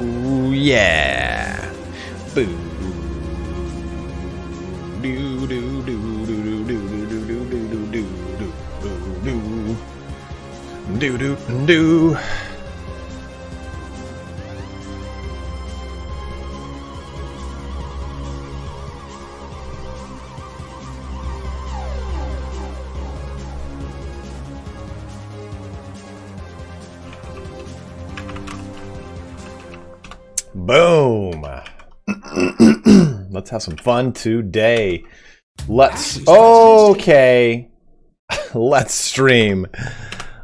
Ooh, yeah. Boo. Do do do do do do do do do do do do do do do. Boom. Let's have some fun today. Okay. Let's stream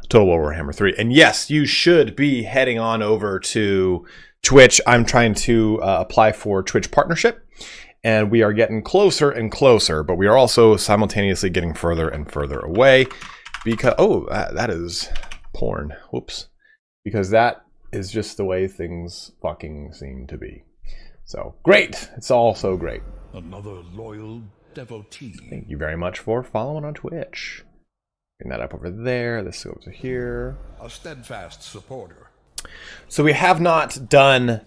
Total War Warhammer 3. And yes, you should be heading on over to Twitch. I'm trying to apply for Twitch partnership, and we are getting closer and closer, but we are also simultaneously getting further and further away because, oh, that is porn. Whoops. Because that is just the way things fucking seem to be. So, great. It's all so great. Another loyal devotee. Thank you very much for following on Twitch. Bring that up over there. This goes over here. A steadfast supporter. So we have not done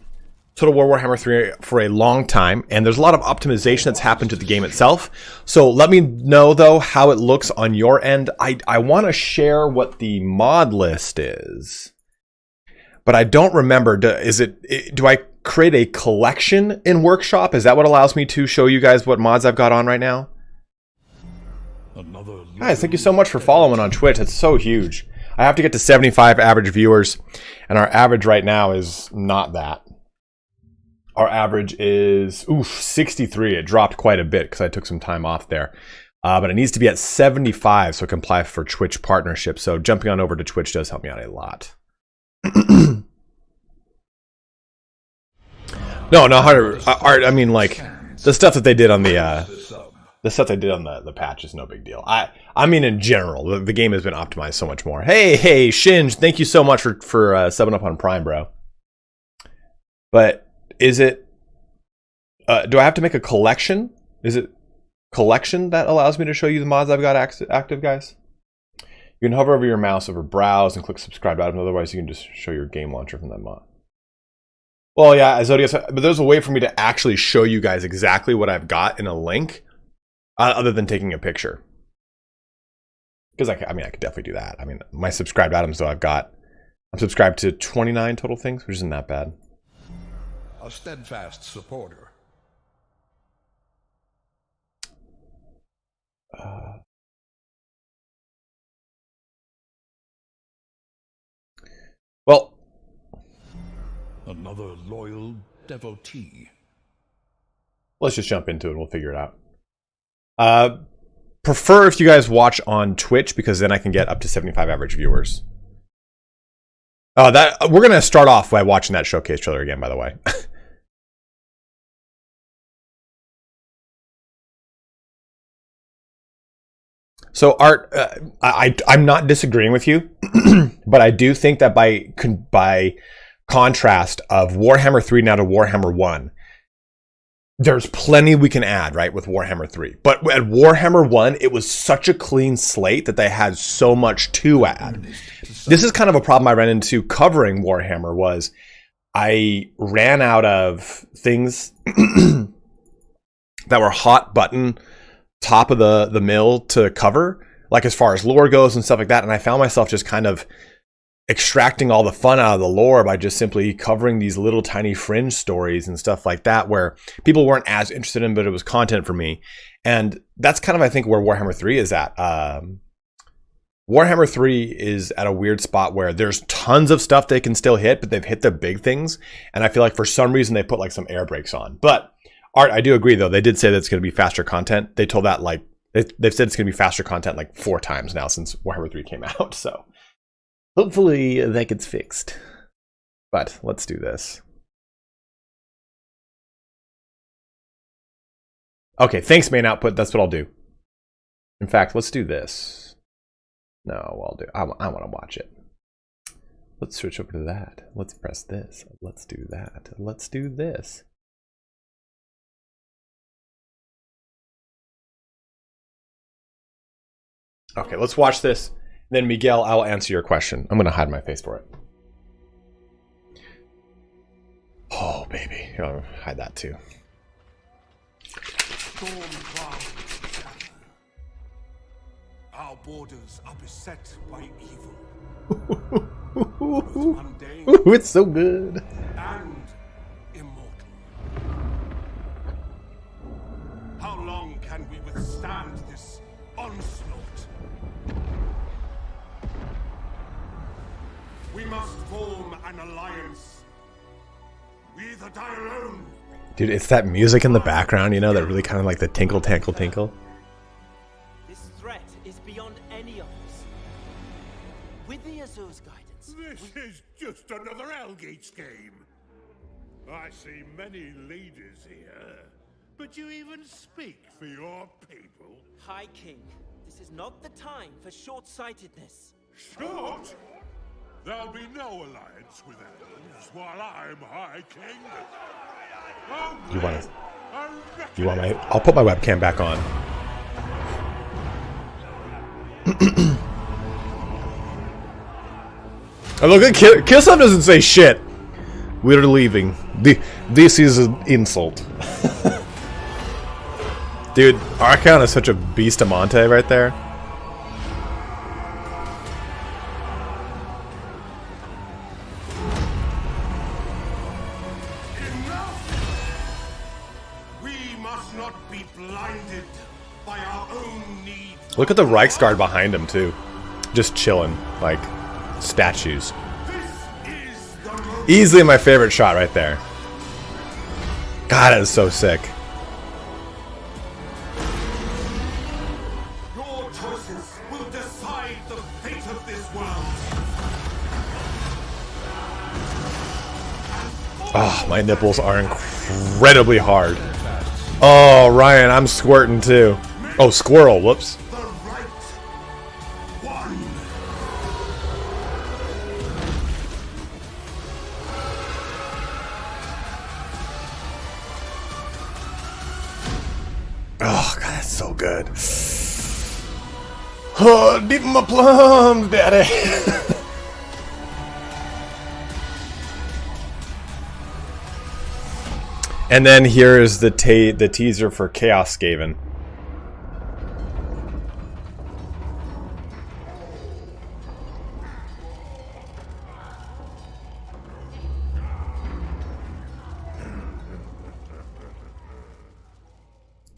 Total War Warhammer 3 for a long time, and there's a lot of optimization that's happened to the game itself. So let me know, though, how it looks on your end. I want to share what the mod list is, but I don't remember. Do I create a collection in Workshop? Is that what allows me to show you guys what mods I've got on right now? Guys, thank you so much for following on Twitch. It's so huge. I have to get to 75 average viewers, and our average right now is not that. Our average is 63. It dropped quite a bit because I took some time off there. But it needs to be at 75 so it can apply for Twitch partnership. So jumping on over to Twitch does help me out a lot. No, not harder. Art. I mean, like the stuff that they did on the patch is no big deal. I mean, in general, the game has been optimized so much more. Hey, Shinj, thank you so much for subbing up on Prime, bro. But is it? Do I have to make a collection? Is it collection that allows me to show you the mods I've got active, guys? You can hover over your mouse over Browse and click Subscribe button. Otherwise, you can just show your game launcher from that mod. Well, yeah, Zodius, but there's a way for me to actually show you guys exactly what I've got in a link, other than taking a picture. Because I could definitely do that. I mean, my subscribed items, though, I'm subscribed to 29 total things, which isn't that bad. A steadfast supporter. Well, another loyal devotee. Let's just jump into it and we'll figure it out. Prefer if you guys watch on Twitch because then I can get up to 75 average viewers. We're gonna start off by watching that showcase trailer again, by the way. So Art, I'm not disagreeing with you, but I do think that by contrast of Warhammer 3 now to Warhammer 1, there's plenty we can add, right, with Warhammer 3. But at Warhammer 1, it was such a clean slate that they had so much to add. This is kind of a problem I ran into covering Warhammer was I ran out of things that were hot button, top of the mill to cover, like as far as lore goes and stuff like that. And I found myself just kind of extracting all the fun out of the lore by just simply covering these little tiny fringe stories and stuff like that where people weren't as interested in, but it was content for me. And that's kind of, I think, where Warhammer 3 is at. Warhammer 3 is at a weird spot where there's tons of stuff they can still hit, but they've hit the big things. And I feel like for some reason they put like some air brakes on. But Art, I do agree though. They did say that it's going to be faster content. They told that like, they've said it's going to be faster content like 4 times now since Warhammer 3 came out. So hopefully that gets fixed. But let's do this. Okay, thanks main output. That's what I'll do. In fact, let's do this. No, I want to watch it. Let's switch over to that. Let's press this. Let's do that. Let's do this. Okay, let's watch this. Then Miguel, I'll answer your question. I'm going to hide my face for it. Oh, baby. Here, I'll hide that too. Our borders are beset by evil. Ooh, it's so good. And immortal. How long can we withstand this onslaught? We must form an alliance. We either die alone. Dude, it's that music in the background, you know, that really kind of like the tinkle, tinkle, tinkle. This threat is beyond any of us. With the Asus guidance, This is just another Algates game. I see many leaders here, but you even speak for your people. High King, this is not the time for short-sightedness. Short? There'll be no alliance with elves while I'm High King. You want to? You want my? I'll put my webcam back on. Oh, look at Killsum doesn't say shit. We're leaving. This is an insult. Dude, Archaon is such a beastamante right there. Look at the Reichsguard behind him, too. Just chilling, like statues. Easily my favorite shot right there. God, that is so sick. Your choices will decide the fate of this world. Oh, my nipples are incredibly hard. Oh, Ryan, I'm squirting too. Oh, squirrel, whoops. The right one. Oh, God, that's so good. Oh, deep in my plums, daddy. And then here is the teaser for Chaos Skaven.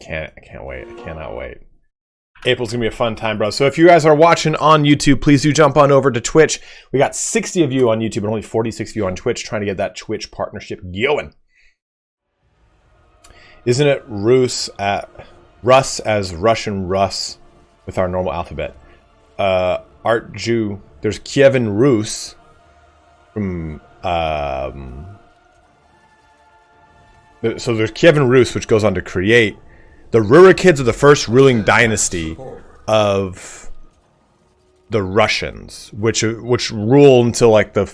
I can't wait. I cannot wait. April's gonna be a fun time, bro. So if you guys are watching on YouTube, please do jump on over to Twitch. We got 60 of you on YouTube and only 46 of you on Twitch, trying to get that Twitch partnership going. Isn't it Rus as Russian Rus with our normal alphabet? Art Jew. There's Kievan Rus from so there's Kievan Rus, which goes on to create. The Rurikids are the first ruling dynasty of the Russians, which rule until like the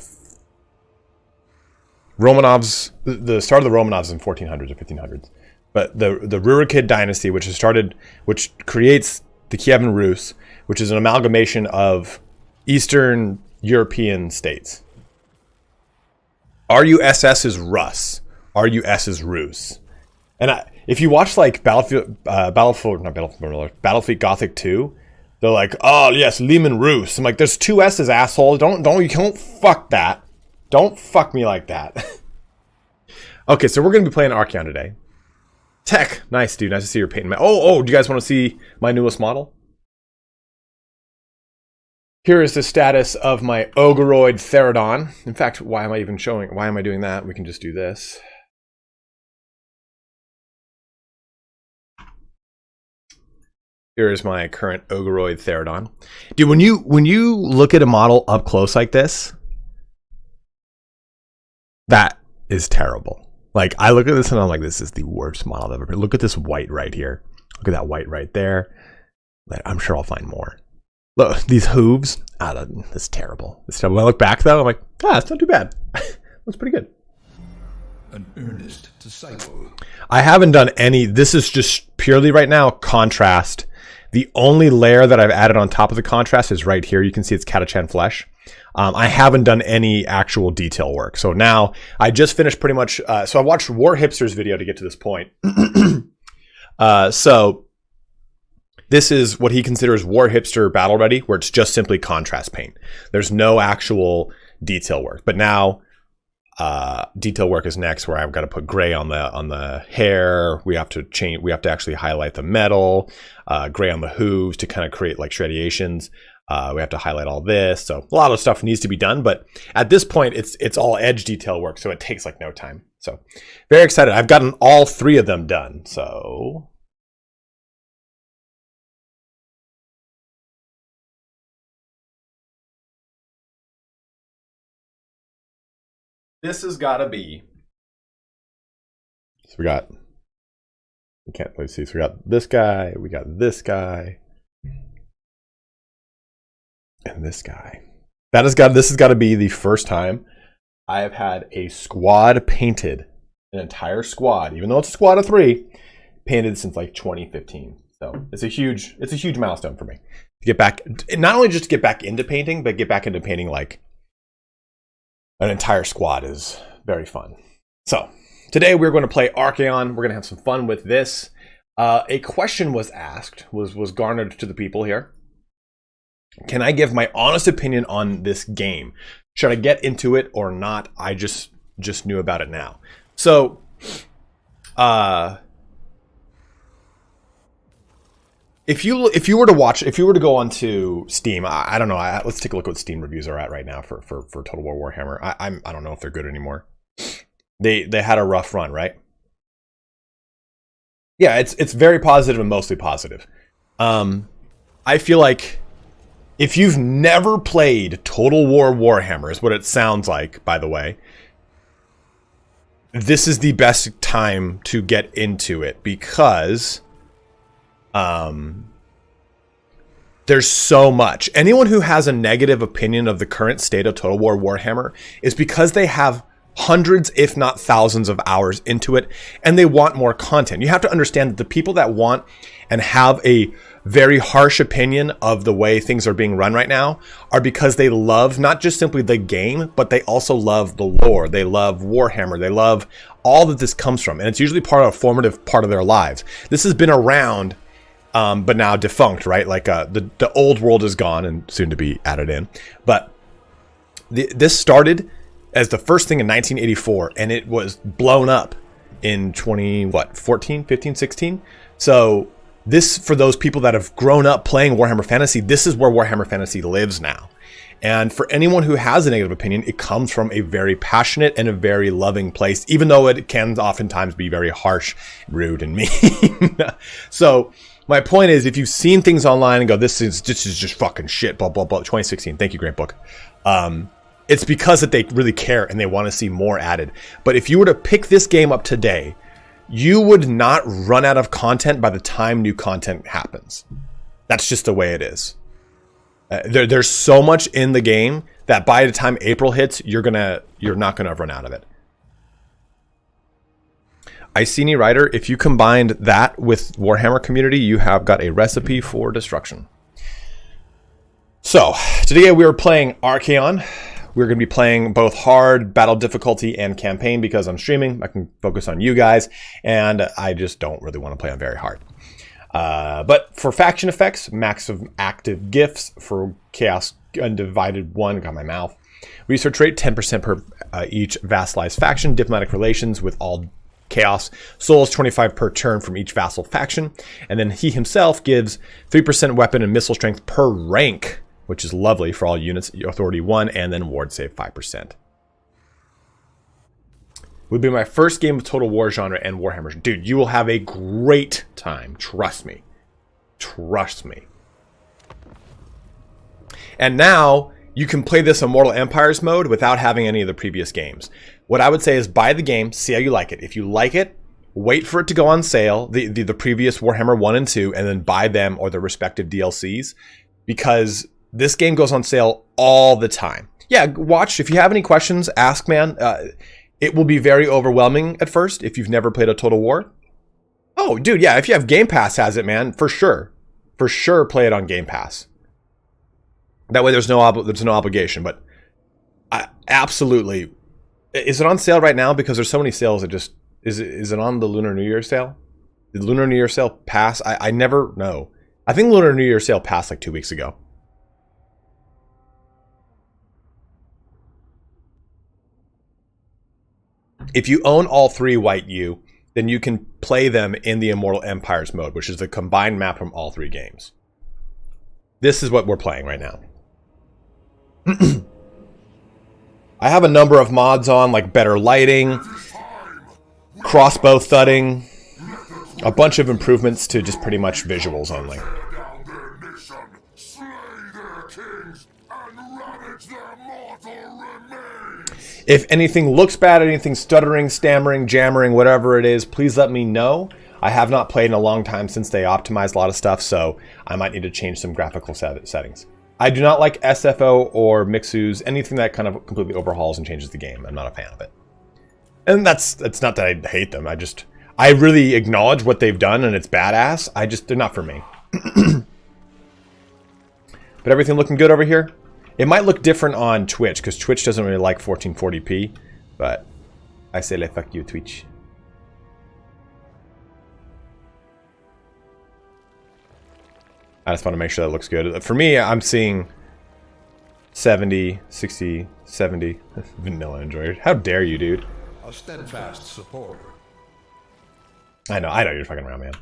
Romanovs. The start of the Romanovs in 1400s or 1500s. But the Rurikid dynasty, which creates the Kievan Rus, which is an amalgamation of Eastern European states. RUSS is Rus. RUS is Rus. And if you watch like Battlefield Gothic 2, they're like, oh yes, Lehman Rus. I'm like, there's two S's, asshole. Don't fuck that. Don't fuck me like that. Okay, so we're gonna be playing Archaon today. Tech, nice dude. Nice to see your painting. Oh, do you guys want to see my newest model? Here is the status of my Ogoroid Therodon. In fact, why am I doing that? We can just do this. Here is my current Ogoroid Therodon. Dude, when you look at a model up close like this, that is terrible. Like, I look at this and I'm like, this is the worst model I've ever been. Look at this white right here. Look at that white right there. I'm sure I'll find more. Look, these hooves. That's terrible. It's terrible. When I look back though, I'm like, it's not too bad. That's pretty good. An earnest disciple. I haven't done any. This is just purely right now contrast. The only layer that I've added on top of the contrast is right here. You can see it's Catachan flesh. I haven't done any actual detail work. So now I just finished pretty much. So I watched War Hipster's video to get to this point. So this is what he considers War Hipster Battle Ready, where it's just simply contrast paint. There's no actual detail work. But now detail work is next, where I've got to put gray on the hair. We have to actually highlight the metal, gray on the hooves to kind of create like striations. We have to highlight all this. So a lot of stuff needs to be done, but at this point it's all edge detail work, so it takes like no time. So very excited. I've gotten all 3 of them done. So this has got to be. So we got. We can't really see. So we got this guy. We got this guy. And this guy. This has got to be the first time I have had a squad painted, an entire squad, even though it's a squad of 3, painted since like 2015. So it's a huge milestone for me to get back, not only just to get back into painting, but get back into painting like an entire squad is very fun. So today we're going to play Archaon. We're going to have some fun with this. A question was asked, was garnered to the people here. Can I give my honest opinion on this game? Should I get into it or not? I just knew about it now. So, if you were to go onto Steam, I don't know. Let's take a look at what Steam reviews are at right now for Total War Warhammer. I don't know if they're good anymore. They had a rough run, right? Yeah, it's very positive and mostly positive. I feel like if you've never played Total War Warhammer, is what it sounds like, by the way, this is the best time to get into it because there's so much. Anyone who has a negative opinion of the current state of Total War Warhammer is because they have hundreds, if not thousands of hours into it, and they want more content. You have to understand that the people that want and have a very harsh opinion of the way things are being run right now are because they love not just simply the game, but they also love the lore. They love Warhammer. They love all that this comes from. And it's usually part of a formative part of their lives. This has been around, but now defunct, right? Like the old world is gone and soon to be added in. But this started as the first thing in 1984, and it was blown up in 14, 15, 16. So this, for those people that have grown up playing Warhammer Fantasy, this is where Warhammer Fantasy lives now. And for anyone who has a negative opinion, it comes from a very passionate and a very loving place, even though it can oftentimes be very harsh, rude, and mean. So my point is, if you've seen things online and go, this is just fucking shit, blah, blah, blah, 2016, thank you, great book. It's because that they really care and they want to see more added. But if you were to pick this game up today, you would not run out of content by the time new content happens. That's just the way it is. There's so much in the game that by the time April hits, you're not gonna run out of it. Iceni Rider, if you combined that with Warhammer community, you have got a recipe for destruction. So today we are playing Archaon. We're going to be playing both hard, battle difficulty, and campaign because I'm streaming. I can focus on you guys, and I just don't really want to play on very hard. But for faction effects, max of active gifts for Chaos Undivided 1, got my mouth. Research rate, 10% per each vassalized faction. Diplomatic relations with all Chaos. Souls, 25 per turn from each vassal faction. And then he himself gives 3% weapon and missile strength per rank, which is lovely for all units, authority 1, and then ward save 5%. Would be my first game of Total War genre and Warhammer. Dude, you will have a great time. Trust me. Trust me. And now, you can play this Immortal Empires mode without having any of the previous games. What I would say is buy the game, see how you like it. If you like it, wait for it to go on sale, the previous Warhammer 1 and 2, and then buy them or the respective DLCs. Because this game goes on sale all the time. Yeah, watch. If you have any questions, ask, man. It will be very overwhelming at first if you've never played a Total War. Oh, dude, yeah. If you have Game Pass, has it, man, for sure. For sure, play it on Game Pass. That way, there's no obligation. But absolutely, is it on sale right now? Because there's so many sales. Is it on the Lunar New Year sale? Did Lunar New Year sale pass? I never know. I think Lunar New Year sale passed like 2 weeks ago. If you own all 3 White U, then you can play them in the Immortal Empires mode, which is the combined map from all 3 games. This is what we're playing right now. I have a number of mods on, like better lighting, crossbow thudding, a bunch of improvements to just pretty much visuals only. If anything looks bad, anything stuttering, stammering, jammering, whatever it is, please let me know. I have not played in a long time since they optimized a lot of stuff, so I might need to change some graphical settings. I do not like SFO or Mixus, anything that kind of completely overhauls and changes the game. I'm not a fan of it. And it's not that I hate them. I really acknowledge what they've done and it's badass. They're not for me. But everything looking good over here? It might look different on Twitch, because Twitch doesn't really like 1440p, but I say le fuck you, Twitch. I just want to make sure that looks good. For me, I'm seeing 70, 60, 70. Vanilla Android. How dare you, dude? A steadfast supporter. I know you're fucking around, man.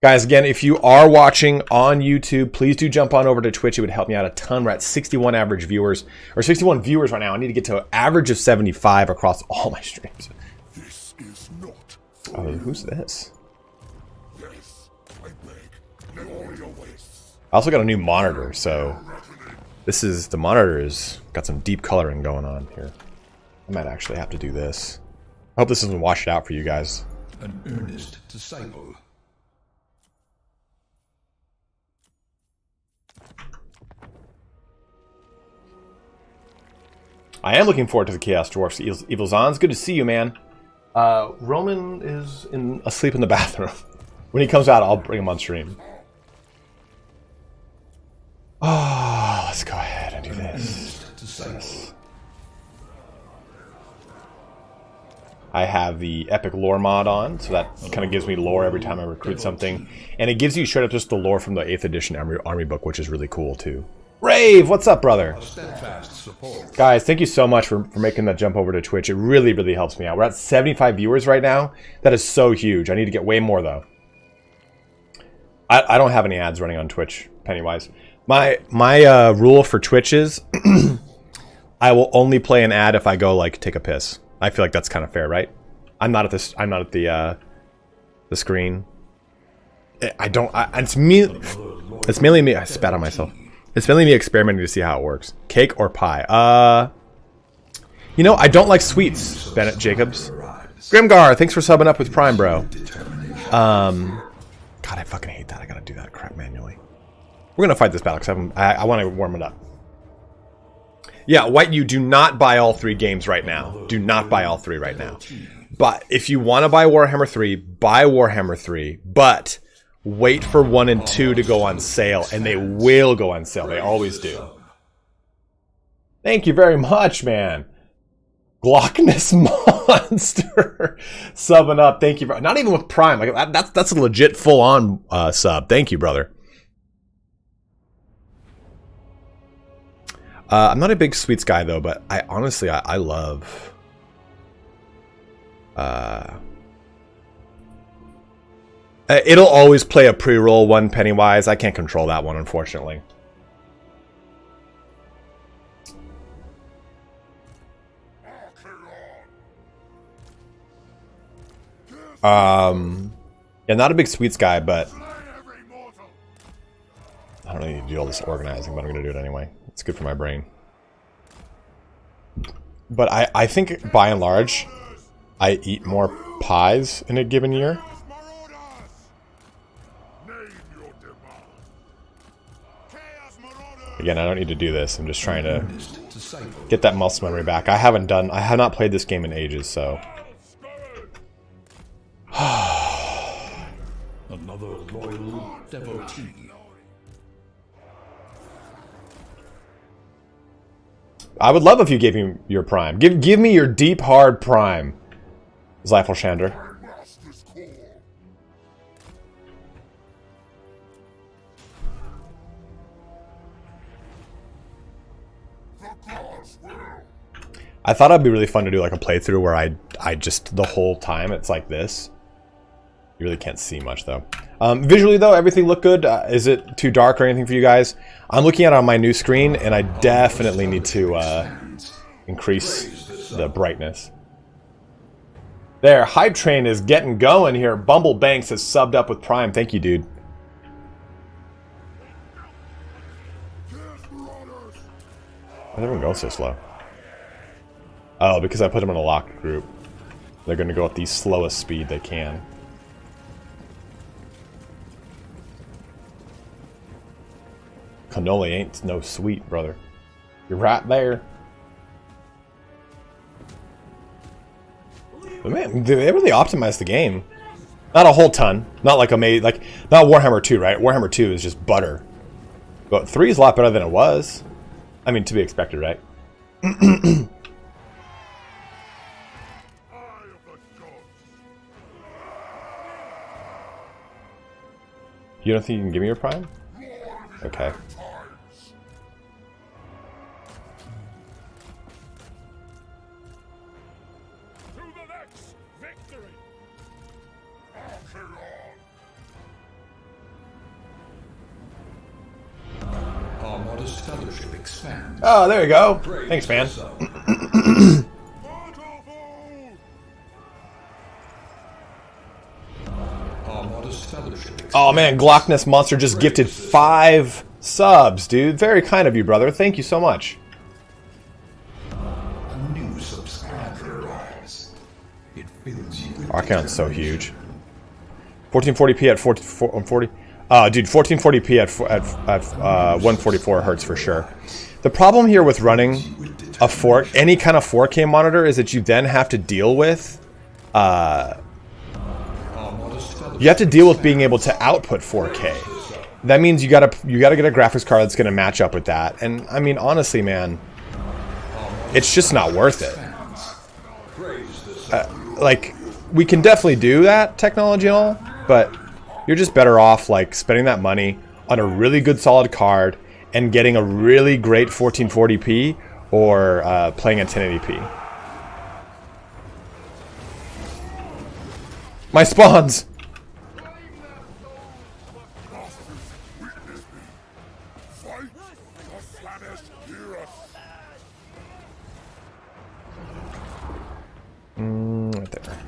Guys, again, if you are watching on YouTube, please do jump on over to Twitch. It would help me out a ton. We're at 61 average viewers, or 61 viewers right now. I need to get to an average of 75 across all my streams. This is not. Oh, who's this? Yes, I beg. No your wastes. I also got a new monitor, so the monitor's got some deep coloring going on here. I might actually have to do this. I hope this doesn't wash it out for you guys. An earnest disciple. I am looking forward to the Chaos Dwarfs. Evil Zons, good to see you, man. Roman is asleep in the bathroom. When he comes out, I'll bring him on stream. Oh, let's go ahead and do this. Yes. I have the Epic Lore mod on, so that kind of gives me lore every time I recruit something. And it gives you straight up just the lore from the 8th edition army book, which is really cool, too. Rave, what's up, brother? Guys, thank you so much for making that jump over to Twitch. It really, really helps me out. We're at 75 viewers right now. That is so huge. I need to get way more, though. I don't have any ads running on Twitch, Pennywise. My rule for Twitch is I will only play an ad if I go, like, take a piss. I feel like that's kind of fair, right? I'm not at the screen. It's mainly me. I spat on myself. It's mainly me experimenting to see how it works. Cake or pie? You know, I don't like sweets, Bennett Jacobs. Grimgar, thanks for subbing up with Prime, bro. God, I fucking hate that. I gotta do that crap manually. We're gonna fight this battle because I want to warm it up. Yeah, White, you do not buy all 3 games right now. Do not buy all 3 right now. But if you want to buy Warhammer 3, buy Warhammer 3. But wait for 1 and 2 to go on sale, and they will go on sale. They always do. Thank you very much, man. Glockness Monster subbing up. Thank you. Not even with Prime. Like that's a legit full-on sub. Thank you, brother. I'm not a big sweets guy though, but I honestly I love. It'll always play a pre-roll one, Pennywise. I can't control that one, unfortunately. Yeah, not a big sweets guy, but I don't need to do all this organizing, but I'm going to do it anyway. It's good for my brain. But I think, by and large, I eat more pies in a given year. Again, I don't need to do this. I'm just trying to get that muscle memory back. I have not played this game in ages, so. Another loyal devotee. I would love if you gave me your prime. Give me your deep, hard prime, Zyfelshander. I thought it'd be really fun to do like a playthrough where I just the whole time it's like this. You really can't see much, though. Visually, though, everything looked good. Is it too dark or anything for you guys? I'm looking at it on my new screen, and I definitely need to increase the brightness. There, Hype Train is getting going here. Bumble Banks has subbed up with Prime. Thank you, dude. Why did everyone go so slow? Oh, because I put them in a locked group. They're going to go at the slowest speed they can. Cannoli ain't no sweet, brother. You're right there. But man, they really optimized the game. Not a whole ton. Not like not Warhammer 2, right? Warhammer 2 is just butter. But 3 is a lot better than it was. I mean, to be expected, right? You don't think you can give me your Prime? Okay. Our modest fellowship expands. Oh, there you go. Thanks, man. Our modest fellowship expands. Oh man, Glockness Monster just gifted 5 subs, dude. Very kind of you, brother. Thank you so much. A new subscriber arrives. It fills you with Archaon's so huge. 1440p at 40. Dude, 1440p at 144 hertz for sure. The problem here with running any kind of 4K monitor is that you then have to deal with being able to output 4K. That means you gotta get a graphics card that's gonna match up with that. And I mean, honestly, man, it's just not worth it. Like, we can definitely do that technology and all, but you're just better off like spending that money on a really good solid card and getting a really great 1440p or playing at 1080p. My spawns! Right there.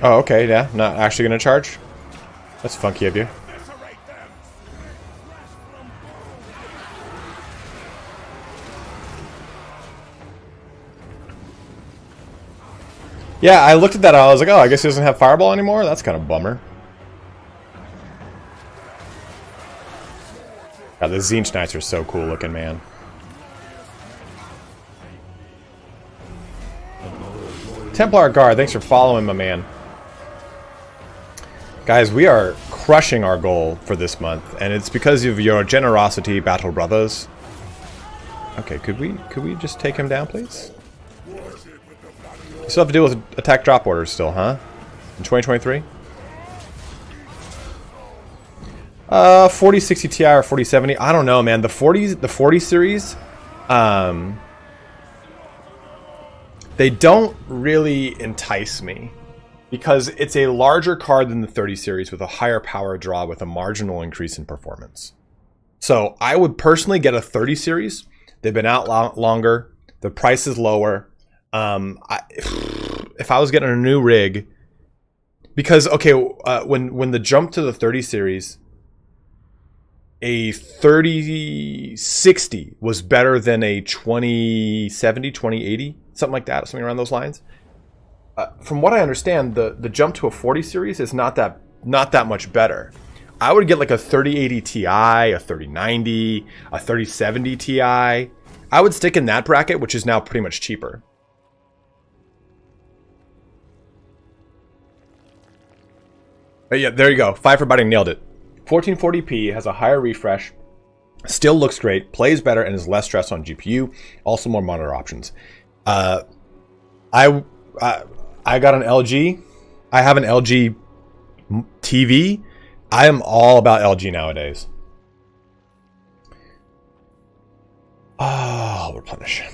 Oh, okay, yeah, not actually gonna charge? That's funky of you. Yeah, I looked at that, I was like, oh, I guess he doesn't have Fireball anymore? That's kind of a bummer. God, the Zinch Knights are so cool looking, man. Templar Guard, thanks for following, my man. Guys, we are crushing our goal for this month, and it's because of your generosity, Battle Brothers. Okay, could we just take him down, please? You still have to deal with attack drop orders still, huh? In 2023? 4060 Ti or 4070? I don't know, man. The 40 series, they don't really entice me because it's a larger card than the 30 series with a higher power draw with a marginal increase in performance. So I would personally get a 30 series. They've been out longer. The price is lower. If I was getting a new rig, because okay, when the jump to the 30 series, a 3060 was better than a 2070, 2080, something like that, something around those lines. From what I understand, the jump to a 40 series is not that much better. I would get like a 3080 Ti, a 3090, a 3070 Ti. I would stick in that bracket, which is now pretty much cheaper. But yeah, there you go. 5 for biting, nailed it. 1440p has a higher refresh, still looks great, plays better, and is less stress on GPU. Also more monitor options. I got an LG. I have an LG TV. I am all about LG nowadays. Oh, replenish.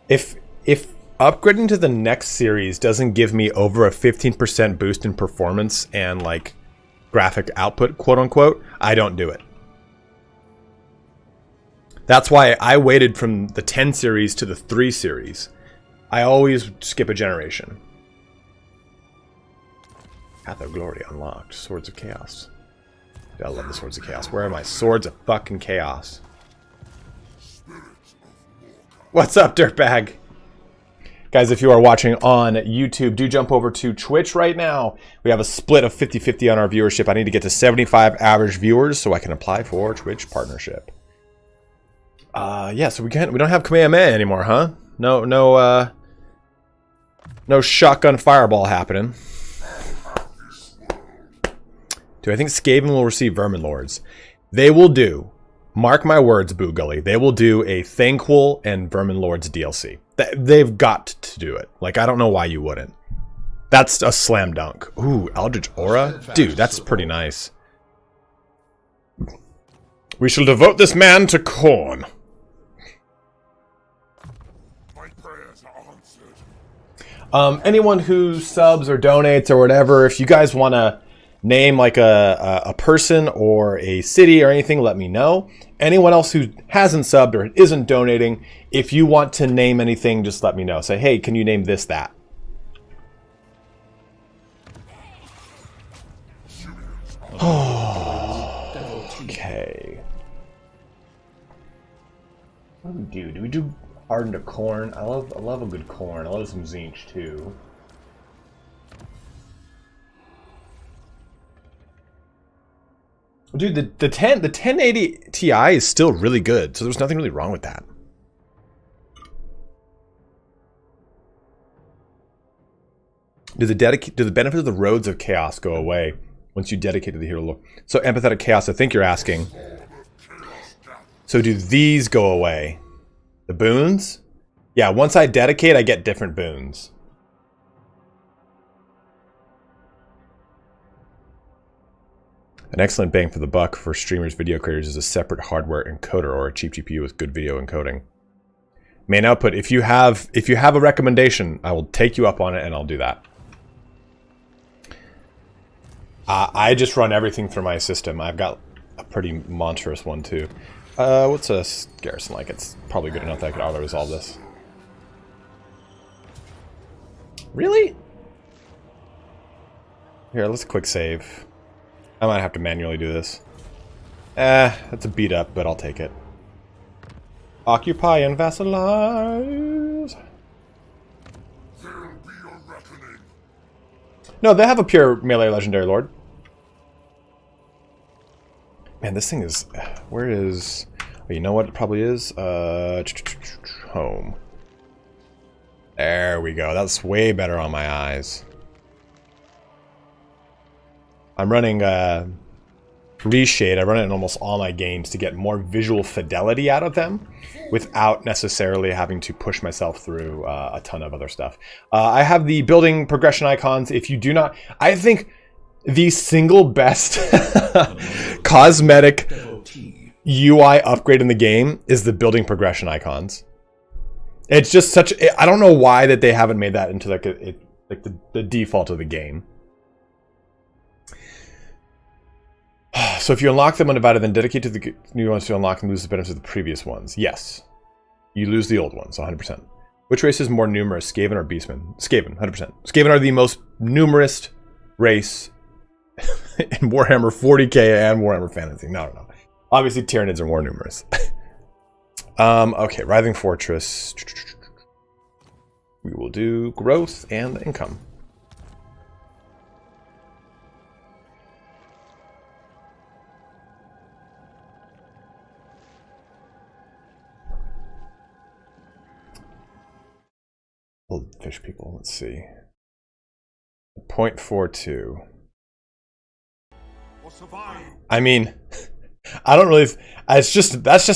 If upgrading to the next series doesn't give me over a 15% boost in performance and like graphic output, quote unquote, I don't do it. That's why I waited from the 10 series to the 3 series. I always skip a generation. Path of Glory unlocked. Swords of Chaos. I love the Swords of Chaos. Where are my Swords of fucking Chaos? What's up, dirtbag? Guys, if you are watching on YouTube, do jump over to Twitch right now. We have a split of 50-50 on our viewership. I need to get to 75 average viewers so I can apply for Twitch partnership. Yeah, so we don't have Kamehameha anymore, huh? No shotgun fireball happening. Do I think Skaven will receive Vermin Lords? They will do. Mark my words, Boo Gully. They will do a Thankful and Vermin Lords DLC. They've got to do it. Like, I don't know why you wouldn't. That's a slam dunk. Ooh, Eldritch Aura? Dude, that's pretty nice. We shall devote this man to corn. Anyone who subs or donates or whatever, if you guys want to name like a person or a city or anything, let me know. Anyone else who hasn't subbed or isn't donating, if you want to name anything, just let me know. Say, hey, can you name this, that? Okay. What do we do? Do we do hardened to corn? I love a good corn. I love some zinch too. Dude, the 1080 Ti is still really good, so there's nothing really wrong with that. Do the benefits of the Roads of Chaos go away once you dedicate to the hero lore? So empathetic chaos, I think you're asking. So do these go away? The boons? Yeah, once I dedicate, I get different boons. An excellent bang for the buck for streamers, video creators is a separate hardware encoder or a cheap GPU with good video encoding. Main output. If you have a recommendation, I will take you up on it and I'll do that. I just run everything through my system. I've got a pretty monstrous one too. What's a garrison like? It's probably good enough that I could auto-resolve this. Really? Here, let's quick save. I might have to manually do this. That's a beat up, but I'll take it. Occupy and vassalize. No, they have a pure melee legendary lord. Man, this thing is... Where is... Oh, you know what it probably is? Home. There we go. That's way better on my eyes. I'm running Reshade. I run it in almost all my games to get more visual fidelity out of them without necessarily having to push myself through a ton of other stuff. I have the building progression icons. If you do not... I think the single best cosmetic UI upgrade in the game is the building progression icons. It's just such... I don't know why that they haven't made that into like the default of the game. So if you unlock them undivided, then dedicate to the new ones to unlock and lose the benefits of the previous ones. Yes. You lose the old ones, 100%. Which race is more numerous, Skaven or Beastmen? Skaven, 100%. Skaven are the most numerous race in Warhammer 40k and Warhammer Fantasy. No. Obviously, Tyranids are more numerous. Okay, Writhing Fortress. We will do growth and income. Old fish people, let's see. 0.42. I mean, I don't really. That's just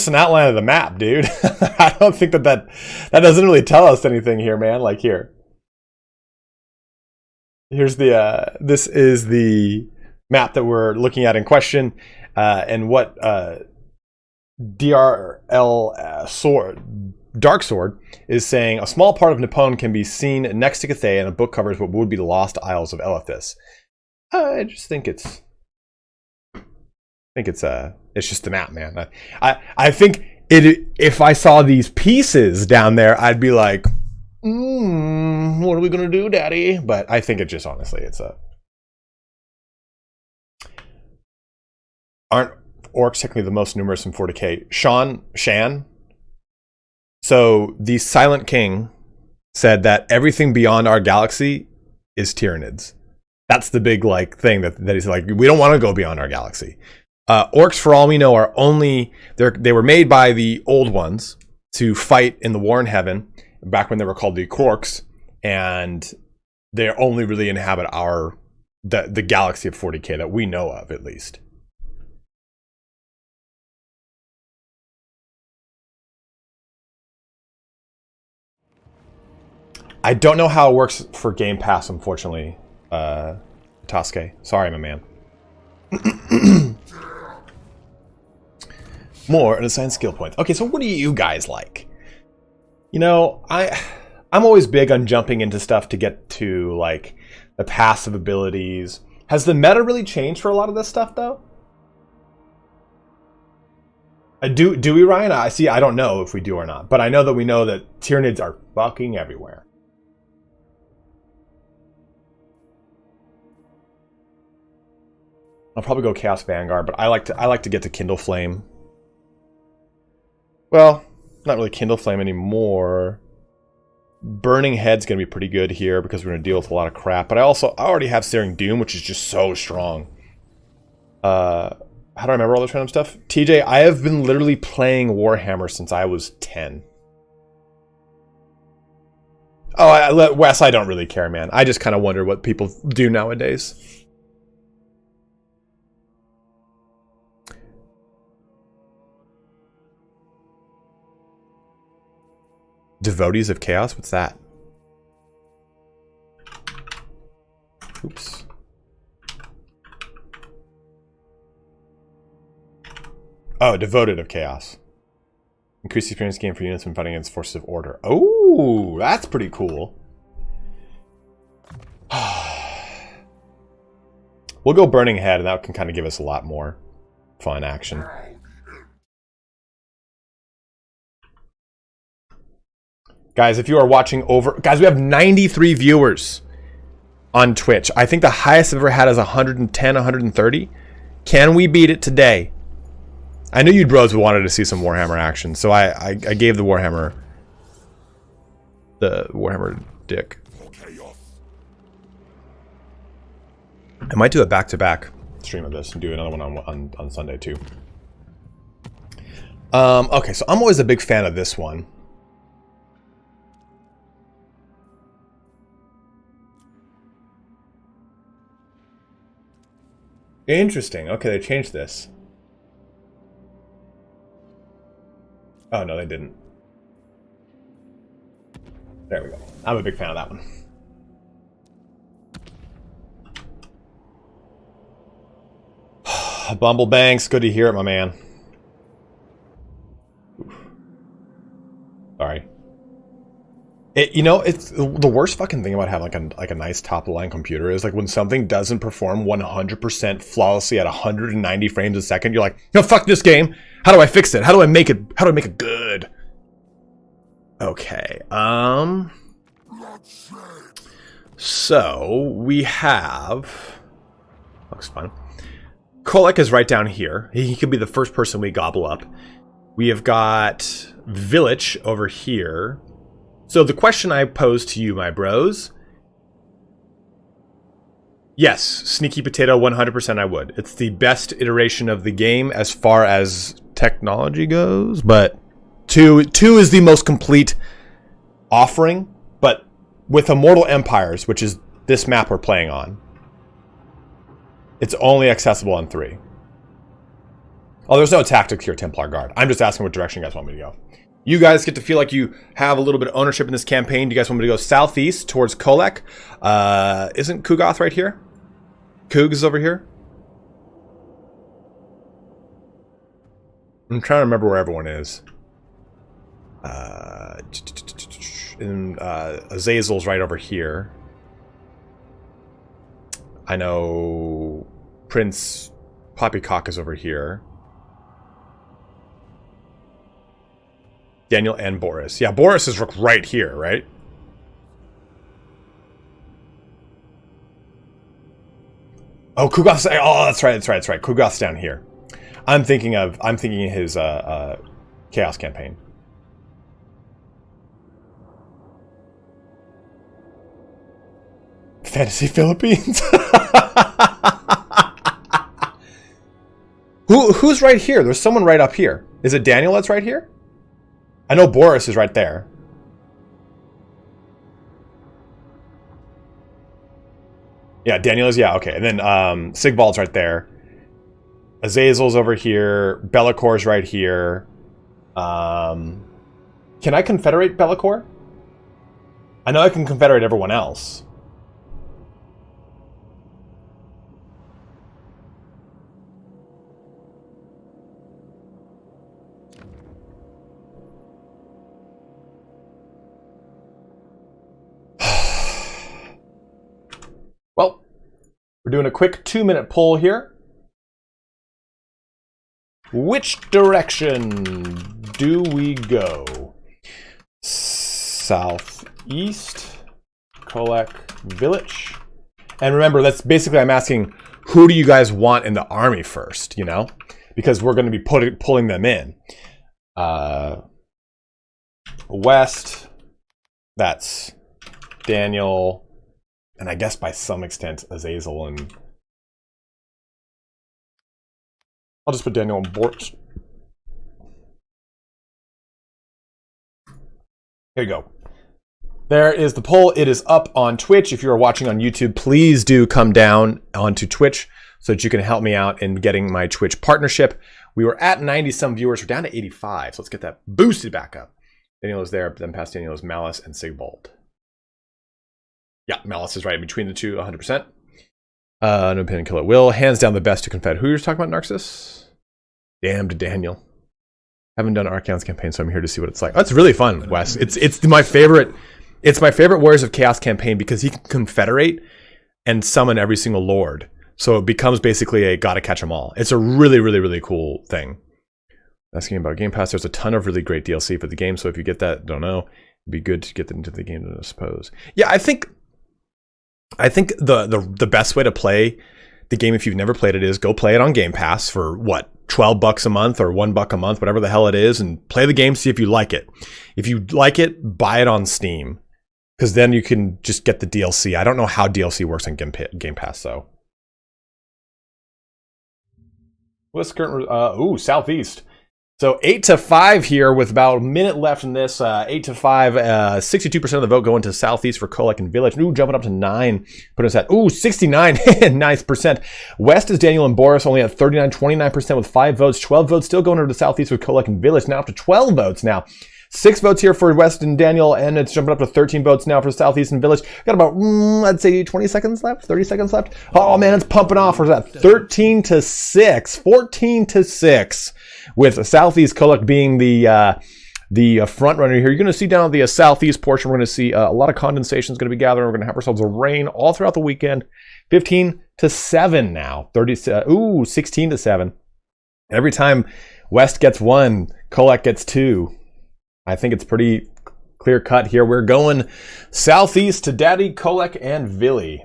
an outline of the map, dude. I don't think that doesn't really tell us anything here, man. Like here. Here's the this is the map that we're looking at in question, and what DRL Dark Sword is saying. A small part of Nippon can be seen next to Cathay, and a book covers what would be the lost isles of Elithis. I just think it's just the map, man. I think if I saw these pieces down there, I'd be like, what are we gonna do, Daddy? But I think it just honestly, aren't orcs technically the most numerous in 40k? Shan. So the Silent King said that everything beyond our galaxy is Tyranids. That's the big like thing that he's like, we don't want to go beyond our galaxy. Orcs, for all we know, are only they were made by the old ones to fight in the war in heaven back when they were called the Quarks, and they only really inhabit the galaxy of 40k that we know of, at least. I don't know how it works for Game Pass, unfortunately, Tasuke. Sorry, my man. More unassigned skill points. Okay, so what do you guys like? You know, I'm always big on jumping into stuff to get to like the passive abilities. Has the meta really changed for a lot of this stuff though? Do we, Ryan? I don't know if we do or not, but I know that we know that Tyranids are fucking everywhere. I'll probably go Chaos Vanguard, but I like to get to Kindle Flame. Well, not really Kindle Flame anymore. Burning Head's gonna be pretty good here because we're gonna deal with a lot of crap. But I already have Searing Doom, which is just so strong. How do I remember all this random stuff? TJ, I have been literally playing Warhammer since I was 10. Oh, Wes, I don't really care, man. I just kind of wonder what people do nowadays. Devotees of Chaos? What's that? Oops. Oh, Devoted of Chaos. Increase the experience gain for units when fighting against forces of order. Oh, that's pretty cool. We'll go Burning Head, and that can kind of give us a lot more fun action. Guys, if you are watching over... Guys, we have 93 viewers on Twitch. I think the highest I've ever had is 110, 130. Can we beat it today? I knew you bros wanted to see some Warhammer action, so I gave the Warhammer dick. I might do a back-to-back stream of this and do another one on Sunday too. Okay, so I'm always a big fan of this one. Interesting. Okay, they changed this. Oh, no, they didn't. There we go. I'm a big fan of that one. Bumblebanks, good to hear it, my man. Oof. Sorry. You know, it's the worst fucking thing about having like a nice top-of-the-line computer is like when something doesn't perform 100% flawlessly at 190 frames a second, you're like, no, fuck this game. How do I fix it? How do I make it good? Okay. So we have... Looks fun. Kolek is right down here. He could be the first person we gobble up. We have got Village over here. So the question I pose to you, my bros. Yes, Sneaky Potato, 100% I would. It's the best iteration of the game as far as technology goes, but 2 is the most complete offering, but with Immortal Empires, which is this map we're playing on, it's only accessible on 3. Oh, there's no tactics here, Templar Guard. I'm just asking what direction you guys want me to go. You guys get to feel like you have a little bit of ownership in this campaign. Do you guys want me to go southeast towards Kolek? Isn't Kugoth right here? Cougs is over here? I'm trying to remember where everyone is. Azazel's right over here. I know Prince Poppycock is over here. Daniel and Boris. Yeah, Boris is right here, right? Oh, Kugoth's. Oh, that's right. Kugoth's down here. I'm thinking his Chaos campaign. Fantasy Philippines. Who's right here? There's someone right up here. Is it Daniel that's right here? I know Boris is right there. Yeah, Daniel is, yeah, okay. And then Sigvald's right there. Azazel's over here. Bellacor's right here. Can I confederate Bellacor? I know I can confederate everyone else. Well, we're doing a quick 2-minute poll here. Which direction do we go? Southeast, Kolek Village. And remember, that's basically, I'm asking, who do you guys want in the army first, you know? Because we're going to be pulling them in. West, that's Daniel, and I guess by some extent Azazel, and I'll just put Daniel on board. Here you go. There is the poll. It is up on Twitch. If you are watching on YouTube, please do come down onto Twitch so that you can help me out in getting my Twitch partnership. We were at 90-some viewers. We're down to 85, so let's get that boosted back up. Daniel is there, but then past Daniel is Malice and Sigvald. Yeah, Malice is right in between the two, 100%. No pin and kill at will. Hands down the best to confed. Who you're talking about, Narcissus? Damned Daniel. Haven't done Archaon's campaign, so I'm here to see what it's like. Oh, it's really fun, Wes. It's my favorite. It's my favorite Warriors of Chaos campaign because he can confederate and summon every single lord. So it becomes basically a gotta catch them all. It's a really, really, really cool thing. Asking about Game Pass, there's a ton of really great DLC for the game. So if you get that, don't know, it'd be good to get into the game, I suppose. Yeah, I think the best way to play the game if you've never played it is go play it on Game Pass for what, $12 a month or $1 a month, whatever the hell it is, and play the game, see if you like it. If you like it, buy it on Steam, because then you can just get the DLC. I don't know how DLC works on Game Pass though. What's current? Southeast. So 8-5 here with about a minute left in this. 8-5, 62% of the vote going to Southeast for Kolek and Village. Ooh, jumping up to 9. Put us at, 69, nice percent. West is Daniel and Boris, only at 39, 29% with 5 votes. 12 votes still going over to Southeast with Kolek and Village. Now up to 12 votes now. 6 votes here for West and Daniel, and it's jumping up to 13 votes now for Southeast and Village. Got about, I'd say 20 seconds left, 30 seconds left. Oh man, it's pumping off. Where's that? 13-6, 14-6. With Southeast Kolek being the front runner here. You're going to see down the southeast portion, we're going to see a lot of condensation is going to be gathering. We're going to have ourselves a rain all throughout the weekend. 15-7 now. 16-7. Every time West gets 1, Kolek gets 2. I think it's pretty clear cut here. We're going southeast to Daddy, Kolek, and Villy.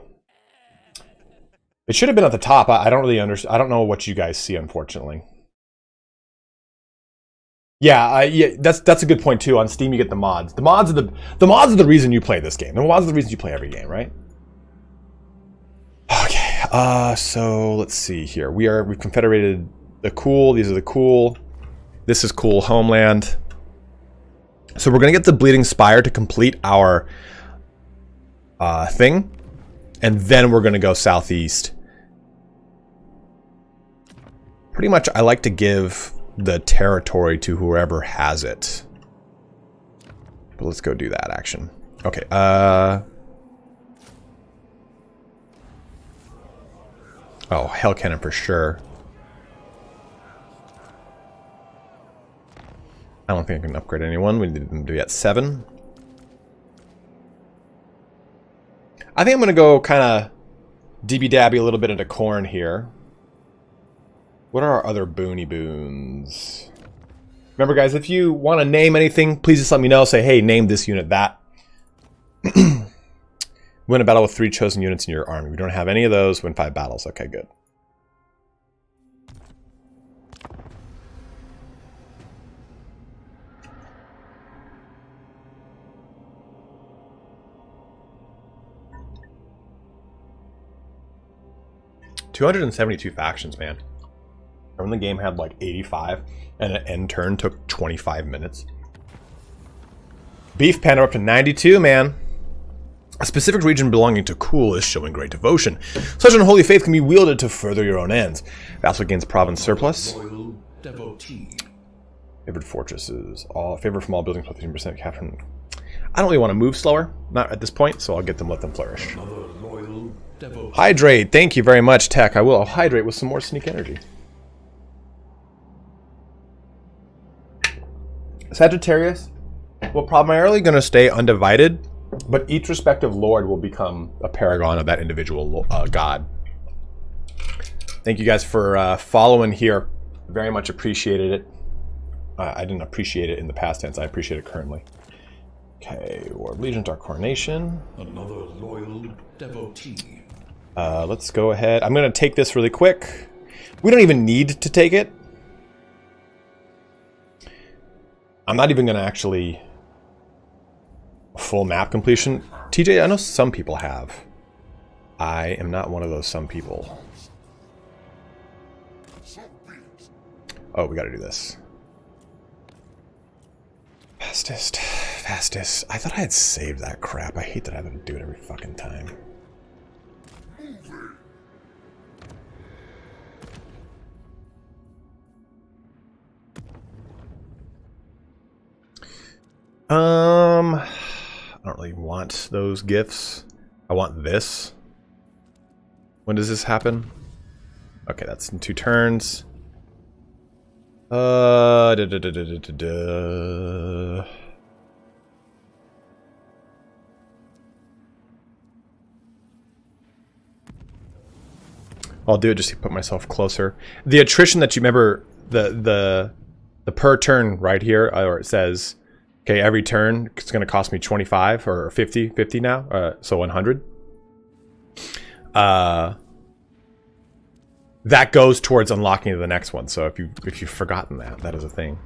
It should have been at the top. I don't really understand. I don't know what you guys see, unfortunately. Yeah, that's a good point too. On Steam, you get the mods. The mods are the reason you play this game. The mods are the reason you play every game, right? Okay. So let's see here. We've confederated the cool. These are the cool. This is cool homeland. So we're gonna get the Bleeding Spire to complete our thing. And then we're going to go southeast. Pretty much, I like to give the territory to whoever has it. But let's go do that action. Okay, oh, Hell Cannon for sure. I don't think I can upgrade anyone. We need them to be at 7. I think I'm going to go kind of dibby-dabby a little bit into corn here. What are our other boons? Remember, guys, if you want to name anything, please just let me know. Say, hey, name this unit that. Win a battle with 3 chosen units in your army. We don't have any of those. Win 5 battles. Okay, good. $272 factions, man. Remember the game had like 85 and an end turn took 25 minutes. Beef Panda up to 92, man. A specific region belonging to Cool is showing great devotion. Such unholy faith can be wielded to further your own ends. Vassal gains province surplus. Loyal devotee. Favored fortresses. All favor from all buildings plus 15% capture. I don't really want to move slower. Not at this point, so I'll get them, let them flourish. Another loyal devotee. Hydrate. Thank you very much, Tech. I will hydrate with some more sneak energy. Sagittarius will primarily going to stay undivided, but each respective lord will become a paragon of that individual god. Thank you guys for following here. Very much appreciated it. I didn't appreciate it in the past tense. I appreciate it currently. Okay, Ward Legion, Dark Coronation. Another loyal devotee. Let's go ahead. I'm going to take this really quick. We don't even need to take it. I'm not even going to actually full map completion. TJ, I know some people have. I am not one of those some people. Oh, we got to do this. Fastest. Fastest. I thought I had saved that crap. I hate that I have to do it every fucking time. I don't really want those gifts. I want this. When does this happen? Okay, that's in 2 turns. I'll do it just to put myself closer. The attrition that you remember, the per turn right here, or it says, okay, every turn it's going to cost me 25 or 50 now, so 100. That goes towards unlocking the next one. So if you've forgotten that, that is a thing.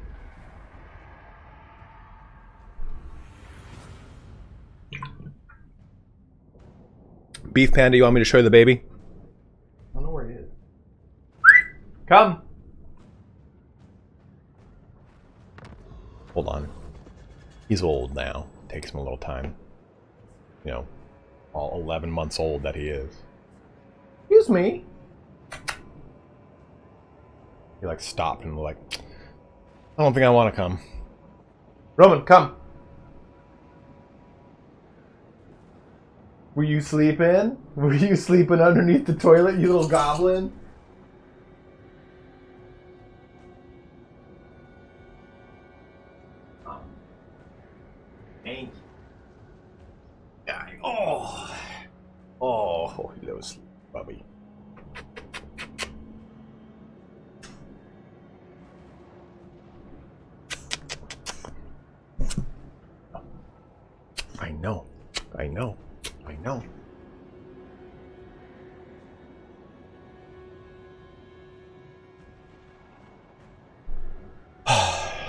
Beef Panda, you want me to show you the baby? I don't know where he is. Come. Hold on. He's old now. Takes him a little time. You know, all 11 months old that he is. Excuse me. He like stopped and like, I don't think I want to come. Roman, come. Were you sleeping? Were you sleeping underneath the toilet, you little goblin? Thank you. Oh, little sleep, Bubby. I know.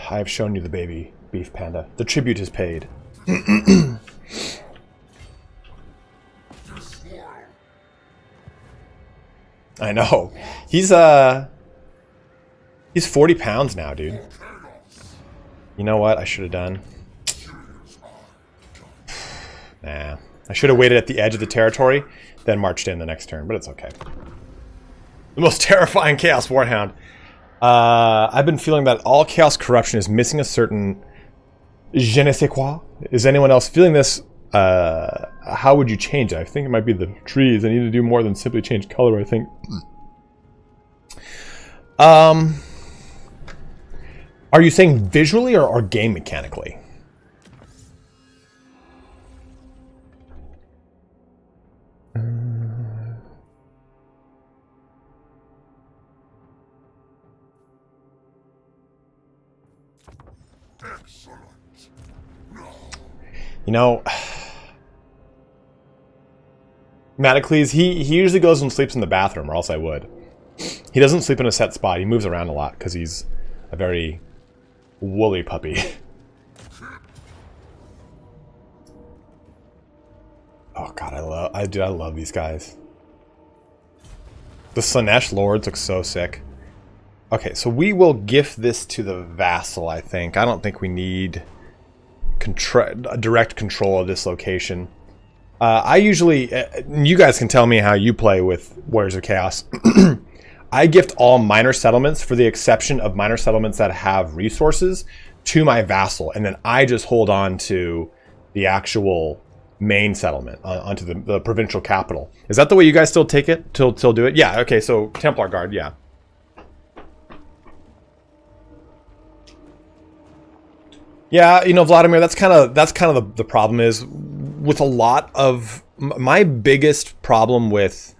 I have shown you the baby, Beef Panda. The tribute is paid. I know. He's 40 pounds now, dude. You know what I should have done? Nah, I should have waited at the edge of the territory, then marched in the next turn, but it's okay. The most terrifying Chaos Warhound. I've been feeling that all Chaos Corruption is missing a certain je ne sais quoi. Is anyone else feeling this? How would you change it? I think it might be the trees. I need to do more than simply change color, I think. Are you saying visually or game mechanically? You know, Maticles, he usually goes and sleeps in the bathroom, or else I would. He doesn't sleep in a set spot. He moves around a lot because he's a very woolly puppy. Oh god, I love these guys. The Slanesh Lords look so sick. Okay, so we will gift this to the vassal, I think. I don't think we need direct control of this location. I usually, you guys can tell me how you play with Warriors of Chaos. I gift all minor settlements, for the exception of minor settlements that have resources, to my vassal, and then I just hold on to the actual main settlement, onto the provincial capital. Is that the way you guys still take it? Still do it? Yeah, okay, so Templar Guard, yeah. Yeah, you know, Vladimir, that's kind of the problem is with a lot of my biggest problem with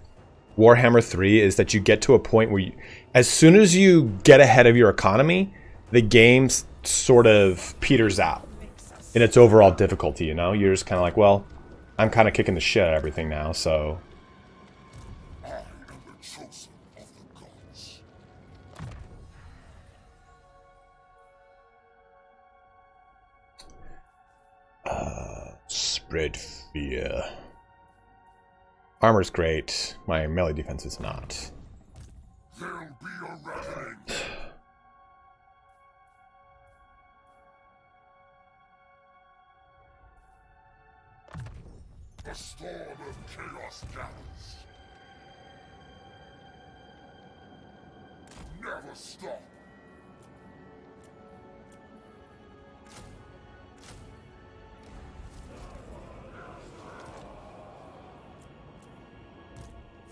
Warhammer 3 is that you get to a point where as soon as you get ahead of your economy, the game sort of peters out in its overall difficulty, you know? You're just kind of like, well, I'm kind of kicking the shit out of everything now, so... Spread fear. Armor's great. My melee defense is not. There'll be a reckoning. The storm of chaos gathers. Never stop.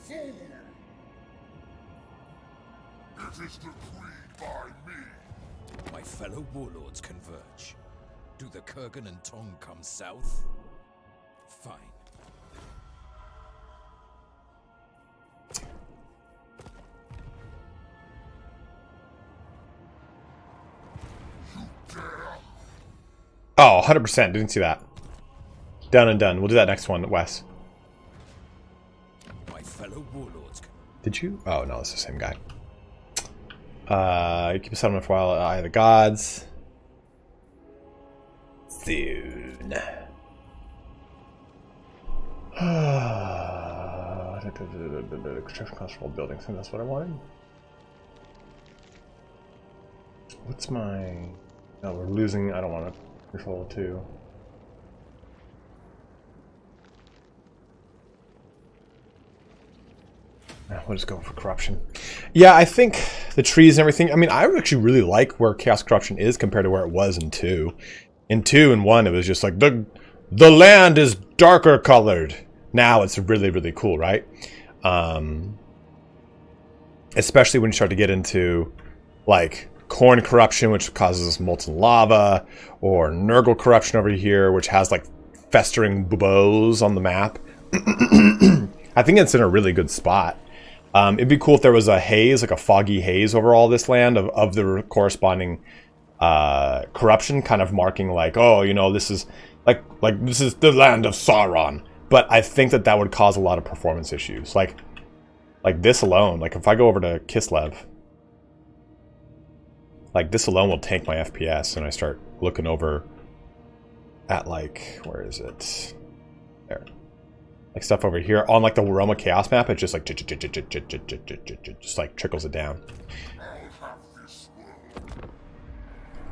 Forward. It is decreed by me. My fellow warlords converge. Do the Kurgan and Tong come south? Fine. Oh, 100%. Didn't see that. Done and done. We'll do that next one, Wes. My fellow warlords. Did you? Oh, no, it's the same guy. You keep a settlement for a while. Eye of the Gods. Soon. Construction cost for all buildings. I think that's what I wanted. What's my... No, we're losing. I don't want to control 2. We'll just go for corruption. Yeah, I think the trees and everything. I mean, I actually really like where Chaos Corruption is compared to where it was in 2. In 2 and 1, it was just like the land is darker colored. Now it's really, really cool, right? Especially when you start to get into like Corn Corruption, which causes molten lava, or Nurgle Corruption over here, which has like festering bows on the map. I think it's in a really good spot. It'd be cool if there was a haze, like a foggy haze over all this land of the corresponding corruption, kind of marking like, oh, you know, this is like this is the land of Sauron. But I think that would cause a lot of performance issues. Like this alone, like if I go over to Kislev, like this alone will tank my FPS, and I start looking over at like, where is it? There. Like stuff over here on like the Roma Chaos map, it just like just like trickles it down.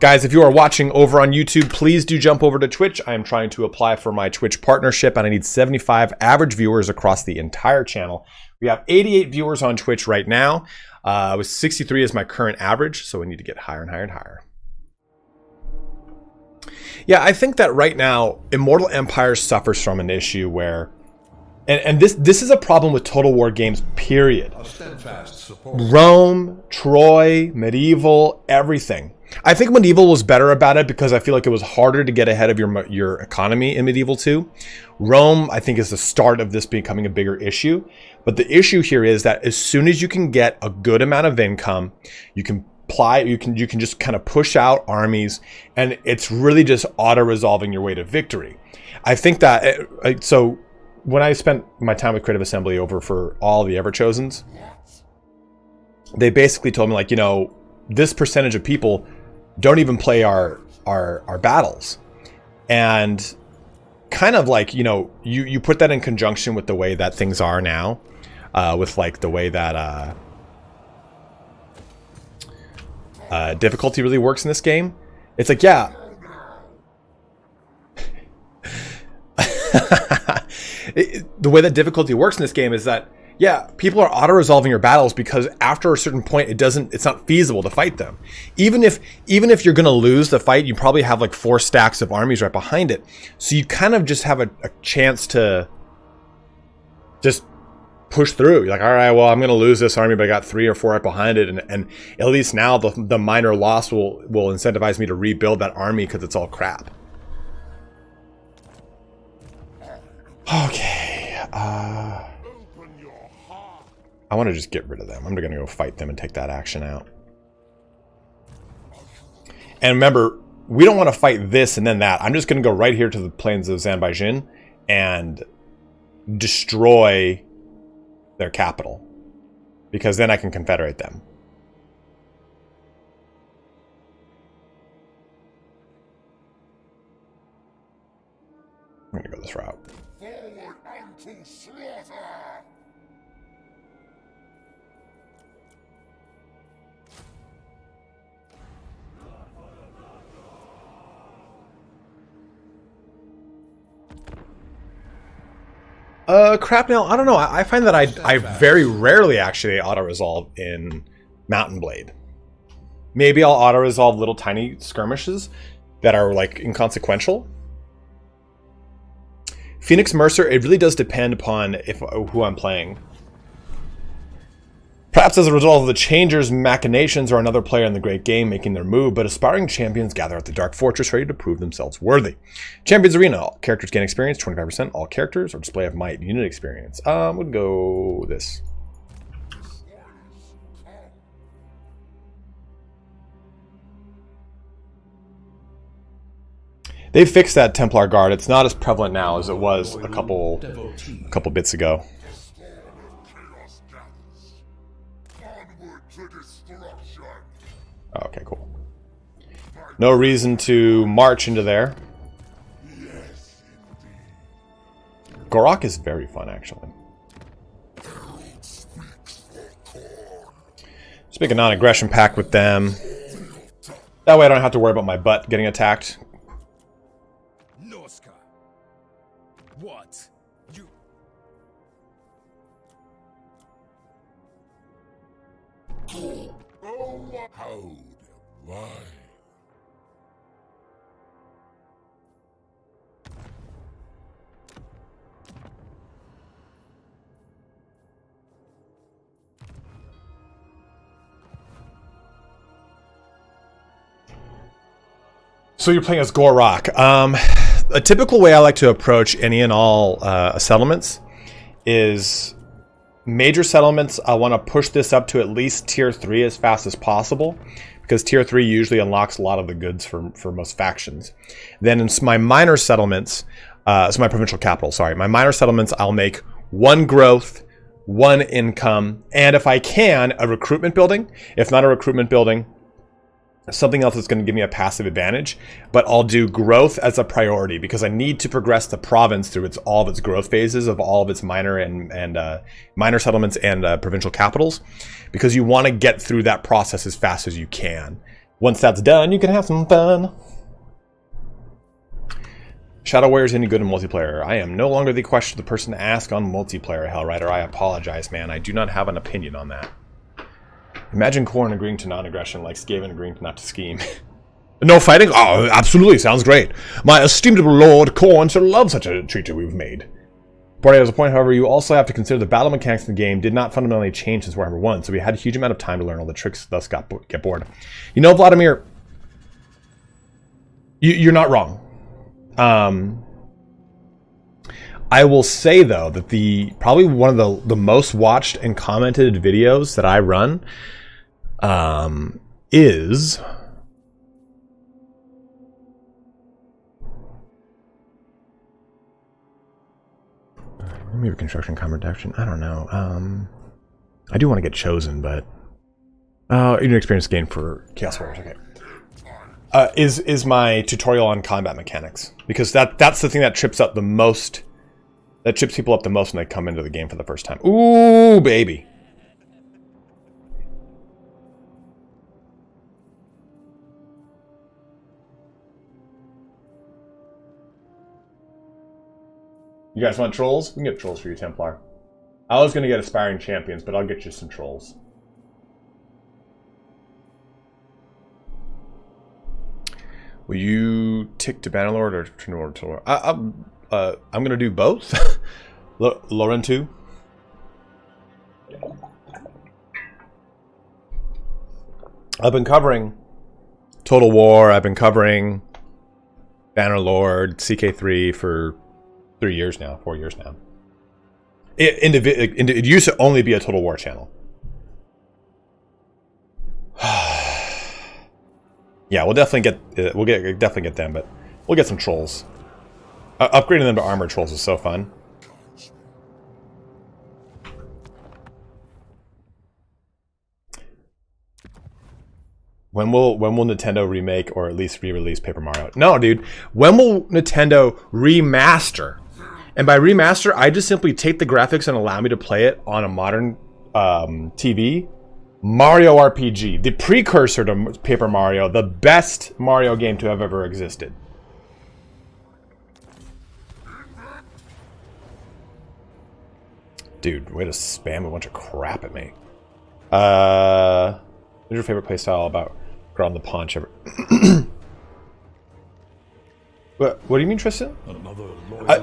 Guys, if you are watching over on YouTube, please do jump over to Twitch. I am trying to apply for my Twitch partnership, and I need 75 average viewers across the entire channel. We have 88 viewers on Twitch right now. With 63 is my current average, so we need to get higher and higher and higher. Yeah, I think that right now, Immortal Empire suffers from an issue where, and this is a problem with Total War games, period. Rome, Troy, Medieval, everything. I think Medieval was better about it because I feel like it was harder to get ahead of your economy in Medieval 2. Rome, I think, is the start of this becoming a bigger issue. But the issue here is that as soon as you can get a good amount of income, you can just kind of push out armies, and it's really just auto-resolving your way to victory. I think that, so when I spent my time with Creative Assembly over for all the Everchosens, they basically told me, like, you know, this percentage of people don't even play our battles. And kind of like, you know, you put that in conjunction with the way that things are now, with like the way that difficulty really works in this game. It's like, yeah. The way that difficulty works in this game is that, yeah, people are auto-resolving your battles because after a certain point, it's not feasible to fight them. Even if you're going to lose the fight, you probably have like 4 stacks of armies right behind it. So you kind of just have a chance to just push through. You're like, all right, well, I'm going to lose this army, but I got 3 or 4 right behind it. And at least now the minor loss will incentivize me to rebuild that army because it's all crap. Okay. I want to just get rid of them. I'm going to go fight them and take that action out. And remember, we don't want to fight this and then that. I'm just going to go right here to the plains of Zanbaijin and destroy their capital, because then I can confederate them. I'm going to go this route. Crap now, I don't know. I find that I very rarely actually auto-resolve in Mountain Blade. Maybe I'll auto-resolve little tiny skirmishes that are like inconsequential. Phoenix Mercer, it really does depend upon who I'm playing. Perhaps as a result of the Changers' machinations or another player in the great game making their move, but aspiring champions gather at the Dark Fortress ready to prove themselves worthy. Champions Arena, all characters gain experience, 25%, all characters, or display of might, unit experience. We'll go this. They fixed that Templar Guard. It's not as prevalent now as it was a couple bits ago. Okay, cool. No reason to march into there. Gorok is very fun, actually. Let's make a non-aggression pact with them. That way I don't have to worry about my butt getting attacked. Norska. What? You... How? Why? So you're playing as Gorok. A typical way I like to approach any and all settlements is major settlements. I want to push this up to at least tier 3 as fast as possible, because tier 3 usually unlocks a lot of the goods for most factions. Then in my minor settlements, so my provincial capital, sorry, my minor settlements, I'll make 1 growth, 1 income, and if I can, a recruitment building. If not a recruitment building, something else that's going to give me a passive advantage, but I'll do growth as a priority because I need to progress the province through all of its growth phases of all of its minor and minor settlements and provincial capitals, because you want to get through that process as fast as you can. Once that's done, you can have some fun. Shadow Warrior is any good in multiplayer? I am no longer the person to ask on multiplayer, Hellrider. I apologize, man. I do not have an opinion on that. Imagine Korn agreeing to non-aggression like Skaven agreeing to not to scheme. No fighting? Oh, absolutely. Sounds great. My esteemed Lord Korn should love such a treaty we've made. But as a point, however, you also have to consider the battle mechanics in the game did not fundamentally change since Warhammer 1, so we had a huge amount of time to learn all the tricks, thus get bored. You know, Vladimir, you're not wrong. I will say, though, that probably one of the most watched and commented videos that I run is... Maybe construction combat action. I don't know. I do want to get chosen, but an experience gain for Chaos Warriors. Okay. Is my tutorial on combat mechanics, because that's the thing that trips up the most. That trips people up the most when they come into the game for the first time. Ooh, baby. You guys want trolls? We can get trolls for you, Templar. I was going to get aspiring champions, but I'll get you some trolls. Will you tick to Bannerlord or to Lord? I'm going to do both. Lauren too. I've been covering Total War. I've been covering Bannerlord, CK3 for 4 years now. It used to only be a Total War channel. Yeah, we'll definitely get them, but we'll get some trolls. Upgrading them to armor trolls is so fun. When will Nintendo remake or at least re-release Paper Mario? No, dude. When will Nintendo remaster? And by remaster, I just simply take the graphics and allow me to play it on a modern TV. Mario RPG, the precursor to Paper Mario, the best Mario game to have ever existed. Dude, way to spam a bunch of crap at me. What's your favorite playstyle about ground the paunch ever? What do you mean, Tristan?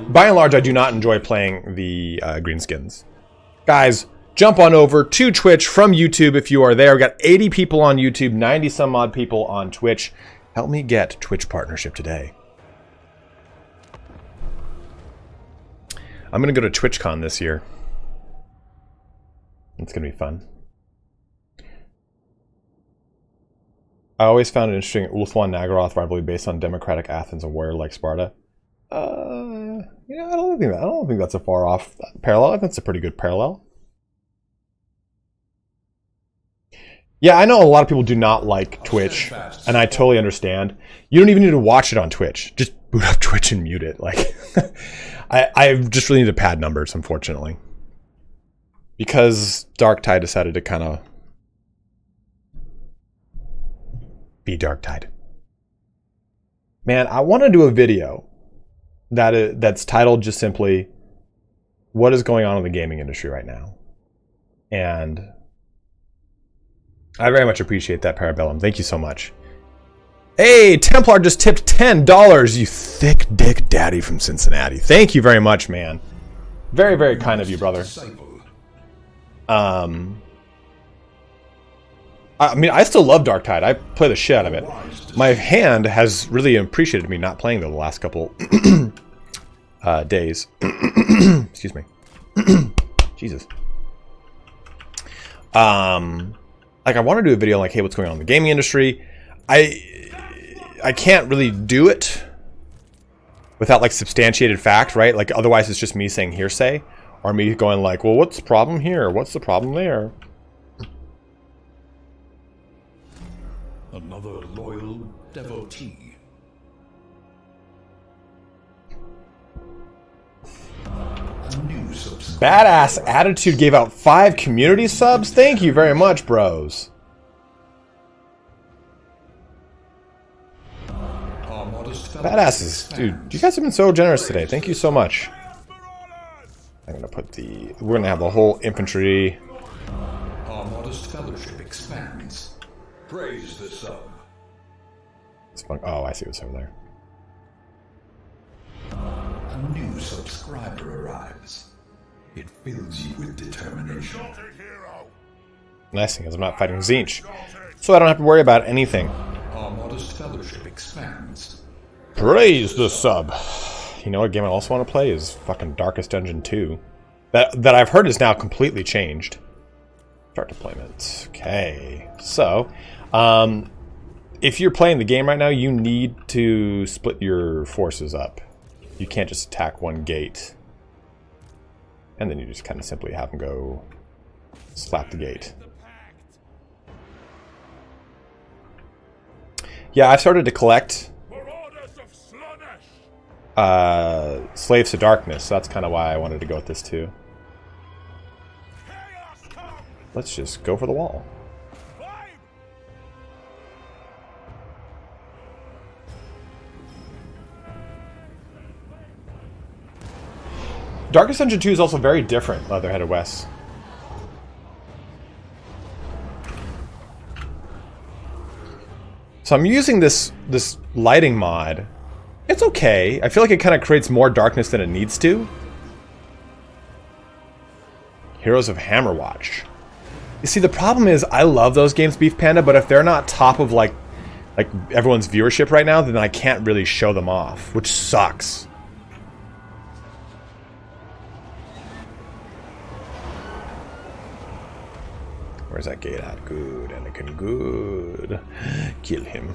By and large, I do not enjoy playing the greenskins. Guys, jump on over to Twitch from YouTube if you are there. We've got 80 people on YouTube, 90 some odd people on Twitch. Help me get Twitch partnership today. I'm going to go to TwitchCon this year. It's going to be fun. I always found it interesting Ulthuan-Nagaroth rivalry based on democratic Athens and warrior like Sparta. Yeah, I don't think that's a far off parallel. I think it's a pretty good parallel. Yeah, I know a lot of people do not like Twitch, and I totally understand. You don't even need to watch it on Twitch. Just boot up Twitch and mute it. Like, I just really need to pad numbers, unfortunately, because Darktide decided to kind of be Darktide. Man, I want to do a video that's titled just simply what is going on in the gaming industry right now. And I very much appreciate that, Parabellum. Thank you so much. Hey, Templar just tipped $10, you thick dick daddy from Cincinnati. Thank you very much, man. Very, very kind of you, brother. I mean, I still love Darktide. I play the shit out of it. My hand has really appreciated me not playing the last couple days. Excuse me. Jesus. Like, I want to do a video like, hey, what's going on in the gaming industry? I can't really do it without, like, substantiated fact, right? Like, otherwise it's just me saying hearsay, or me going like, well, what's the problem here? What's the problem there? Another loyal devotee. Badass Attitude gave out 5 community subs. Thank you very much, bros. Badasses. Dude, you guys have been so generous today. Thank you so much. I'm gonna put the... We're gonna have the whole infantry. Our modest fellowship expands. Praise the sub. Oh, I see what's over there. A new subscriber arrives. It fills you with determination. Nice thing is I'm not fighting Zinch, so I don't have to worry about anything. Our modest fellowship expands. Praise the sub. You know what game I also want to play is fucking Darkest Dungeon 2. That I've heard is now completely changed. Start deployment. Okay. So, if you're playing the game right now, you need to split your forces up. You can't just attack one gate. And then you just kind of simply have them go slap the gate. Yeah, I've started to collect Slaves to Darkness, so that's kind of why I wanted to go with this too. Let's just go for the wall. Darkest Dungeon 2 is also very different, Leather-Headed West. So I'm using this lighting mod. It's okay. I feel like it kind of creates more darkness than it needs to. Heroes of Hammerwatch. You see, the problem is I love those games, Beef Panda, but if they're not top of like everyone's viewership right now, then I can't really show them off, which sucks. Where's that gate at? Good, Anakin, good. Kill him.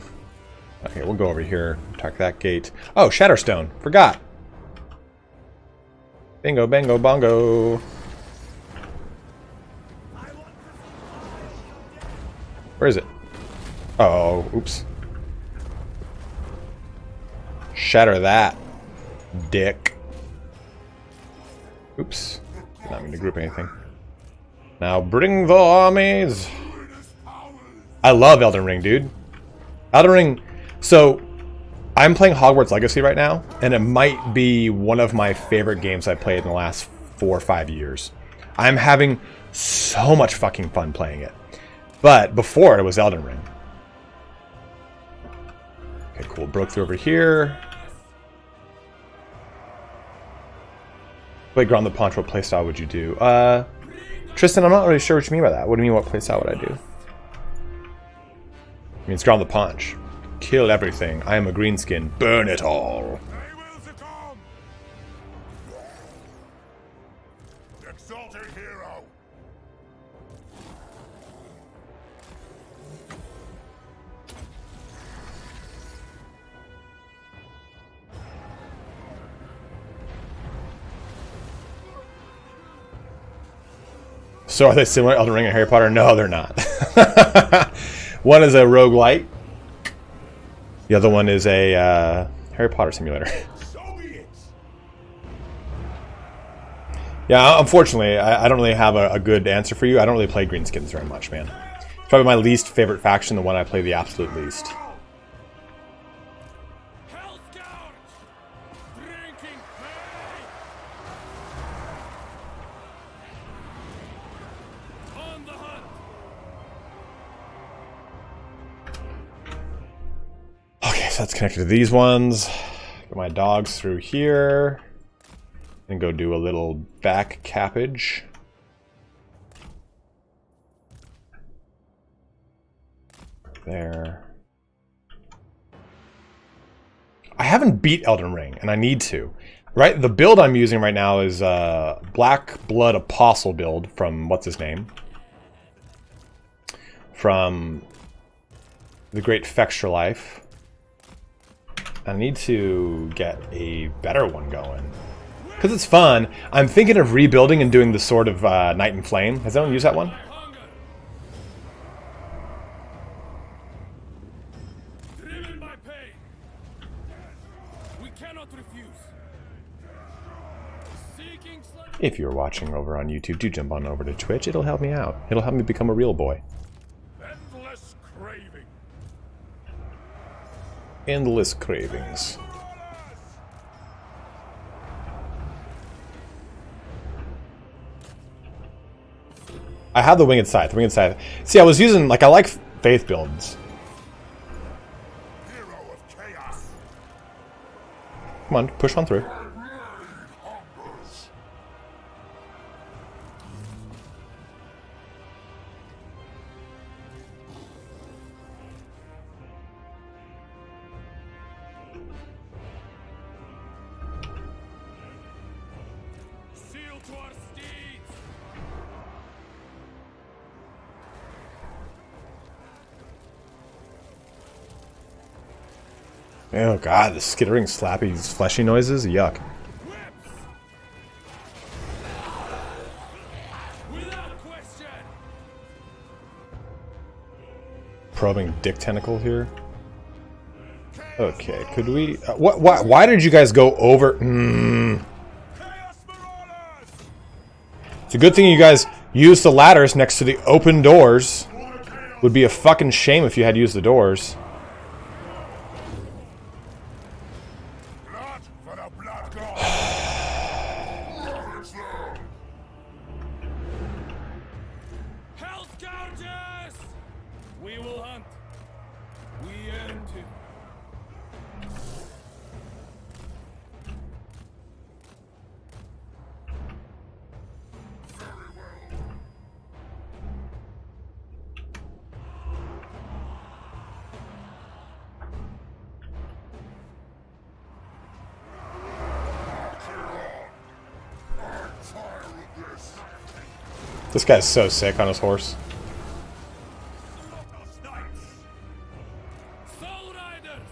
Okay, we'll go over here, attack that gate. Oh, Shatterstone. Forgot. Bingo, bango, bongo. Where is it? Oh, oops. Shatter that, dick. Oops. Did not mean to group anything. Now bring the armies. I love Elden Ring, dude. Elden Ring. So, I'm playing Hogwarts Legacy right now, and it might be one of my favorite games I've played in the last 4 or 5 years. I'm having so much fucking fun playing it. But before it was Elden Ring. Okay, cool. Broke through over here. Play Ground the Punch. What playstyle would you do? Tristan, I'm not really sure what you mean by that. What do you mean, what playstyle would I do? It means Ground the Punch. Kill everything. I am a greenskin. Burn it all. Exalted hero. So are they similar, Elden Ring and Harry Potter? No, they're not. One is a roguelite. The other one is a Harry Potter simulator. Yeah, unfortunately, I don't really have a good answer for you. I don't really play Greenskins very much, man. It's probably my least favorite faction, the one I play the absolute least. That's connected to these ones. Get my dogs through here. And go do a little back cappage. There. I haven't beat Elden Ring, and I need to. Right? The build I'm using right now is Black Blood Apostle build from, what's his name? From The Great Fextra Life. I need to get a better one going. Because it's fun. I'm thinking of rebuilding and doing the Sword of Night and Flame. Has anyone used that one? Driven by pain. We cannot refuse. Seeking If you're watching over on YouTube, do jump on over to Twitch. It'll help me out. It'll help me become a real boy. Endless craving. Endless cravings. I have the winged scythe. The winged scythe. See, I was using like I like faith builds. Hero of chaos. Come on, push on through. Seal to our steeds! Oh god, the skittering, slappy, fleshy noises. Yuck. Whips! Without question! Probing dick tentacle here. Okay, could we? Why did you guys go over? Chaos Marauders! It's a good thing you guys used the ladders next to the open doors. Would be a fucking shame if you had used the doors. Blood for the blood god. Hell Scourgers! We will hunt. We end him. This guy's so sick on his horse. Soul Riders!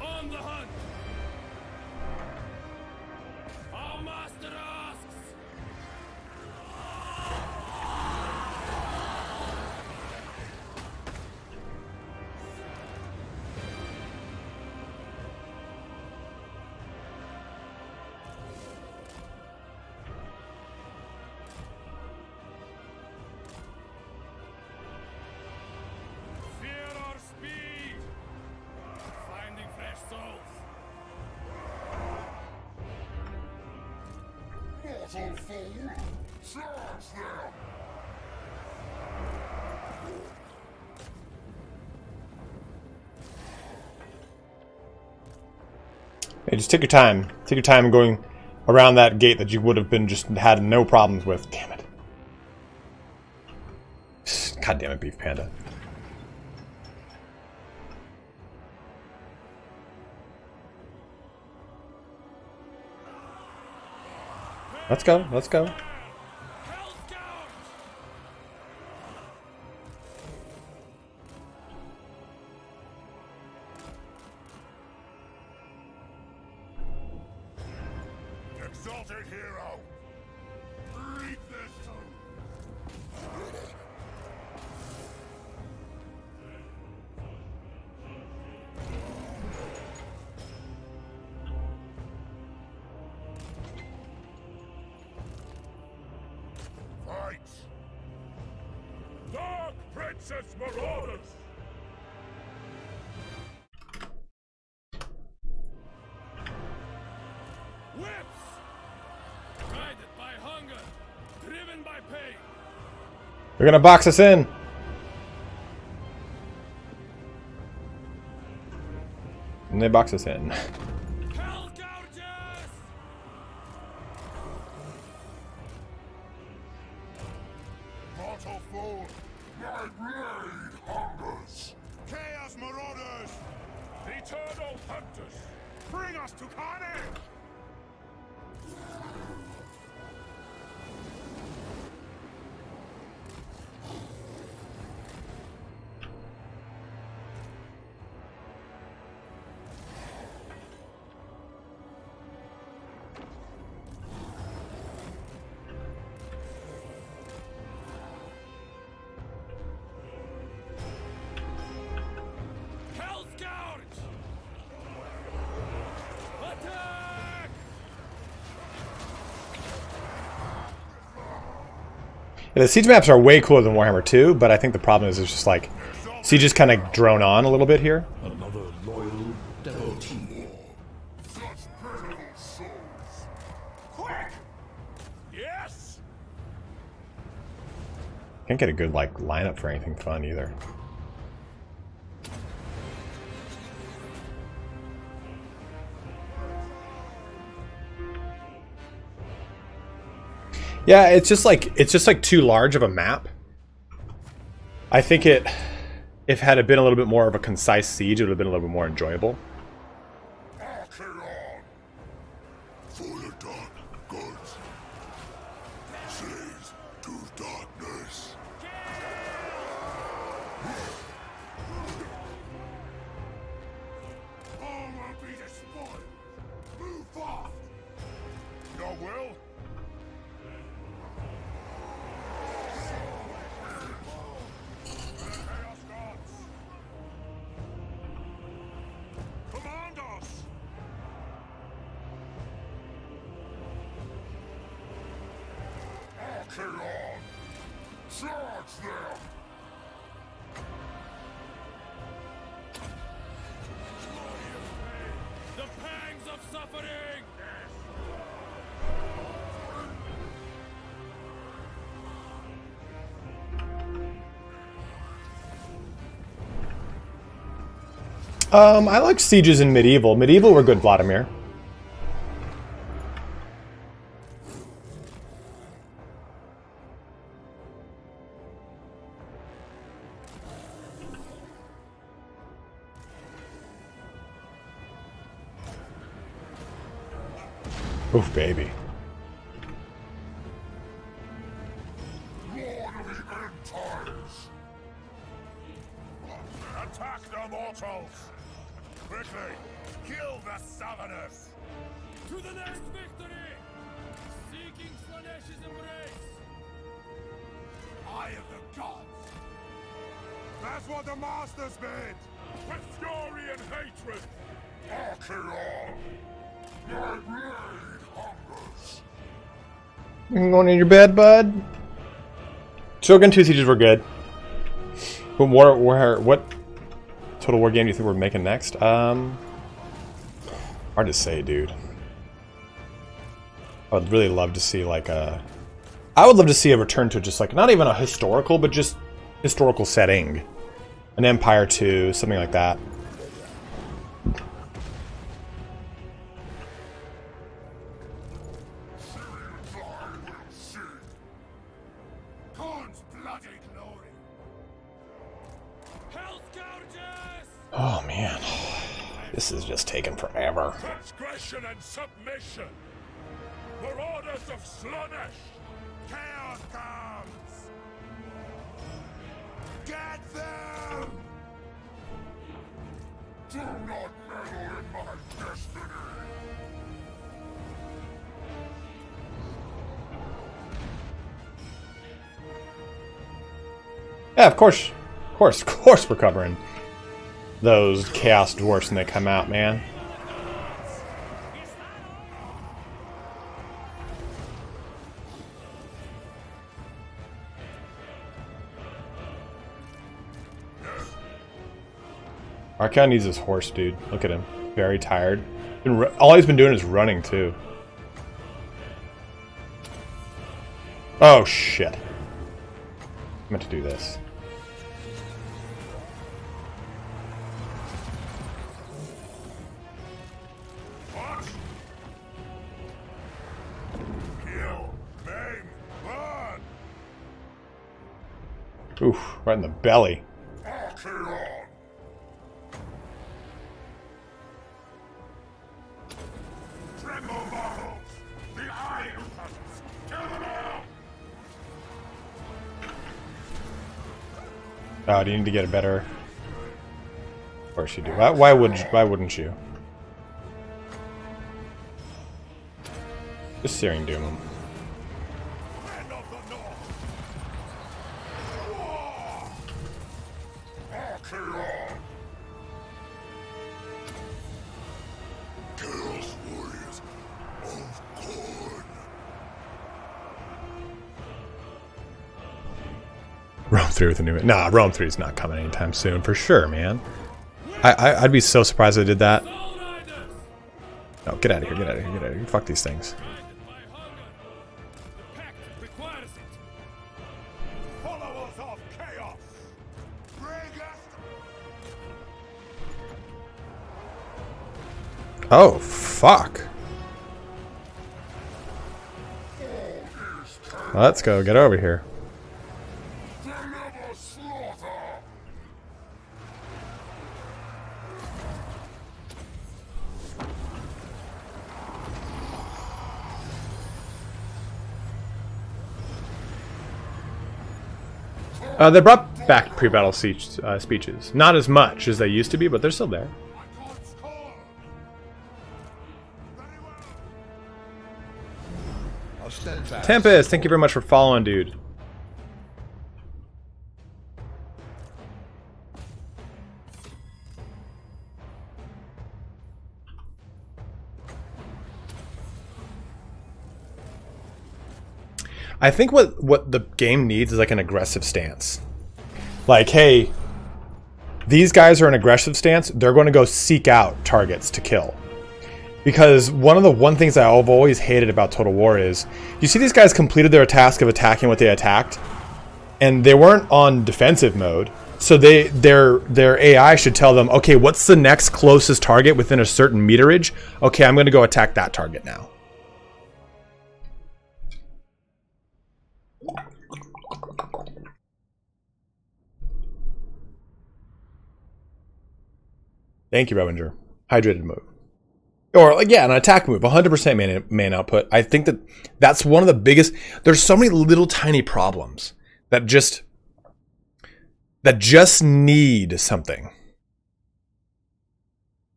On the hunt! Our master asks! Fear our speed! Finding fresh souls! Mortal fool! Charge them! Hey, just take your time. Take your time going around that gate that you would have been just had no problems with. Damn it. God damn it, Beef Panda. Let's go. Let's go. Hell Scourge! Exalted hero! Read this too! Fight! Dark Princess Marauders! Whips! Guided by hunger, driven by pain. They're gonna box us in. And they box us in. Hell Scourgers! Mortal fool! My blade hungers! Chaos Marauders! Eternal Hunters! Bring us to carnage! Hell Scourge! Attack! Yeah, the siege maps are way cooler than Warhammer 2, but I think the problem is it's just like sieges kind of drone on a little bit here. Another loyal devotee. Such pitiful souls! Quick! Yes! Can't get a good like lineup for anything fun either. Yeah, it's just like too large of a map. I think if had it been a little bit more of a concise siege, it would have been a little bit more enjoyable. Archaon, for the dark gods, slaves to darkness. All will be destroyed. Move fast. Your will? Chaos gods. Command us. Archaon, charge them. The pangs of suffering! I like sieges in medieval. Medieval were good, Vladimir. Oof, baby. Lord of the end times. Attack the mortals. Quickly, kill the summoners. To the next victory! Seeking Slanesh's embrace! Eye of the gods. That's what the masters bid. With fury and hatred. Archaon, my blade hungers. You going in your bed, bud? Shogun 2 sieges were good. But what Total War game do you think we're making next? Hard to say, dude. I would really love to see like a... I would love to see a return to just like, not even a historical, but just historical setting. An Empire 2, something like that. Khan's bloody glory. Hell scourges! Oh man. This is just taking forever. Transgression and submission. Marauders of Slanesh. Chaos comes. Get them! Do not meddle in my destiny. Yeah, of course we're covering those Chaos Dwarfs when they come out, man. Archaon needs his horse, dude. Look at him. Very tired. All he's been doing is running, too. Oh, shit. I meant to do this. What? Kill, maim, burn. Oof, right in the belly. Archaon. Tremble mortals. The iron cousins. Kill them all. Oh, do you need to get a better... Of course you do. Why wouldn't you? Just Searing Doom him. Men of the North. War. Archaon. Chaos Warriors of Khorne. Rome 3 with a new... Nah, Rome 3 is not coming anytime soon, for sure, man. I'd be so surprised if they did that. No, get out of here, get out of here, get out of here. Fuck these things. Blinded by hunger. The pact requires it. Followers of chaos. Bring us. Oh, fuck. Let's go. Get over here. They brought back pre-battle speeches. Not as much as they used to be, but they're still there. Tempest, thank you very much for following, dude. I think what the game needs is like an aggressive stance. Like, hey, these guys are in aggressive stance. They're going to go seek out targets to kill. Because one of the things I've always hated about Total War is, you see these guys completed their task of attacking what they attacked, and they weren't on defensive mode. So their AI should tell them, okay, what's the next closest target within a certain meterage? Okay, I'm going to go attack that target now. Thank you, Revenger. Hydrated move. Or, like, yeah, an attack move, 100% man output. I think that's one of the biggest... There's so many little tiny problems that just need something.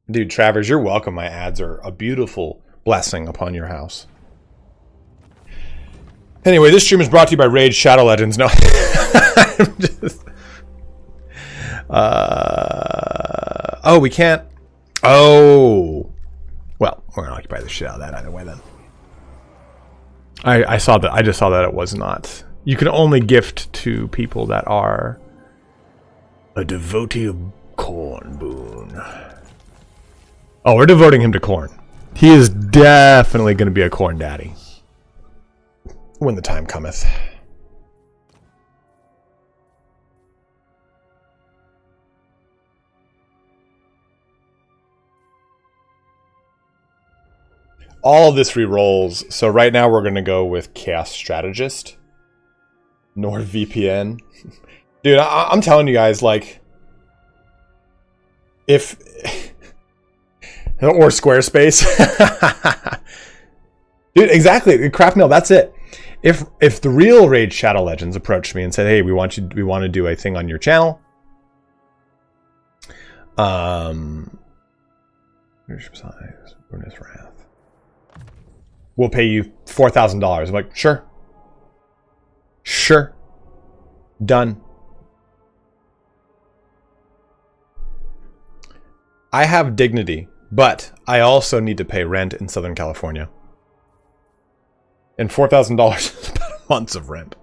Dude, Travers, you're welcome. My ads are a beautiful blessing upon your house. Anyway, this stream is brought to you by Raid Shadow Legends. No. I'm just... Oh, we can't... Oh... Well, we're gonna occupy the shit out of that either way then. I saw that. I just saw that it was not. You can only gift to people that are a devotee of corn boon. Oh, we're devoting him to corn. He is definitely going to be a corn daddy when the time cometh. All of this re-rolls. So right now we're going to go with Chaos Strategist. NordVPN. Dude, I'm telling you guys, like... If... or Squarespace. Dude, exactly. Craft Mill, that's it. If the real Raid Shadow Legends approached me and said, hey, we want to do a thing on your channel. Leadership size, bonus wrath. We'll pay you $4,000. I'm like, sure. Sure. Done. I have dignity, but I also need to pay rent in Southern California. And $4,000 is about a month's of rent.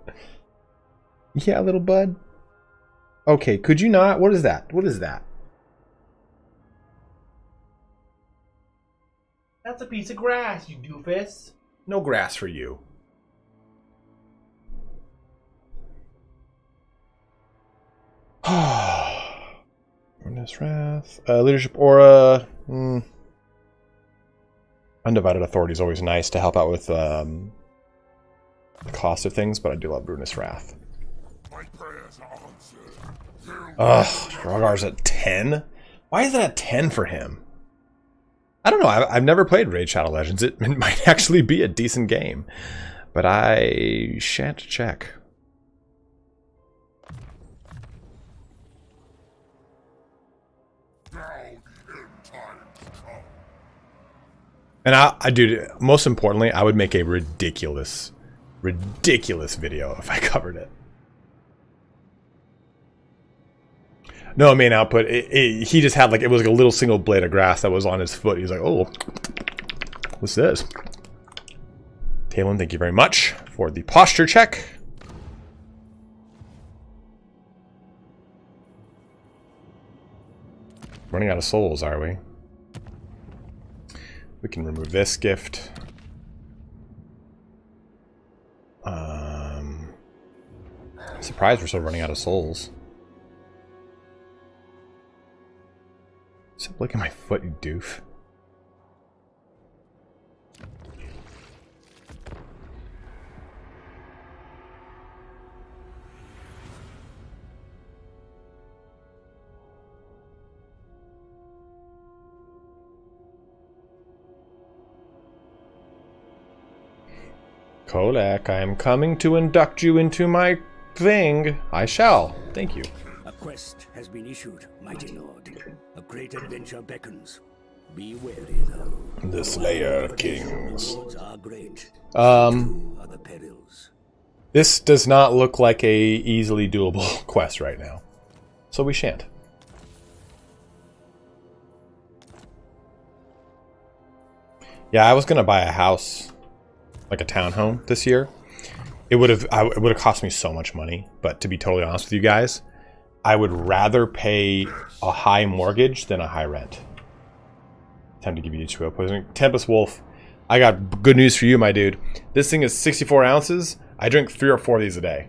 Yeah, little bud. Okay, could you not? What is that? What is that? That's a piece of grass, you doofus. No grass for you. Witness Wrath. Leadership Aura. Undivided Authority is always nice to help out with the cost of things, but I do love Ruinous Wrath. Ugh, Drogar's at 10? Why is it at 10 for him? I don't know. I've never played Raid Shadow Legends. It might actually be a decent game, but I shan't check. And I dude, most importantly, I would make a ridiculous video if I covered it. No main output. He just had like, it was like a little single blade of grass that was on his foot. He's like, oh, what's this? Talon, thank you very much for the posture check. Running out of souls, are we? We can remove this gift. Surprised we're still running out of souls. Stop licking my foot, you doof. Kolak, I am coming to induct you into my thing. I shall. Thank you. A quest has been issued, mighty lord. A great adventure beckons. Be wary, though. The Slayer of Kings. Rewards are great. Are the perils. This does not look like a easily doable quest right now. So we shan't. Yeah, I was gonna buy a house, like a townhome this year. It would have cost me so much money, but to be totally honest with you guys, I would rather pay a high mortgage than a high rent. Time to give you H2O poisoning. Tempest Wolf, I got good news for you, my dude. This thing is 64 ounces. I drink 3 or 4 of these a day.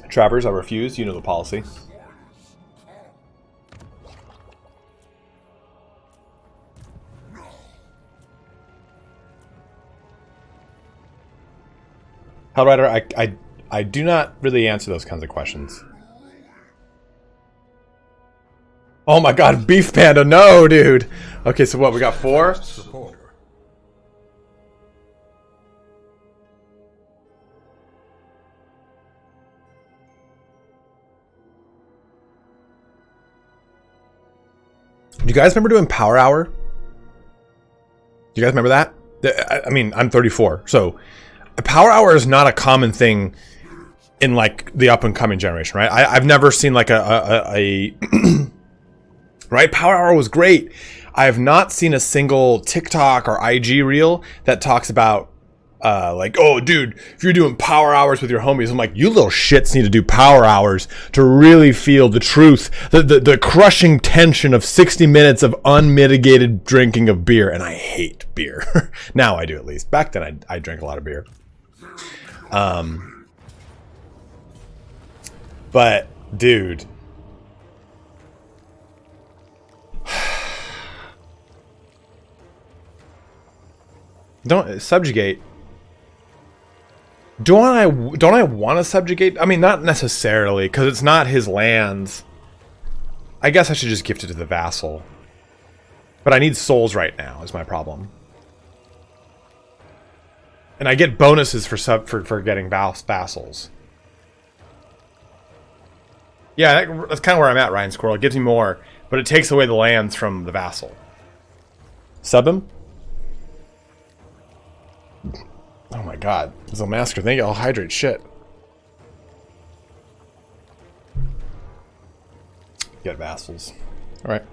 Travers, I refuse. You know the policy. Hellrider, I do not really answer those kinds of questions. Oh my god, Beef Panda, no, dude! Okay, so what, we got 4? Do you guys remember doing Power Hour? Do you guys remember that? I mean, I'm 34, so... Power Hour is not a common thing in like the up and coming generation, right? I've never seen like a right. Power Hour was great. I have not seen a single TikTok or IG reel that talks about like, oh, dude, if you're doing power hours with your homies, I'm like, you little shits need to do power hours to really feel the truth, the crushing tension of 60 minutes of unmitigated drinking of beer. And I hate beer. Now I do, at least. Back then I drank a lot of beer. But dude, don't subjugate. Don't I want to subjugate? I mean, not necessarily, because it's not his lands. I guess I should just gift it to the vassal. But I need souls right now, is my problem. And I get bonuses for getting vassals. Yeah, that's kind of where I'm at, Ryan Squirrel. It gives me more, but it takes away the lands from the vassal. Sub him? Oh my god. Zilmasker, thank you. I'll hydrate shit. Get vassals. Alright.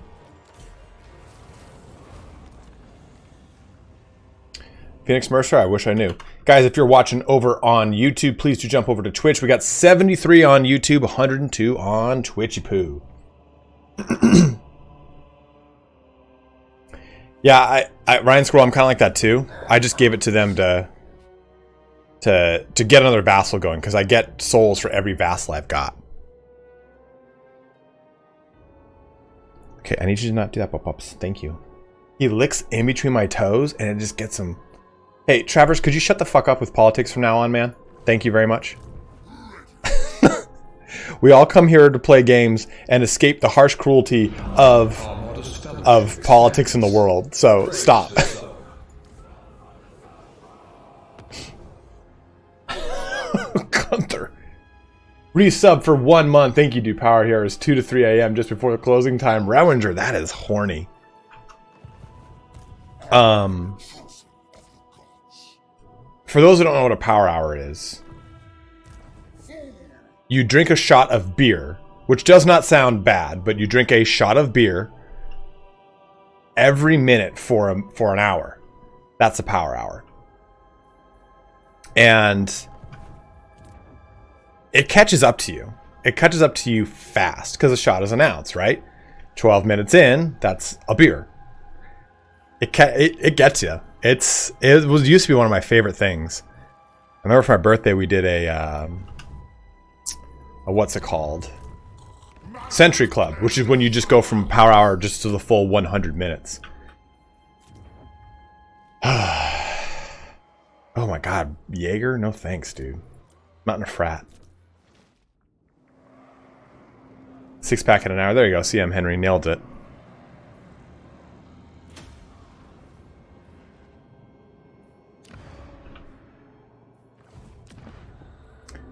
Phoenix Mercer, I wish I knew. Guys, if you're watching over on YouTube, please do jump over to Twitch. We got 73 on YouTube, 102 on Twitchy Poo. Yeah, Ryan Squirrel, I'm kind of like that too. I just gave it to them to get another vassal going, because I get souls for every vassal I've got. Okay, I need you to not do that, Pop-Ups. Thank you. He licks in between my toes, and it just gets him... Hey, Travers, could you shut the fuck up with politics from now on, man? Thank you very much. We all come here to play games and escape the harsh cruelty of politics in the world. So, stop. Gunther. Resub for 1 month. Thank you, dude. Power here is 2 to 3 a.m. just before the closing time. Rowinger, that is horny. For those who don't know what a power hour is, you drink a shot of beer, which does not sound bad, but you drink a shot of beer every minute for an hour. That's a power hour. And it catches up to you. It catches up to you fast, because a shot is an ounce, right? 12 minutes in, that's a beer. It gets you. It was used to be one of my favorite things. I remember for my birthday we did a what's it called? Century Club, which is when you just go from power hour just to the full 100 minutes. Oh my god, Jaeger? No thanks, dude. Not in a frat. 6-pack in an hour. There you go. CM Henry nailed it.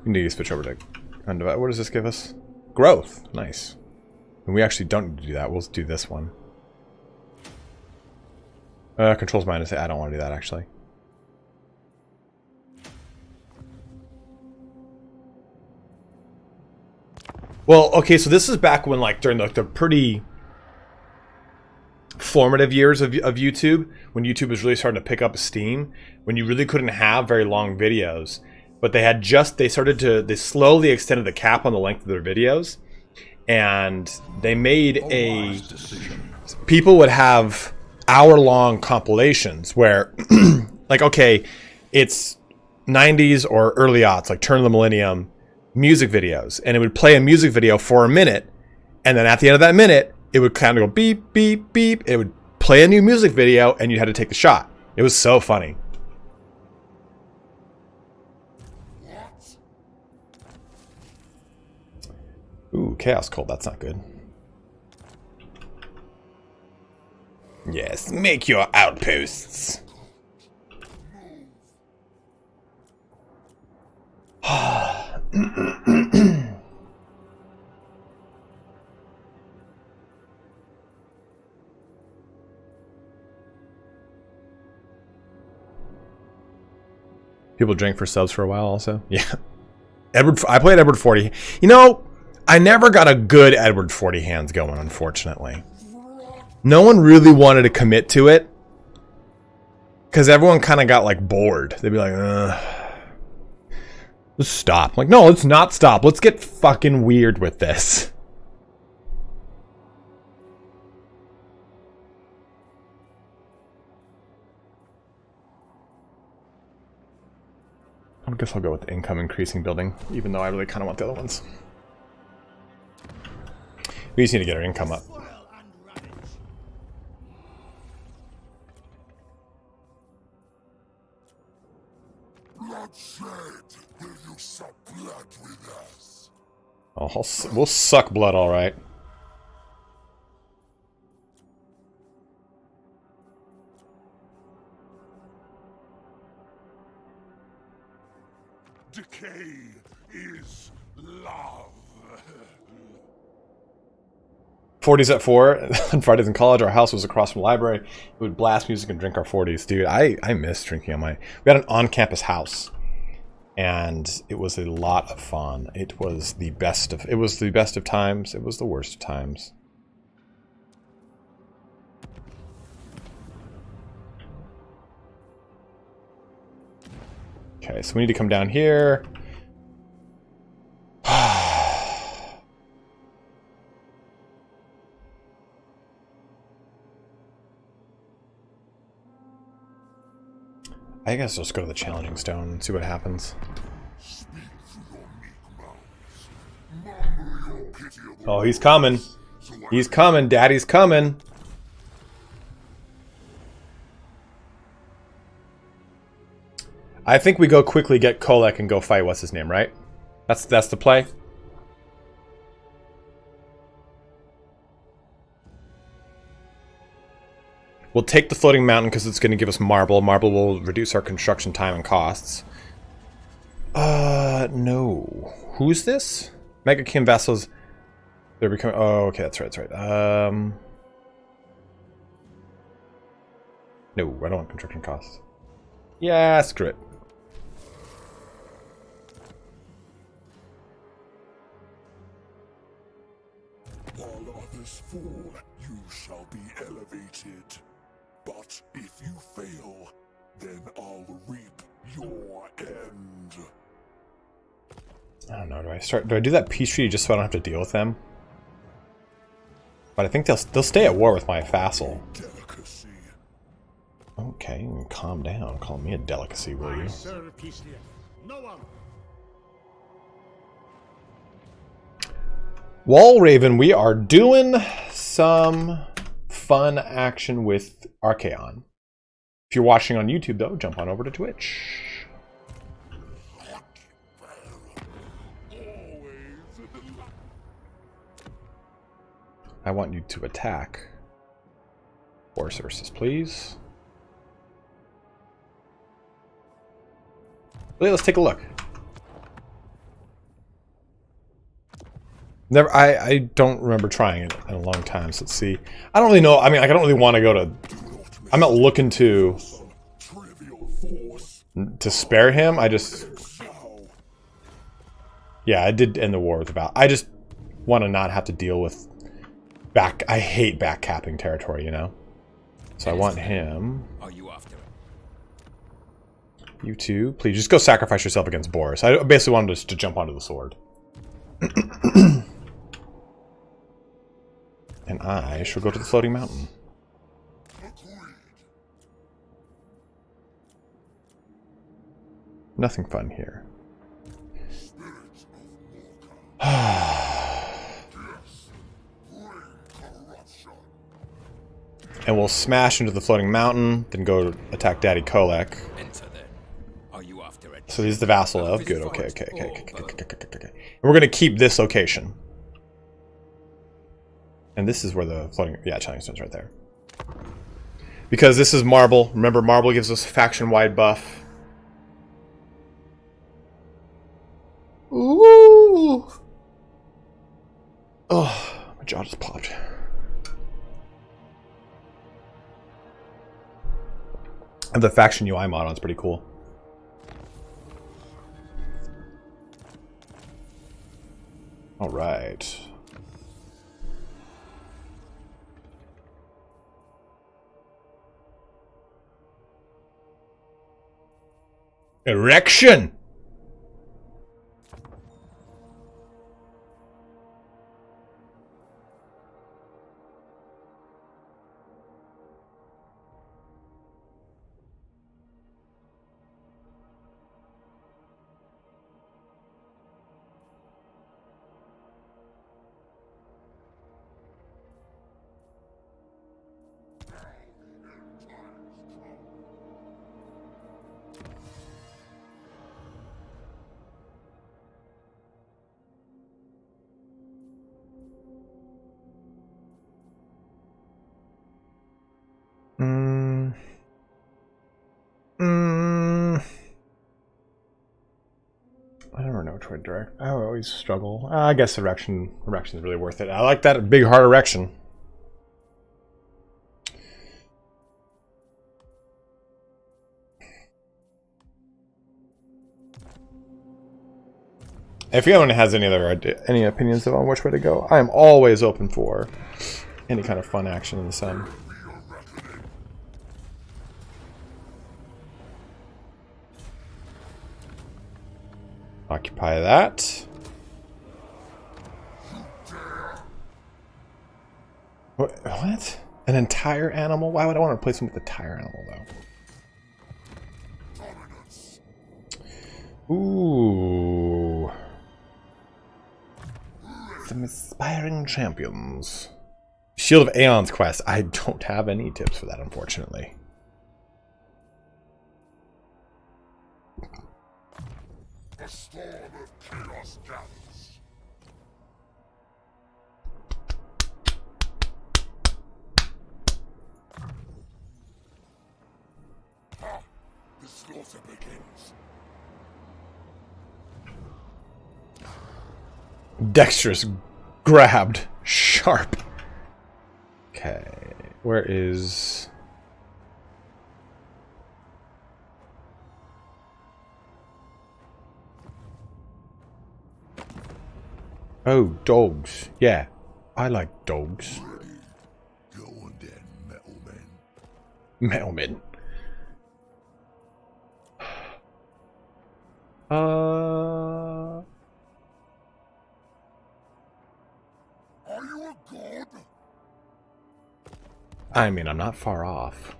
We need to switch over to undivided. What does this give us? Growth. Nice. And we actually don't need to do that. We'll do this one. Controls minus. I don't want to do that actually. Well, okay, so this is back when, like, during the pretty formative years of YouTube, when YouTube was really starting to pick up steam, when you really couldn't have very long videos, but they slowly extended the cap on the length of their videos, and they made people would have hour-long compilations where, like, okay, it's 90s or early aughts, like turn of the millennium, music videos, and it would play a music video for a minute, and then at the end of that minute it would kind of go beep beep beep, it would play a new music video and you had to take the shot. It was so funny. Ooh, Chaos Cold, that's not good. Yes, make your outposts. People drank for subs for a while also. Yeah. I played Edward 40. You know, I never got a good Edward 40 hands going, unfortunately. No one really wanted to commit to it. Because everyone kind of got, like, bored. They'd be like, let's stop. I'm like, no, let's not stop. Let's get fucking weird with this. I guess I'll go with the income increasing building, even though I really kind of want the other ones. We just need to get our income up. Oh, we'll suck blood, all right. Decay is love. 40s at 4. On Fridays in college, our house was across from the library. We would blast music and drink our 40s. Dude, I miss drinking on my... We had an on-campus house. And it was a lot of fun. It was the best of times. It was the worst of times. Okay, so we need to come down here. I guess I'll just go to the challenging stone and see what happens. Oh, he's coming. He's coming. Daddy's coming. I think we go quickly get Kolek and go fight what's his name, right? That's the play. We'll take the floating mountain because it's going to give us marble. Marble will reduce our construction time and costs. No. Who's this? Mega Kim vassals. They're becoming... Oh, okay, that's right, that's right. No, I don't want construction costs. Yeah, screw it. While others fall, you shall be elevated. But if you fail, then I'll reap your end. I don't know, do I do that peace treaty just so I don't have to deal with them? But I think they'll stay at war with my vassal. Delicacy. Okay, calm down. Call me a delicacy, will you? Wall Raven, we are doing some fun action with Archaon. If you're watching on YouTube, though, jump on over to Twitch. I want you to attack. 4 sources, please. Wait, let's take a look. Never, I don't remember trying it in a long time, so let's see. I don't really know, I mean, I don't really want to go to... I'm not looking to spare him, I just... Yeah, I did end the war with about... I just want to not have to deal with back... I hate back-capping territory, you know? So I want him... Are you after it? You two, please just go sacrifice yourself against Boris. I basically wanted us to jump onto the sword. And I shall go to the floating mountain. Nothing fun here. And we'll smash into the floating mountain, then go attack Daddy Kolek. Enter then. Are you after it? So he's the vassal of. Good, okay. And we're gonna keep this location. And this is where the floating... Yeah, Channeling Stone's right there. Because this is Marble. Remember, Marble gives us faction-wide buff. Ooh! Oh, my jaw just popped. And the faction UI mod on is pretty cool. Alright. Erection! I don't know which way to direct. I always struggle. I guess erection is really worth it. I like that big hard erection. If anyone has any opinions on which way to go, I am always open for any kind of fun action in the sun. Occupy that. What? An entire animal? Why would I want to replace him with a tire animal, though? Ooh. Some aspiring champions. Shield of Aeon's quest. I don't have any tips for that, unfortunately. A storm of chaos gathers. Ha! The slaughter begins. Dexterous. Grabbed. Sharp. Okay. Where is... Oh, dogs. Yeah. I like dogs. Go on then, metalmen. Metalmen. Are you a god? I mean, I'm not far off.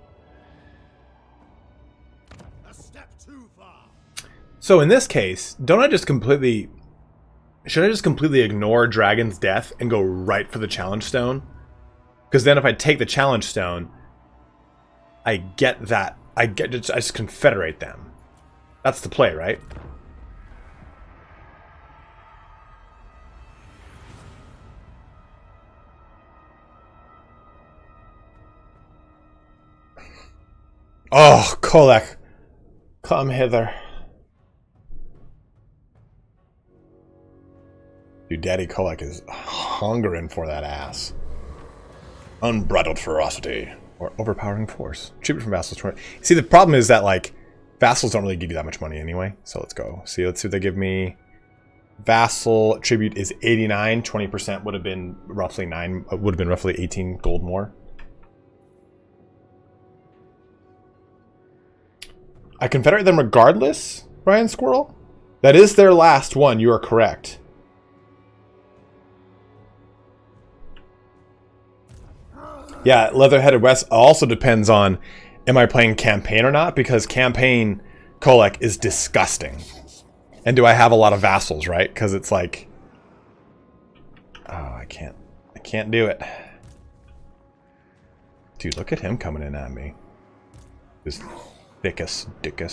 So in this case, don't I just completely... Should I just completely ignore Dragon's Death and go right for the Challenge Stone? Because then if I take the Challenge Stone, I get that. I just confederate them. That's the play, right? Oh, Kolek. Come hither. Dude, Daddy Kolek is hungering for that ass. Unbridled ferocity. Or overpowering force. Tribute from vassals. See, the problem is that, like, vassals don't really give you that much money anyway. So let's go. See, let's see what they give me. Vassal tribute is 89. 20% would have been roughly 9. Would have been roughly 18 gold more. I confederate them regardless, Ryan Squirrel? That is their last one, you are correct. Yeah, Leather-Headed West also depends on, am I playing campaign or not? Because campaign, Kolek, is disgusting. And do I have a lot of vassals, right? Because it's like... Oh, I can't do it. Dude, look at him coming in at me. This... Dickus.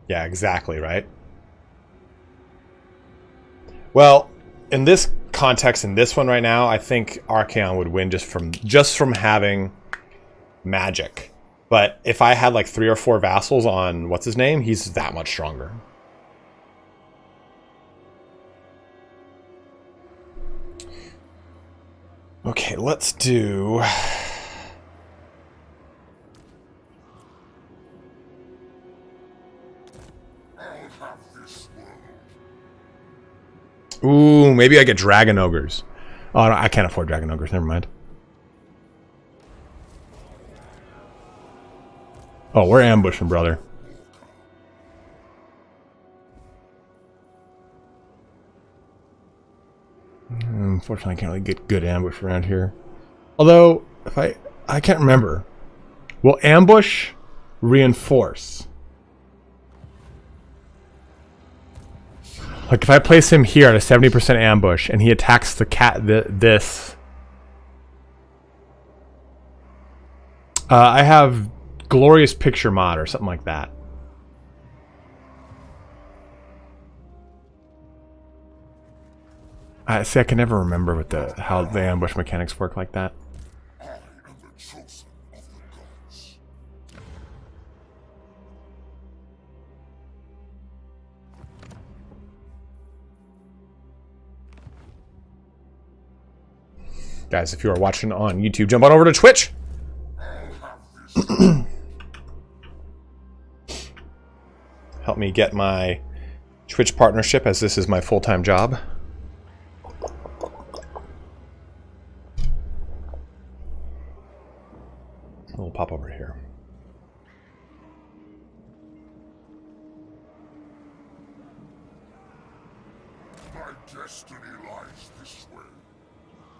Yeah, exactly, right? Well, in this context, in this one right now, I think Archaon would win just from having magic. But if I had like 3 or 4 vassals on what's his name, he's that much stronger. Okay, let's do... Ooh, maybe I get Dragon Ogres. Oh, no, I can't afford Dragon Ogres, never mind. Oh, we're ambushing, brother. Unfortunately, I can't really get good ambush around here. Although, if I can't remember. Will ambush reinforce? Like if I place him here at a 70% ambush and he attacks the this. I have Glorious Picture mod or something like that. See, I can never remember what how the ambush mechanics work like that. I am the chosen of the gods. Guys, if you are watching on YouTube, jump on over to Twitch. Help me get my Twitch partnership, as this is my full-time job. We'll pop over here. My destiny lies this way.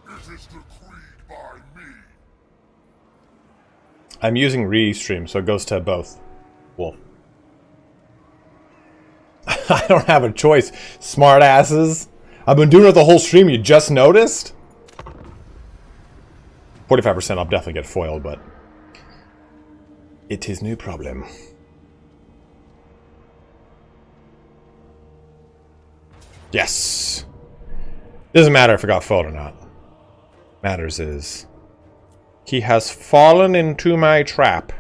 It is decreed by me. I'm using Restream, so it goes to both. Wolf. I don't have a choice, smart asses. I've been doing it the whole stream, you just noticed? 45%, I'll definitely get foiled, but... it is no problem. Yes! Doesn't matter if I got foiled or not. Matters is... he has fallen into my trap.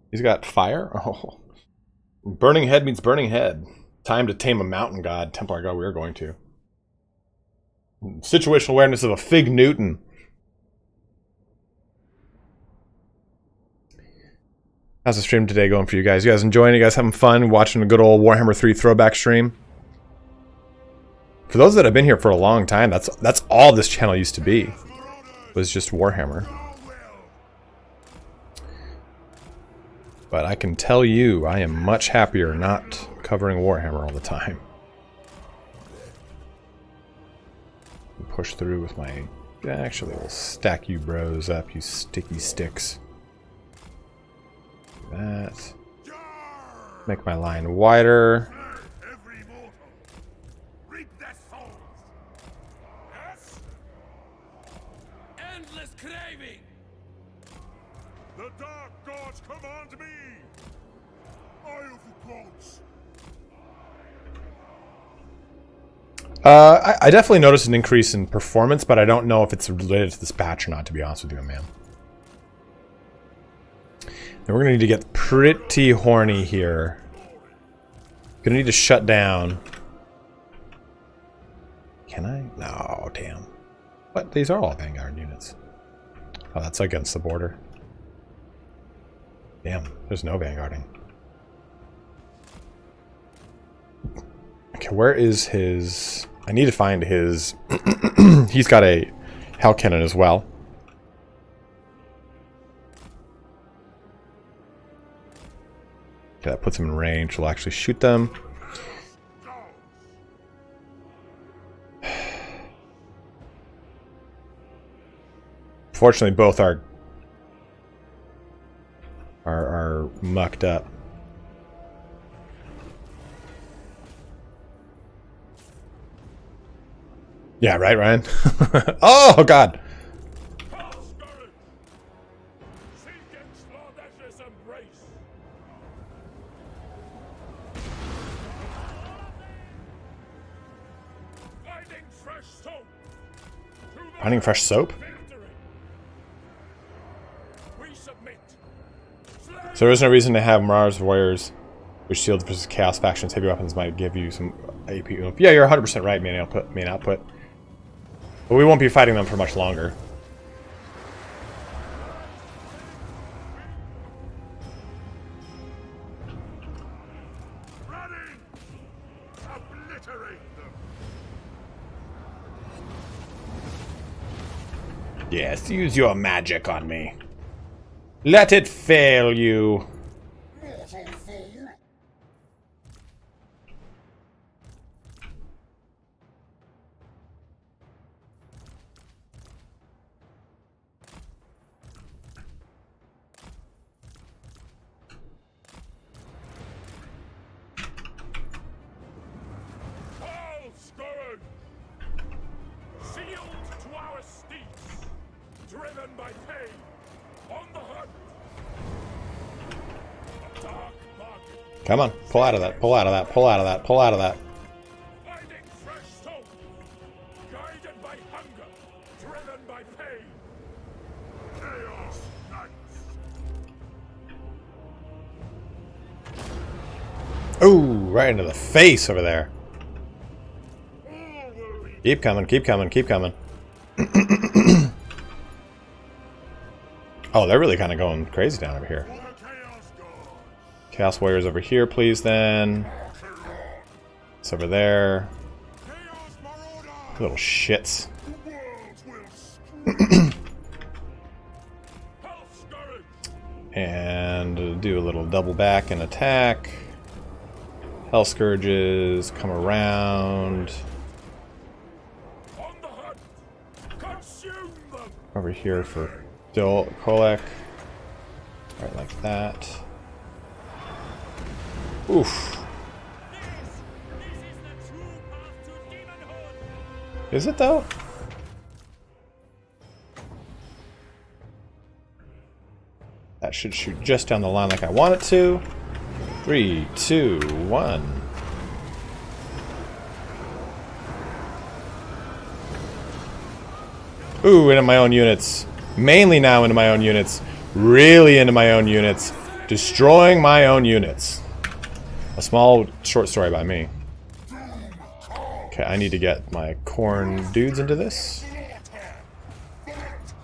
He's got fire? Oh. Burning head means burning head. Time to tame a mountain god. Templar god, we are going to. Situational awareness of a Fig Newton. How's the stream today going for you guys? You guys enjoying? You guys having fun watching a good old Warhammer 3 throwback stream? For those that have been here for a long time, that's all this channel used to be. Was just Warhammer. But I can tell you, I am much happier not covering Warhammer all the time. Push through with my... Actually, we'll stack you bros up, you sticky sticks. That. Make my line wider. Every mortal, reap their souls. Yes? Endless craving! The dark gods command me. Eye of the gods. I definitely noticed an increase in performance, but I don't know if it's related to this patch or not, to be honest with you, man. And we're gonna need to get pretty horny here. Gonna need to shut down. Can I? No, damn. What? These are all Vanguard units. Oh, that's against the border. Damn, there's no Vanguarding. Okay, where is his... I need to find his... He's got a Hell Cannon as well. Okay, that puts him in range. We'll actually shoot them. Fortunately, both are mucked up. Yeah, right, Ryan? Oh, God! Finding fresh soap? So there is no reason to have Mars Warriors, which shield versus Chaos factions. Heavy weapons might give you some AP. Yeah, you're 100% right, main output. But we won't be fighting them for much longer. Running! Obliterate them! Yes, use your magic on me. Let it fail you. Mortal fool! All scourge! Sealed to our steeds, driven by pain, on the hunt. A dark market, Come on, pull out of that, pull out of that, pull out of that, pull out of that. finding fresh soul, guided by hunger, driven by pain. Chaos Knights. Ooh, right into the face over there. All will be Keep coming, keep coming, keep coming. Oh, they're really kind of going crazy down over here. for the Chaos Gods. Chaos Warriors over here, please, then. It's over there. Chaos Marauders. Little shits. The world will scream. Hell Scourge. And do a little double back and attack. Hell Scourges come around. On the hunt. Consume them. Over here for Kolek. Right like that. Oof. This is the true path to demonhood! Is it though? That should shoot just down the line like I want it to. 3, 2, 1. Ooh, into my own units. Mainly now into my own units. Really into my own units. Destroying my own units. A small short story by me. Okay, I need to get my corn dudes into this. Chaos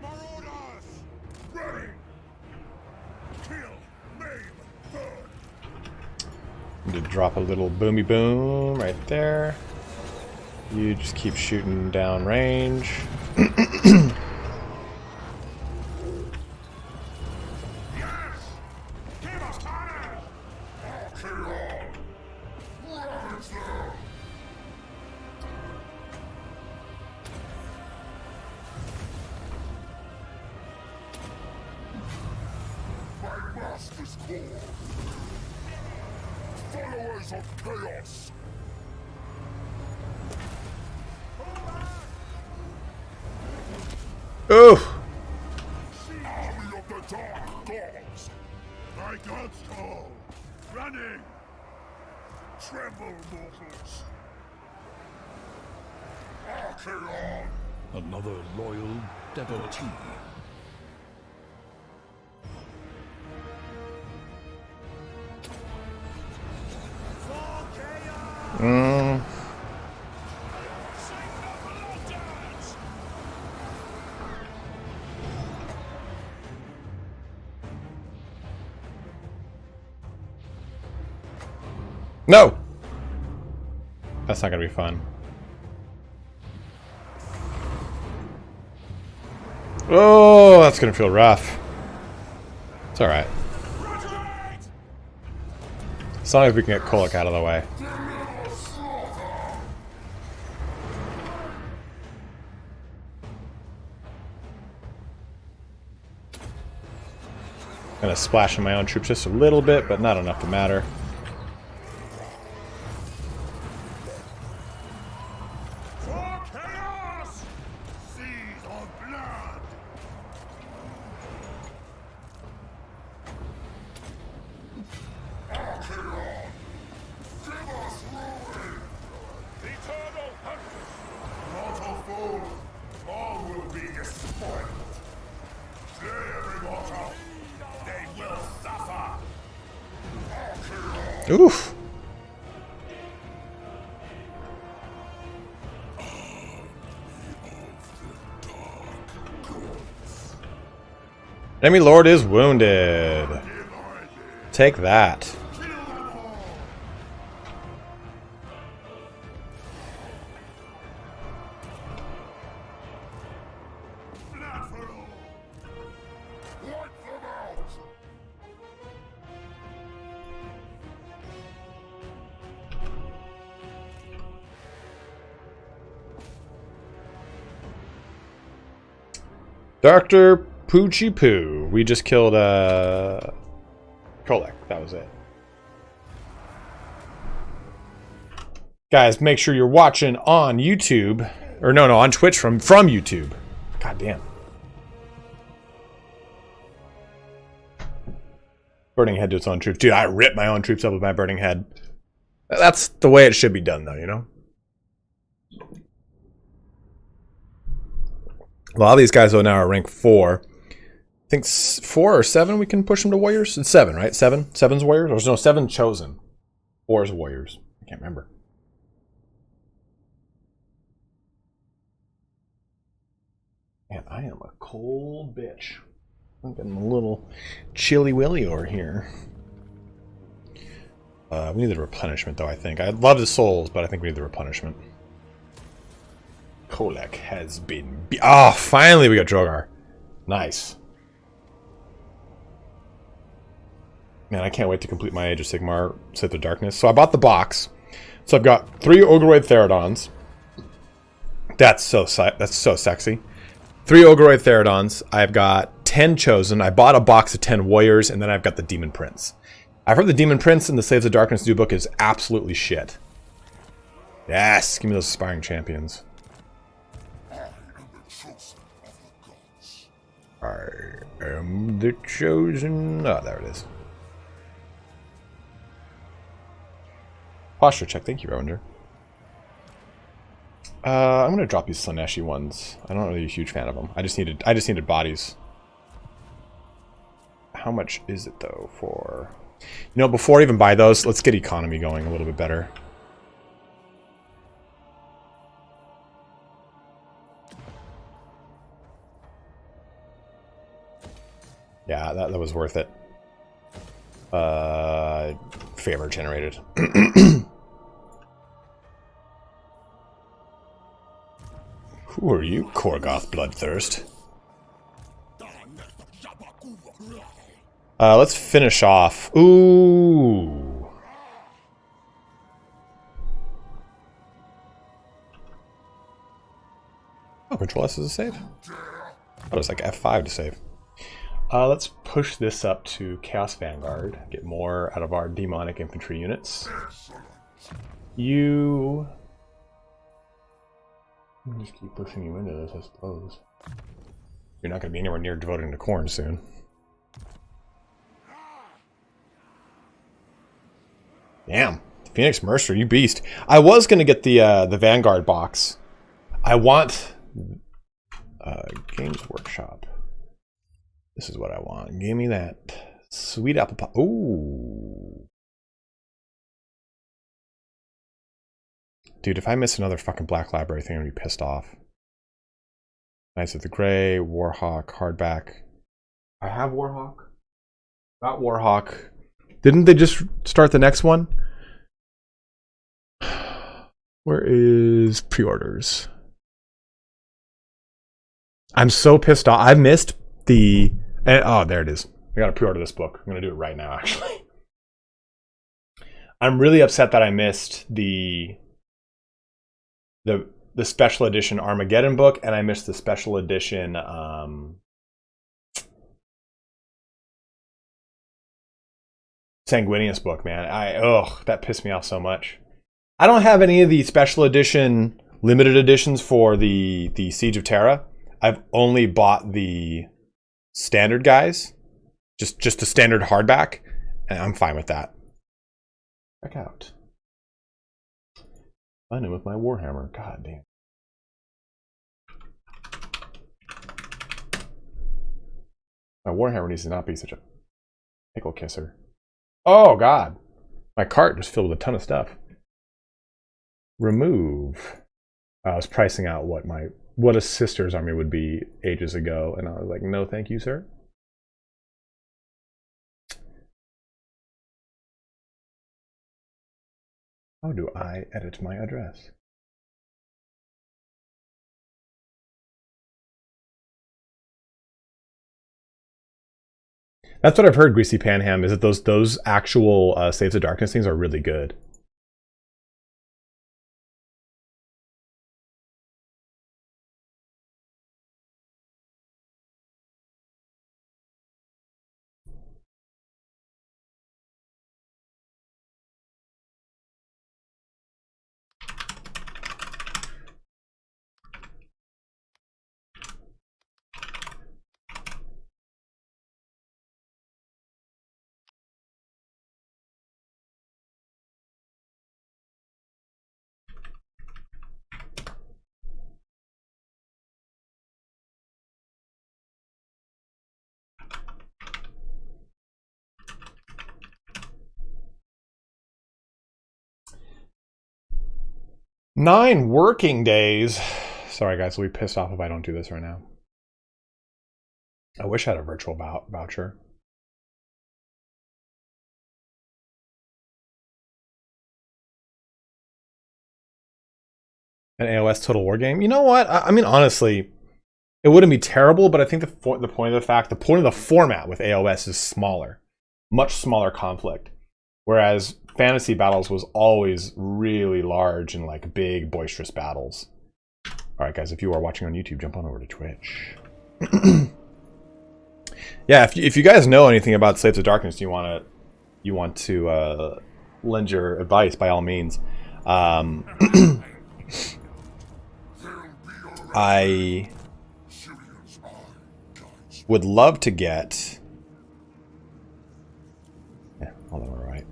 Marauders. Ready. Kill, maim, burn. Need to drop a little boomy boom right there. You just keep shooting down range. office core. Followers of chaos. Oh! Army of the dark gods. My gods call. Running. Tremble, mortals. Archaon. Another loyal devotee. No! That's not gonna be fun. Oh, that's gonna feel rough. It's alright. As long as we can get Kolak out of the way. Gonna splash in my own troops just a little bit, but not enough to matter. For chaos! Seas of blood! Archaon! Give us ruin! Eternal hunt! Not a fool! All will be despoiled! Slay every mortal! They will suffer! Archaon! Oof! Enemy Lord is wounded. Take that. Blood for all! Wipe them out! Dr. Poochie Poo. We just killed Kolak. That was it. Guys, make sure you're watching on YouTube. Or no, on Twitch from YouTube. God damn. Burning head to its own troops. Dude, I ripped my own troops up with my burning head. That's the way it should be done, though, you know? A lot of these guys, though, now are rank 4. I think 4 or 7 we can push them to warriors? It's 7, right? 7? 7's warriors? Or no, 7 chosen. 4 is warriors. I can't remember. Man, I am a cold bitch. I'm getting a little chilly willy over here. We need the replenishment, though, I think. I love the souls, but I think we need the replenishment. Kolak has been... Oh, finally we got Drogar. Nice. Man, I can't wait to complete my Age of Sigmar Sith of Darkness. So I bought the box. So I've got 3 Ogoroid Therodons. That's so sexy. 3 Ogoroid Therodons. I've got 10 Chosen. I bought a box of 10 Warriors, and then I've got the Demon Prince. I've heard the Demon Prince in the Slaves of Darkness new book is absolutely shit. Yes, give me those Aspiring Champions. I am the chosen. Oh, there it is. Posture check. Thank you, Rowender. I'm gonna drop these Slaneshi ones. I'm not really a huge fan of them. I just needed bodies. How much is it though for? You know, before I even buy those, let's get economy going a little bit better. Yeah, that was worth it. Favor generated. Who are you, Korgoth Bloodthirst? Let's finish off. Ooh. Oh, Control S is a save? Oh, it's like F5 to save. Let's push this up to Chaos Vanguard. Get more out of our demonic infantry units. You... I'll just keep pushing you into this, I suppose. You're not going to be anywhere near devoting to corn soon. Damn. Phoenix Mercer, you beast. I was going to get the Vanguard box. I want... Games Workshop. This is what I want. Give me that sweet apple pie. Ooh. Dude, if I miss another fucking Black Library thing, I'm gonna be pissed off. Knights of the Grey, Warhawk, hardback. I have Warhawk. Not Warhawk. Didn't they just start the next one? Where is pre-orders? I'm so pissed off. I missed the... oh, there it is. I gotta pre-order this book. I'm gonna do it right now, actually. I'm really upset that I missed the special edition Armageddon book, and I missed the special edition Sanguinius book, man. That pissed me off so much. I don't have any of the special edition limited editions for the Siege of Terra. I've only bought the standard guys, just the standard hardback, and I'm fine with that. Check out. Fun with my Warhammer. God damn. My Warhammer needs to not be such a pickle kisser. Oh God, my cart just filled with a ton of stuff. Remove. I was pricing out what a sister's army would be ages ago, and I was like, no, thank you, sir. How do I edit my address? That's what I've heard, Greasy Panham, is that those actual Saves of Darkness things are really good. Nine working days. Sorry guys, I'll be pissed off if I don't do this right now. I wish I had a virtual voucher. An AOS Total War game? You know what? I mean, honestly, it wouldn't be terrible, but I think the point of the format with AOS is smaller. Much smaller conflict. Whereas Fantasy Battles was always really large and like big, boisterous battles. Alright guys, if you are watching on YouTube, jump on over to Twitch. Yeah, if you guys know anything about Slaves of Darkness, you want to lend your advice, by all means. I would love to get... Yeah, hold on, we're right.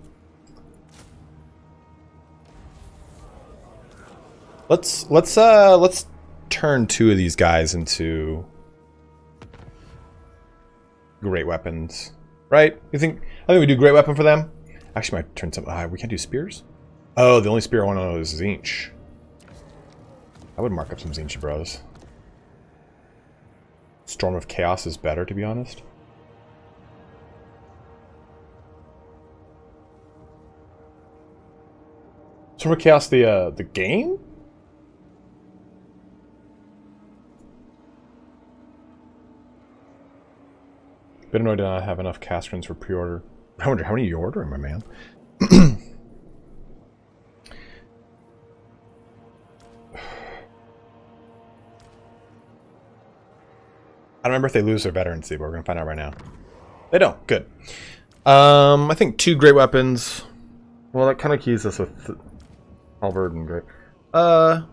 Let's turn two of these guys into great weapons, right? I think we do great weapon for them. Actually, might turn some. We can't do spears. Oh, the only spear I want to know is Zinch. I would mark up some Zinch bros. Storm of Chaos is better, to be honest. Storm of Chaos, the game? Bit annoyed to not have enough Castrins for pre-order. I wonder how many you ordering, my man. don't remember if they lose their veterancy, but we're gonna find out right now. They don't. Good. I think 2 great weapons. Well, that kind of keys us with halberd and great. Yeah,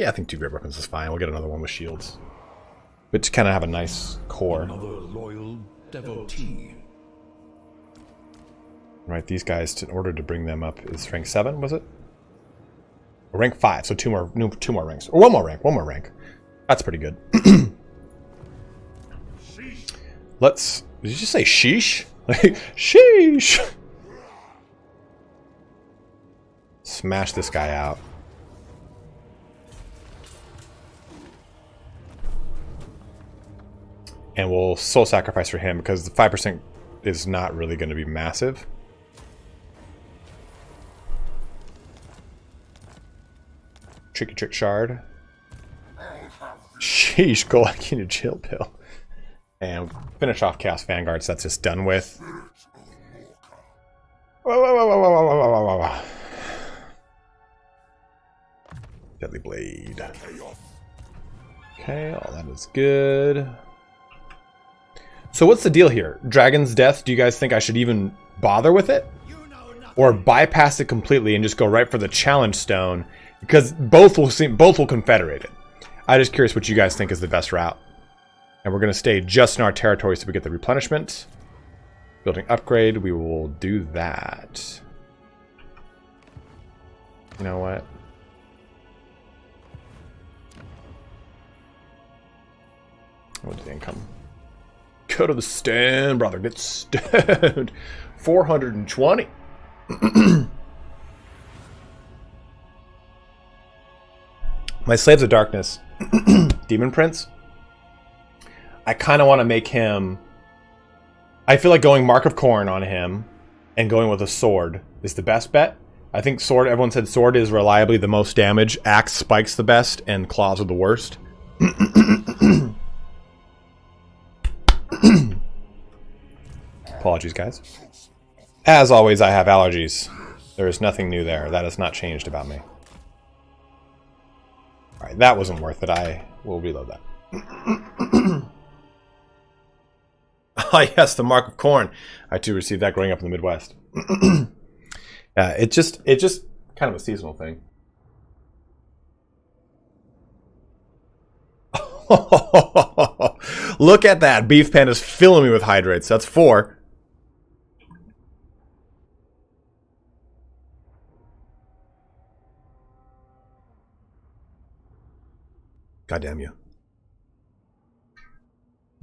I think 2 great weapons is fine. We'll get another one with shields, but to kind of have a nice core. Another loyal devotee. Right, these guys, in order to bring them up, is rank 7, was it? Or rank 5, so 2 more ranks. Or 1 more rank. That's pretty good. Let's... Did you just say sheesh? Like, sheesh! Smash this guy out. And we'll soul sacrifice for him, because the 5% is not really going to be massive. Tricky trick shard. Sheesh, go like you need a chill pill. And finish off Chaos Vanguard, so that's just done with. Whoa. Deadly Blade. Okay, all that is good. So what's the deal here? Dragon's Death, do you guys think I should even bother with it? Or bypass it completely and just go right for the challenge stone? Because both will confederate it. I'm just curious what you guys think is the best route. And we're going to stay just in our territory so we get the replenishment. Building upgrade, we will do that. You know what? What's the income? Go to the stand, brother. Get stoned. 420. My Slaves of Darkness. Demon Prince. I kind of want to make him... I feel like going Mark of Corn on him and going with a sword is the best bet. I think sword, everyone said sword is reliably the most damage. Axe spikes the best and claws are the worst. Apologies, guys. As always, I have allergies. There is nothing new there. That has not changed about me. Alright, that wasn't worth it. I will reload that. Ah, yes, the Mark of Corn. I too received that growing up in the Midwest. It's just kind of a seasonal thing. Look at that. Beef Panda's filling me with hydrates. That's 4. God damn you.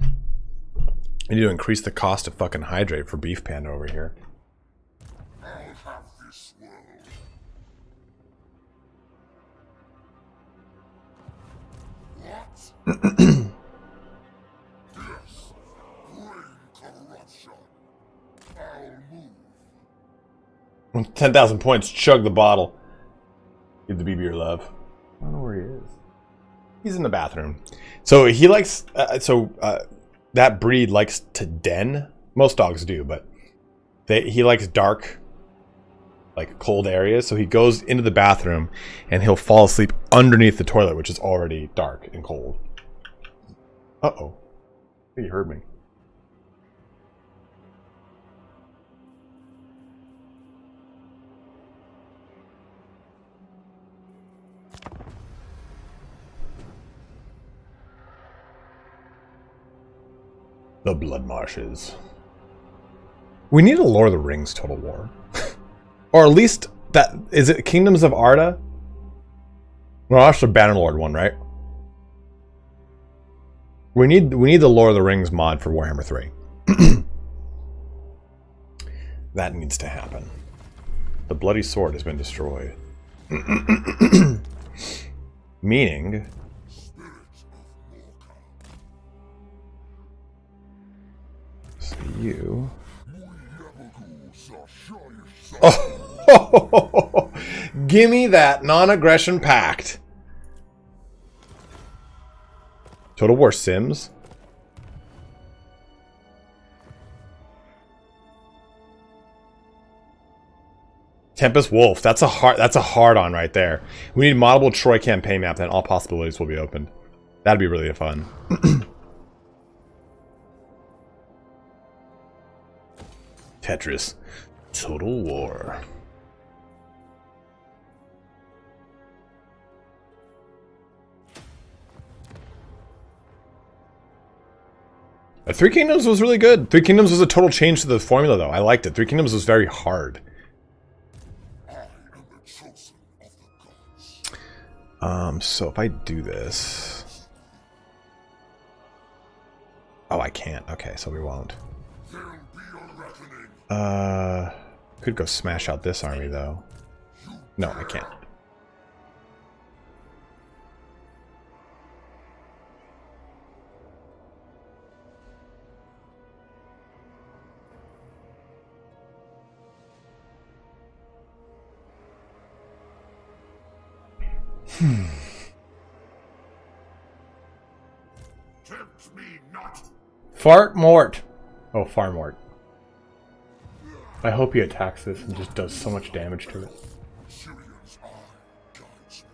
I need to increase the cost of fucking hydrate for Beef Panda over here. I'll have this world. What? Yes. Bring corruption. I'll move. 10,000 points. Chug the bottle. Give the BB your love. I don't know where he is. He's in the bathroom. So he likes... that breed likes to den. Most dogs do, but he likes dark, like cold areas. So he goes into the bathroom and he'll fall asleep underneath the toilet, which is already dark and cold. Uh-oh. I think he heard me. The Blood Marshes. We need a Lord of the Rings Total War. Or at least that... Is it Kingdoms of Arda? Well, that's the Bannerlord one, right? We need the Lord of the Rings mod for Warhammer 3. That needs to happen. The Bloody Sword has been destroyed. Meaning... You. Oh, gimme that non-aggression pact. Total War Sims. Tempest Wolf. That's a hard on right there. We need moddable Troy campaign map, then all possibilities will be opened. That'd be really fun. Tetris. Total War. Three Kingdoms was really good. Three Kingdoms was a total change to the formula, though. I liked it. Three Kingdoms was very hard. So if I do this... Oh, I can't. Okay, so we won't. Could go smash out this army, though. No, I can't. Tempt me not. Fart Mort. Oh, Farmort. I hope he attacks this and just does so much damage to it. Sirius eye guides me.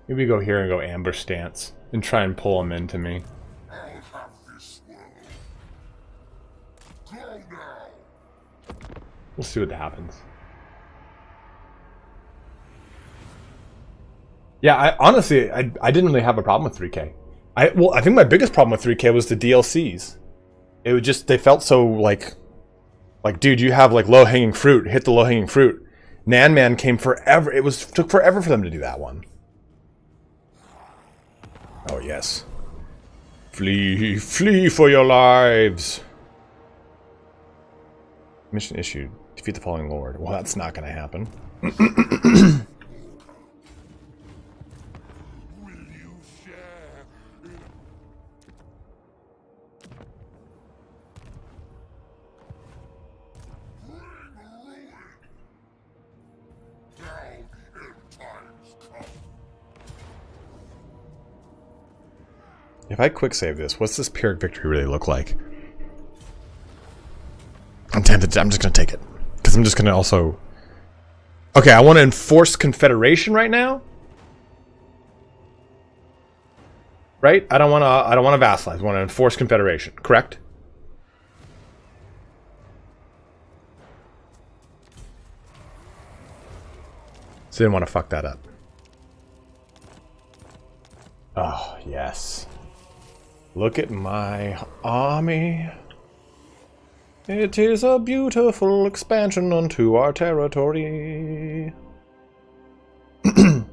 Maybe go here and go ambush stance and try and pull him into me. I'll have this world. Go now. We'll see what happens. Yeah, I didn't really have a problem with 3K. I think my biggest problem with 3K was the DLCs. It was just, they felt so like dude, you have like low hanging fruit, hit the low hanging fruit. Nan Man came forever. Took forever for them to do that one. Oh yes. Flee, flee for your lives. Mission issued. Defeat the falling lord. Well, that's not going to happen. Will you share in bring ruin? Now the end times come. If I quick save this, what's this Pyrrhic victory really look like? I'm tempted. I'm just going to take it. Because I'm just going to also... Okay, I want to enforce Confederation right now. Right? I don't want to vassalize. I want to enforce Confederation. Correct? So I didn't want to fuck that up. Oh, yes. Look at my army. It is a beautiful expansion onto our territory. Most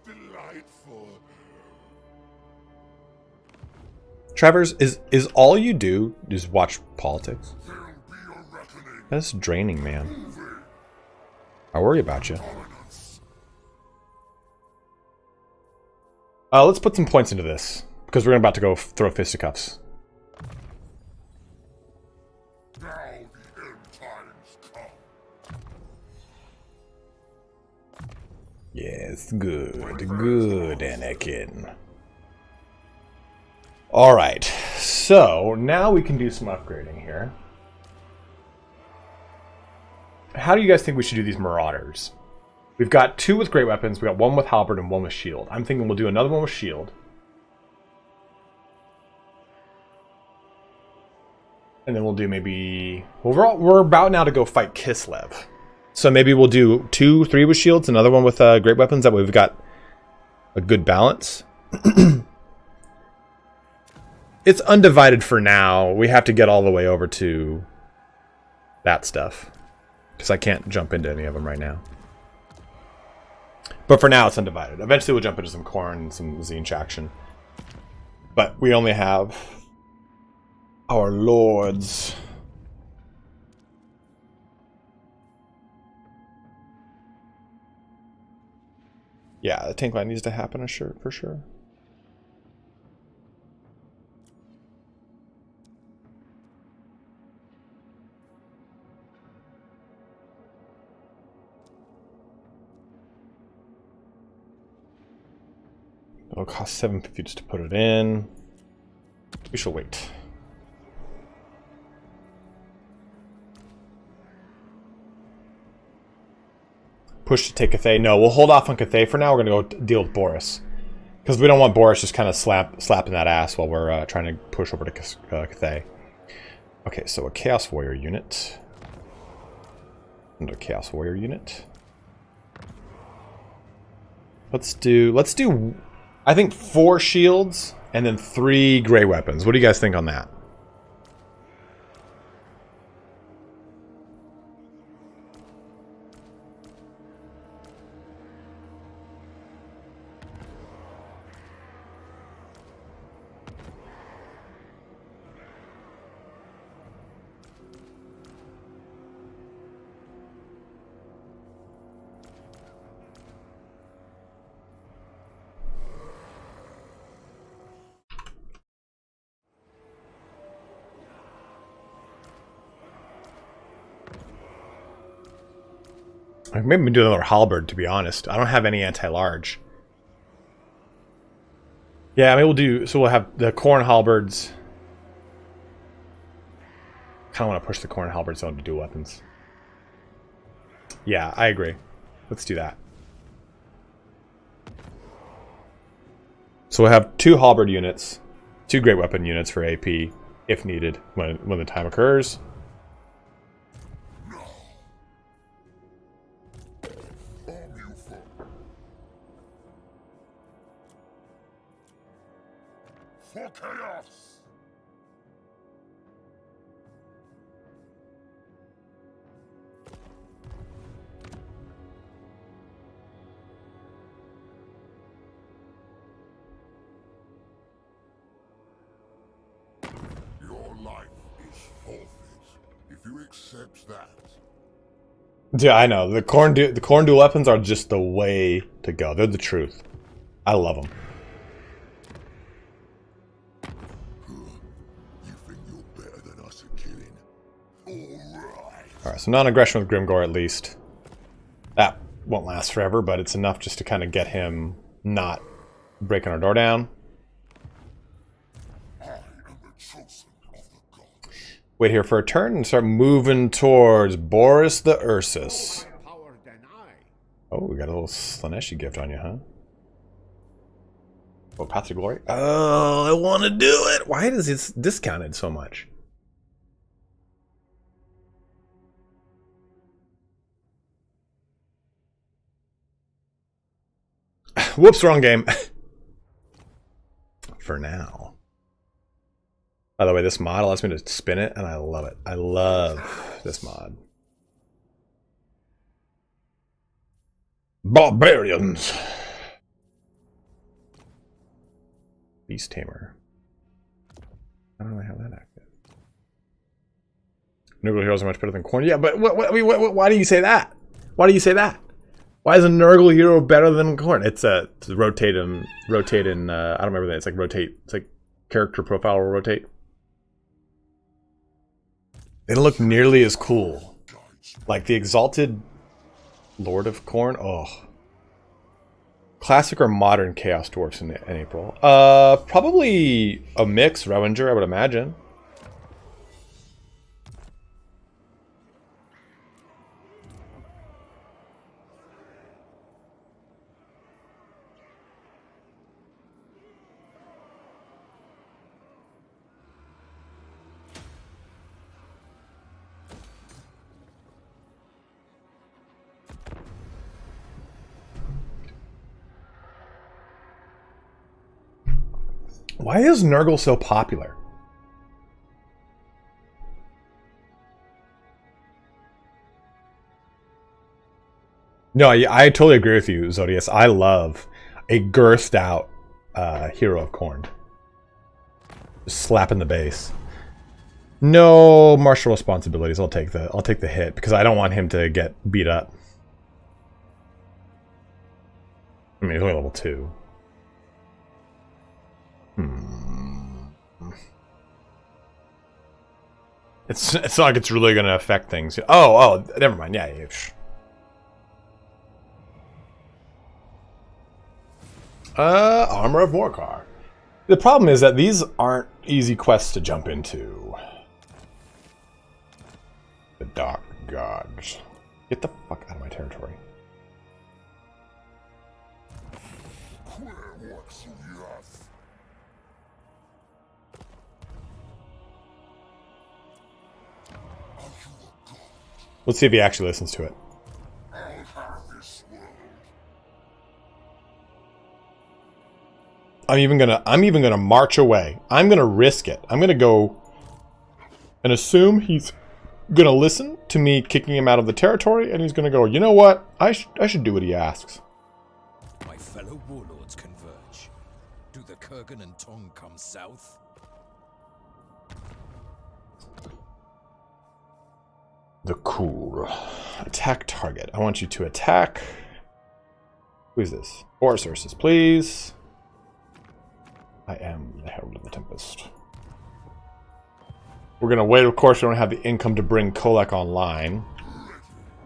delightful. Travers, is all you do is watch politics? There'll be a reckoning. That's draining, man. I worry about you. Let's put some points into this, because we're about to go throw fisticuffs. Now the end times come. Yes, good, good, Anakin. Alright, so now we can do some upgrading here. How do you guys think we should do these Marauders? We've got 2 with great weapons, we got 1 with halberd and 1 with shield. I'm thinking we'll do another one with shield. And then we'll do maybe... Well, we're about now to go fight Kislev. So maybe we'll do 2, 3 with shields, another one with great weapons. That way we've got a good balance. It's undivided for now. We have to get all the way over to that stuff. Because I can't jump into any of them right now. But for now, it's undivided. Eventually, we'll jump into some Khorne and some Tzeentch action. But we only have our lords. Yeah, the tank line needs to happen for sure. It'll cost 750 just to put it in. We shall wait. Push to take Cathay. No, we'll hold off on Cathay for now. We're going to go deal with Boris. Because we don't want Boris just kind of slapping that ass while we're trying to push over to Cathay. Okay, so a Chaos Warrior unit. And a Chaos Warrior unit. Let's do, I think 4 shields and then 3 gray weapons. What do you guys think on that? I maybe do another halberd, to be honest. I don't have any anti-large. Yeah, I mean, we'll do... So we'll have the corn halberds. Kind of want to push the corn halberds on to dual weapons. Yeah, I agree. Let's do that. So we'll have 2 halberd units, 2 great weapon units for AP, if needed, when the time occurs. For chaos! Your life is forfeit if you accept that. Yeah, I know. The corn dual weapons are just the way to go. They're the truth. I love them. Alright, so non-aggression with Grimgore at least. That won't last forever, but it's enough just to kind of get him not breaking our door down. Wait here for a turn and start moving towards Boris the Ursus. Oh, we got a little Slaneshi gift on you, huh? Oh, Path to Glory? Oh, I want to do it! Why is it discounted so much? Whoops, wrong game. For now. By the way, this mod allows me to spin it, and I love it. I love this mod. Barbarians. Beast Tamer. I don't really have that active. Nurgle heroes are much better than corn. Yeah, but why do you say that? Why do you say that? Why is a Nurgle hero better than corn? It's a rotate and I don't remember that. It's like rotate. It's like character profile will rotate. They don't look nearly as cool. Like the Exalted Lord of Corn. Oh. Classic or modern Chaos Dwarfs in April? Probably a mix, Rewinger, I would imagine. Why is Nurgle so popular? No, I totally agree with you, Zodius. I love a girthed out hero of corn. Just slapping the base. No martial responsibilities. I'll take the hit because I don't want him to get beat up. I mean, he's only level 2. It's not like it's really going to affect things. Oh, never mind. Yeah. Armor of Morcar. The problem is that these aren't easy quests to jump into. The Dark Gods. Get the fuck out of my territory. Let's see if he actually listens to it. I'm even gonna march away. I'm gonna risk it. I'm gonna go and assume he's gonna listen to me kicking him out of the territory, and he's gonna go, you know what? I should do what he asks. My fellow warlords converge. Do the Kurgan and Tong come south? The cool. Attack target. I want you to attack. Who is this? Four sources, please. I am the Herald of the Tempest. We're gonna wait, of course, we don't have the income to bring Kolek online.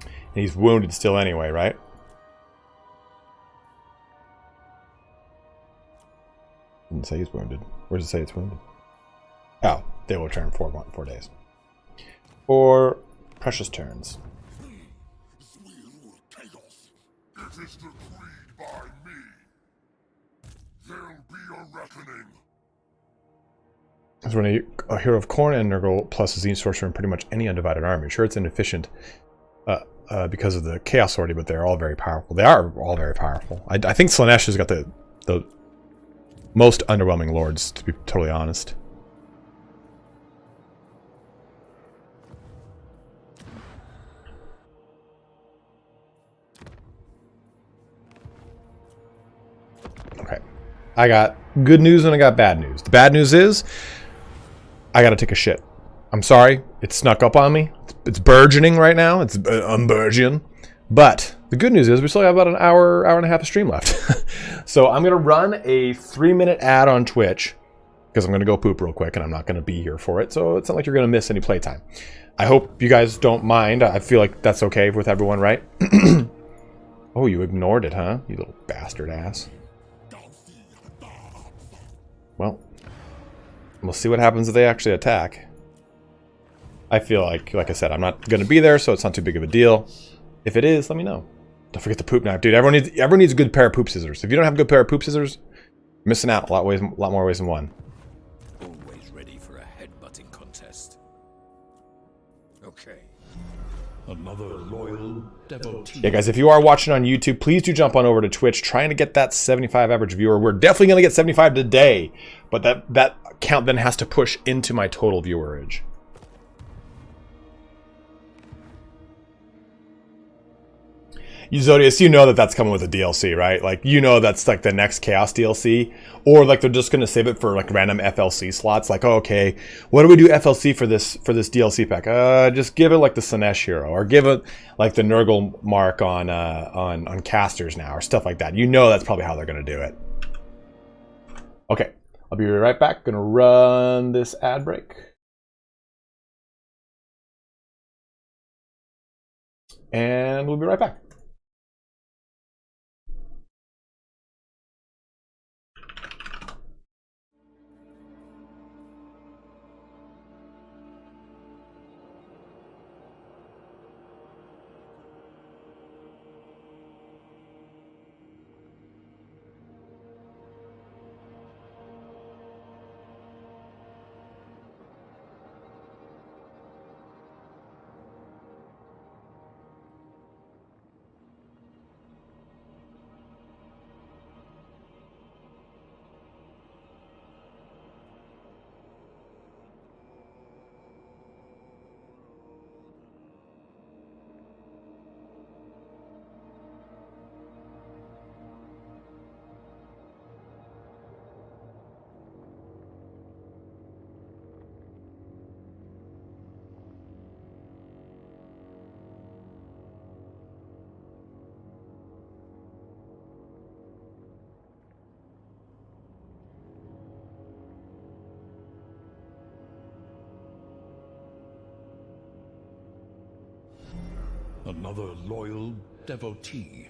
And he's wounded still anyway, right? Didn't say he's wounded. Where does it say it's wounded? Oh, they will return 4 days. 4 precious turns. It is decreed by me. There'll be a reckoning. As when a hero of Khorne and Nurgle plus a Zine sorcerer in pretty much any undivided army. Sure, it's inefficient because of the Chaos Sortie, but they're all very powerful. They are all very powerful. I think Slaanesh has got the most underwhelming lords, to be totally honest. Okay. I got good news and I got bad news. The bad news is I gotta take a shit. I'm sorry. It snuck up on me. It's burgeoning right now. It's burgeoning. But the good news is we still have about an hour and a half of stream left. So I'm gonna run a 3-minute ad on Twitch because I'm gonna go poop real quick and I'm not gonna be here for it. So it's not like you're gonna miss any playtime. I hope you guys don't mind. I feel like that's okay with everyone, right? Oh, you ignored it, huh? You little bastard ass. Well, we'll see what happens if they actually attack. I feel like I said, I'm not going to be there, so it's not too big of a deal. If it is, let me know. Don't forget the poop knife. Dude, everyone needs a good pair of poop scissors. If you don't have a good pair of poop scissors, you're missing out a lot more ways than one. Always ready for a headbutting contest. Okay. Another loyal devotee. Yeah, guys, if you are watching on YouTube, please do jump on over to Twitch, trying to get that 75 average viewer. We're definitely going to get 75 today, but that count then has to push into my total viewerage. Zodius, you know that's coming with a DLC, right? Like, you know that's like the next Chaos DLC, or like they're just going to save it for like random FLC slots. Like, oh, okay, what do we do FLC for this DLC pack? Just give it like the Slaanesh hero, or give it like the Nurgle mark on casters now, or stuff like that. You know that's probably how they're going to do it. Okay, I'll be right back. Gonna run this ad break, and we'll be right back. Another loyal devotee.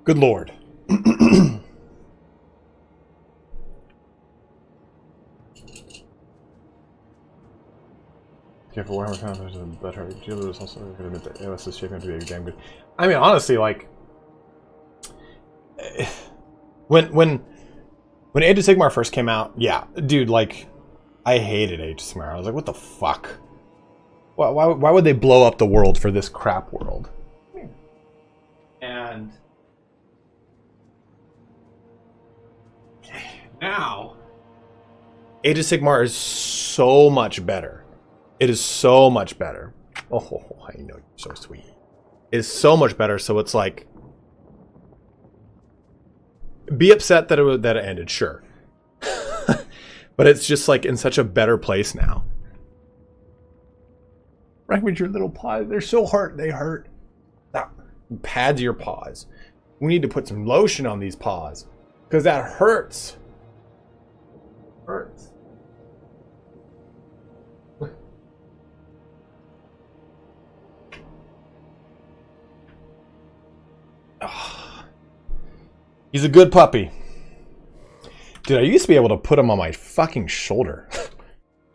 Good lord. Careful, Warhammer content is better. GeForce is also going to admit that AOS is shaping up to be a damn good. I mean, honestly, like, when Age of Sigmar first came out, yeah, dude, like, I hated Age of Sigmar. I was like, what the fuck? Why would they blow up the world for this crap world? And now, Age of Sigmar is so much better. It is so much better. Oh, I know you're so sweet. It is so much better. So it's like, be upset that it ended, sure, but it's just like in such a better place now. Right with your little paws, they're so hard. They hurt. Now, pads your paws. We need to put some lotion on these paws because that hurts. Hurts. He's a good puppy. Dude, I used to be able to put him on my fucking shoulder.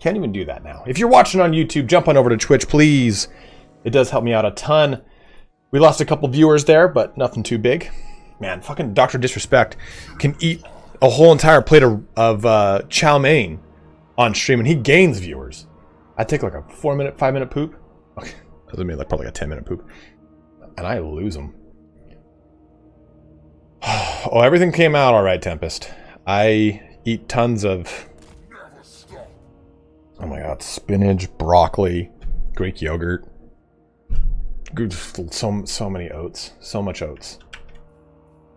Can't even do that now. If you're watching on YouTube, jump on over to Twitch, please. It does help me out a ton. We lost a couple viewers there, but nothing too big. Man, fucking Dr. Disrespect can eat a whole entire plate of chow mein on stream, and he gains viewers. I take like a 4-minute, 5-minute poop. Okay, that would mean like probably a 10-minute poop. And I lose them. Oh, everything came out all right, Tempest. I eat tons of, oh my god, spinach, broccoli, Greek yogurt. Good, so many oats. So much oats.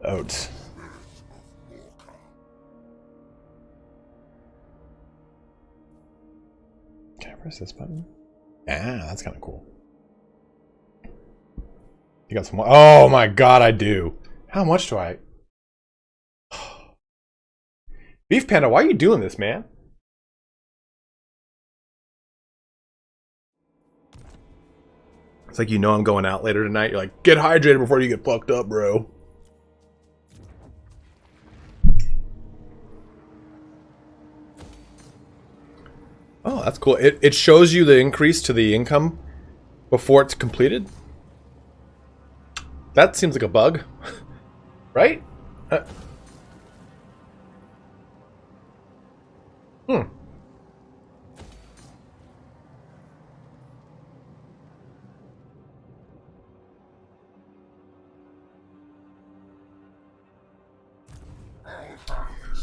Oats. Can I press this button? Ah, that's kind of cool. You got some. Oh my god, I do. How much do I? Beef Panda, why are you doing this, man? It's like, you know, I'm going out later tonight. You're like, get hydrated before you get fucked up, bro. Oh, that's cool. It shows you the increase to the income before it's completed. That seems like a bug. Right?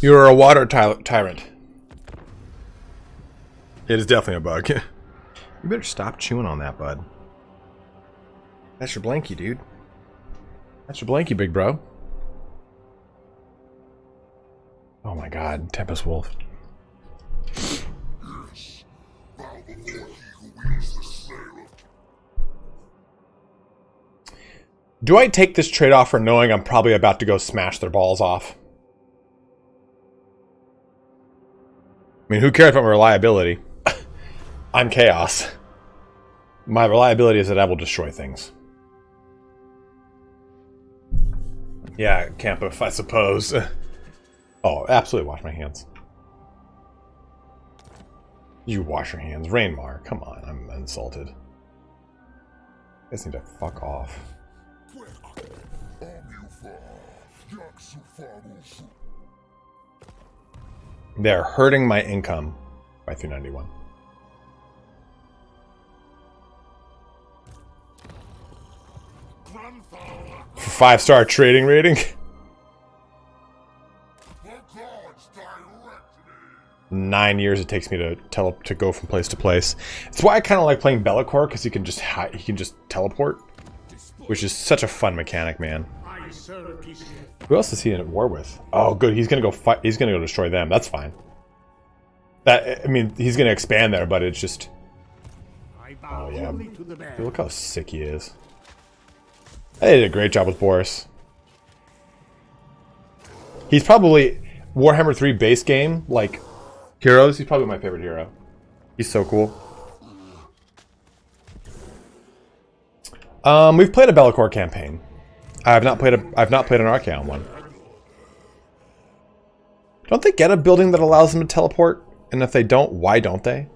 You're a water tyrant. It is definitely a bug. You better stop chewing on that, bud. That's your blankie, dude. That's your blankie, big bro. Oh my god, Tempest Wolf. Do I take this trade-off for knowing I'm probably about to go smash their balls off? I mean, who cares about my reliability? I'm chaos. My reliability is that I will destroy things. Yeah, Campa, I suppose. Oh, absolutely wash my hands. You wash your hands. Rainmar, come on, I'm insulted. You guys need to fuck off. They're hurting my income by 391. For 5-star trading rating. 9 years it takes me to go from place to place. That's why I kind of like playing Bellacore, because he can just teleport, which is such a fun mechanic, man. Who else is he at war with? Oh, good. He's gonna go fight. He's gonna go destroy them. That's fine. I mean, he's gonna expand there, but it's just. Oh yeah. Dude, look how sick he is. They did a great job with Boris. He's probably Warhammer 3 base game, like heroes. He's probably my favorite hero. He's so cool. We've played a Bellacore campaign. I've not played an Archaon one. Don't they get a building that allows them to teleport? And if they don't, why don't they?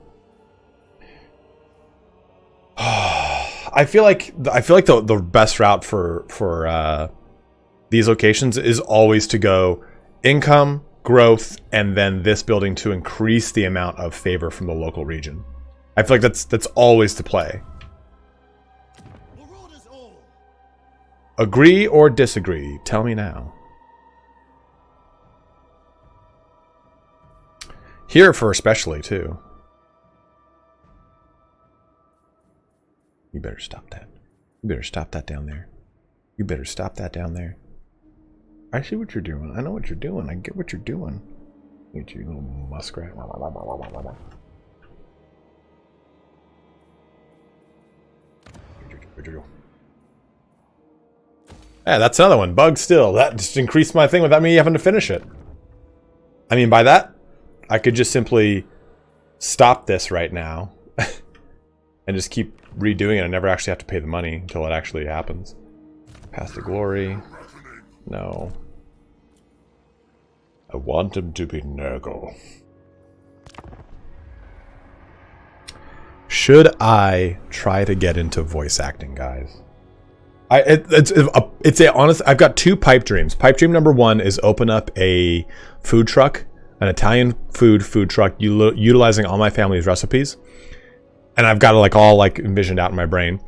I feel like the best route for these locations is always to go income, growth, and then this building to increase the amount of favor from the local region. I feel like that's always the play. Agree or disagree? Tell me now. Here for especially too. You better stop that. You better stop that down there. You better stop that down there. I see what you're doing. I know what you're doing. I get what you're doing. Look at you, little muskrat. Yeah, that's another one. Bug still. That just increased my thing without me having to finish it. I mean, by that, I could just simply stop this right now and just keep redoing it and never actually have to pay the money until it actually happens. Path to glory. No. I want him to be Nurgle. Should I try to get into voice acting, guys? It's a honest. I've got two pipe dreams. Pipe dream number one is open up a food truck, an Italian food truck, utilizing all my family's recipes, and I've got it like all like envisioned out in my brain.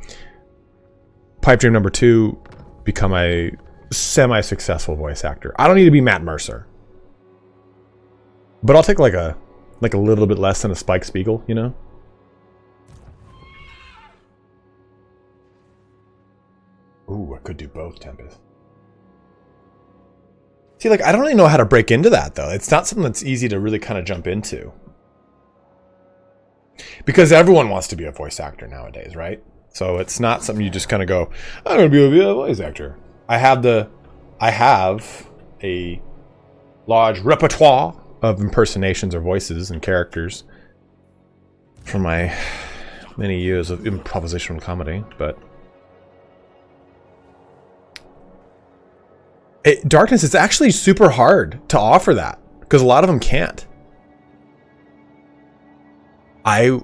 Pipe dream number two, become a semi-successful voice actor. I don't need to be Matt Mercer, but I'll take like a little bit less than a Spike Spiegel, you know. Ooh, I could do both, Tempest. See, like, I don't really know how to break into that, though. It's not something that's easy to really kind of jump into. Because everyone wants to be a voice actor nowadays, right? So it's not something you just kind of go, I'm going to be a voice actor. I have a large repertoire of impersonations or voices and characters from my many years of improvisational comedy, but... Darkness, it's actually super hard to offer that because a lot of them can't. I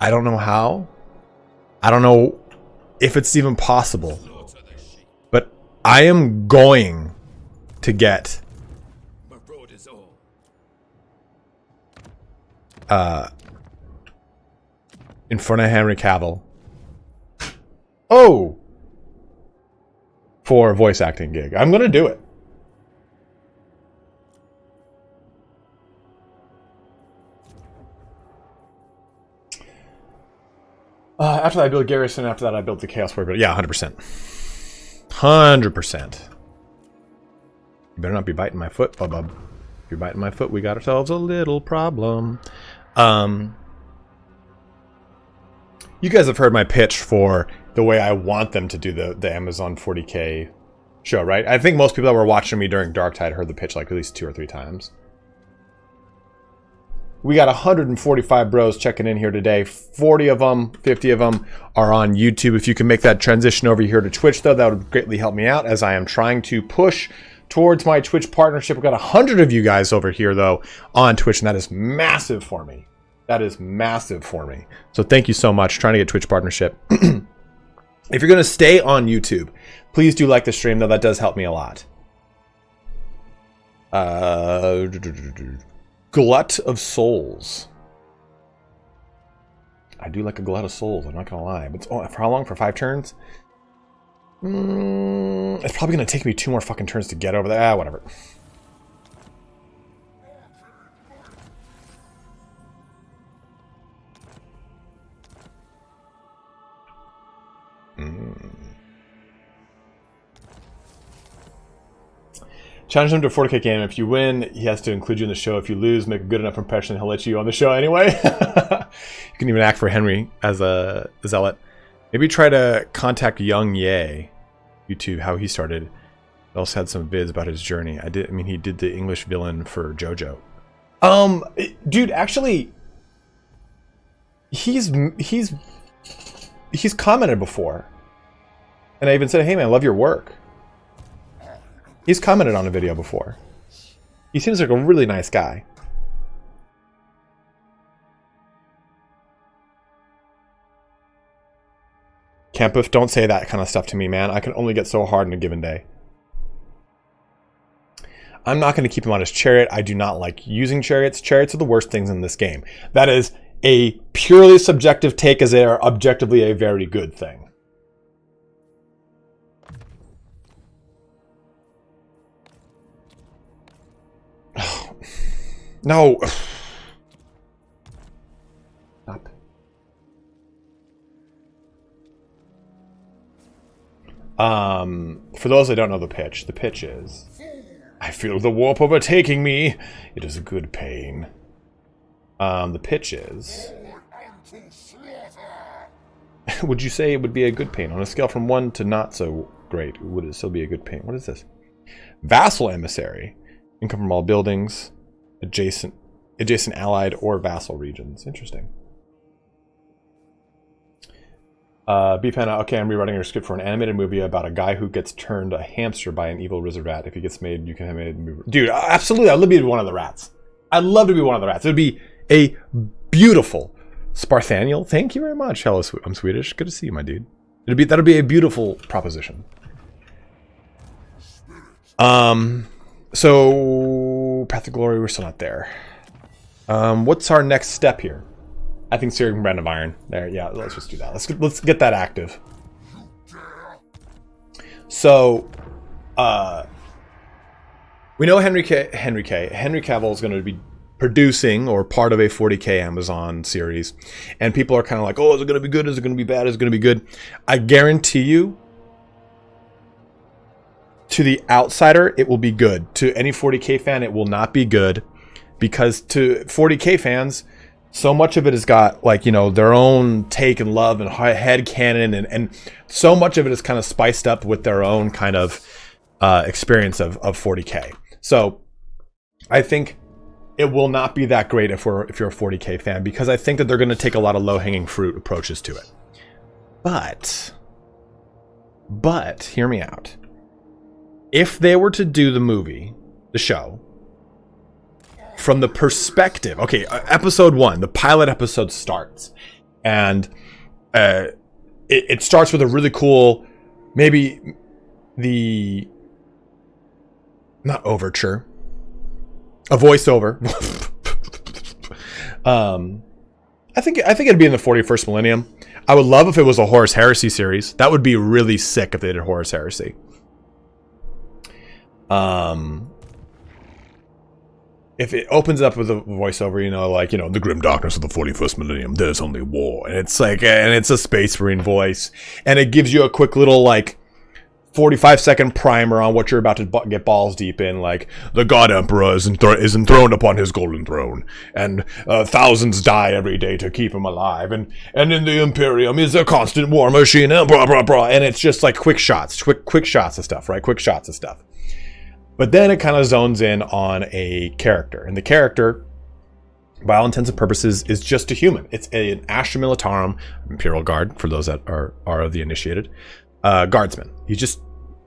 don't know how. I don't know if it's even possible. But I am going to get in front of Henry Cavill. Oh! For a voice acting gig. I'm gonna do it. After that I build Garrison, after that I built the Chaos Warrior. But yeah, 100%. 100%. You better not be biting my foot, bub. If you're biting my foot, we got ourselves a little problem. You guys have heard my pitch for the way I want them to do the Amazon 40K show, right? I think most people that were watching me during Darktide heard the pitch like at least 2 or 3 times. We got 145 bros checking in here today. 40 of them, 50 of them are on YouTube. If you can make that transition over here to Twitch, though, that would greatly help me out as I am trying to push towards my Twitch partnership. We've got 100 of you guys over here, though, on Twitch, and that is massive for me. That is massive for me. So thank you so much. Trying to get Twitch partnership. If you're going to stay on YouTube, please do like the stream, though. That does help me a lot. Glut of Souls. I do like a Glut of Souls, I'm not going to lie. But for how long? For 5 turns? It's probably going to take me 2 more fucking turns to get over there. Ah, whatever. Challenge him to a 40K game. If you win, he has to include you in the show. If you lose, make a good enough impression, he'll let you on the show anyway. You can even act for Henry as a zealot. Maybe try to contact Young Ye, YouTube, how he started. He also had some vids about his journey. I mean, he did the English villain for JoJo. Dude, actually, he's commented before. And I even said, hey man, I love your work. He's commented on a video before. He seems like a really nice guy. Campus, don't say that kind of stuff to me, man. I can only get so hard in a given day. I'm not going to keep him on his chariot. I do not like using chariots. Chariots are the worst things in this game. That is a purely subjective take, as they are objectively a very good thing. No. Stop. For those that don't know the pitch is, I feel the warp overtaking me. It is a good pain. The pitch is, would you say it would be a good pain? On a scale from 1 to not so great, would it still be a good pain? What is this? Vassal emissary. Income from all buildings, adjacent allied or vassal regions. Interesting. Bpana, okay, I'm rewriting your script for an animated movie about a guy who gets turned a hamster by an evil lizard rat. If he gets made, you can have made a movie. Dude, absolutely, I'd love to be one of the rats. I'd love to be one of the rats. It would be a beautiful Sparthaniel. Thank you very much. Hello, I'm Swedish. Good to see you, my dude. That'd be a beautiful proposition. So Path of Glory, we're still not there. What's our next step here? I think Searing Brand of Iron. There, yeah, let's just do that. Let's get that active. So, we know Henry Cavill is going to be producing or part of a 40K Amazon series, and people are kind of like, oh, is it going to be good? Is it going to be bad? Is it going to be good? I guarantee you, to the outsider, it will be good. To any 40K fan, it will not be good, because to 40K fans, so much of it has got, like, you know, their own take and love and head canon, and so much of it is kind of spiced up with their own kind of experience of 40K. So I think it will not be that great if you're a 40K fan, because I think that they're going to take a lot of low-hanging fruit approaches to it. But hear me out. If they were to do the show, from the perspective, okay, episode 1, the pilot episode starts, and it starts with a really cool, maybe not overture, a voiceover. I think it'd be in the 41st millennium. I would love if it was a Horus Heresy series. That would be really sick if they did Horus Heresy. If it opens up with a voiceover, you know, like, you know, the grim darkness of the 41st millennium, there's only war. And it's like, and it's a Space Marine voice. And it gives you a quick little, like, 45-second primer on what you're about to get balls deep in. Like, the God Emperor is enthroned upon his golden throne. And thousands die every day to keep him alive. And in the Imperium is a constant war machine. And blah, blah, blah. And it's just like quick shots of stuff, right? Quick shots of stuff. But then it kind of zones in on a character. And the character, by all intents and purposes, is just a human. It's an Astra Militarum, Imperial Guard, for those that are of the initiated, guardsman. He's just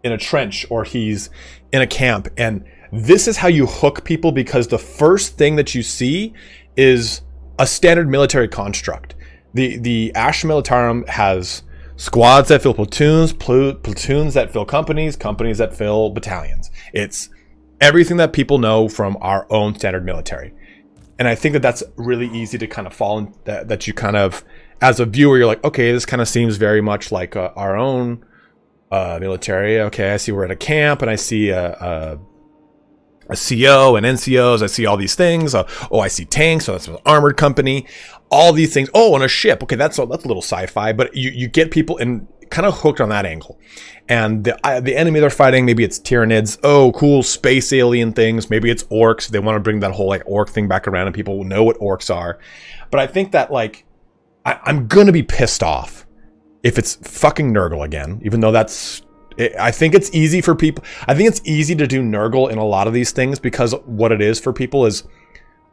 in a trench, or he's in a camp. And this is how you hook people, because the first thing that you see is a standard military construct. The Astra Militarum has squads that fill platoons, platoons that fill companies, companies that fill battalions. It's everything that people know from our own standard military. And I think that that's really easy to kind of fall in, that you kind of, as a viewer, you're like, okay, this kind of seems very much like our own military. Okay, I see we're at a camp, and I see a CO and NCOs. I see all these things. I see tanks. So that's an armored company. All these things. Oh, and a ship. Okay, that's a little sci-fi, but you get people in kind of hooked on that angle. And the enemy they're fighting, maybe it's Tyranids. Oh, cool space alien things. Maybe it's orcs. They want to bring that whole like orc thing back around, and people know what orcs are. But I think that like I'm gonna be pissed off if it's fucking Nurgle again, even though I think it's easy for people. I think it's easy to do Nurgle in a lot of these things, because what it is for people is,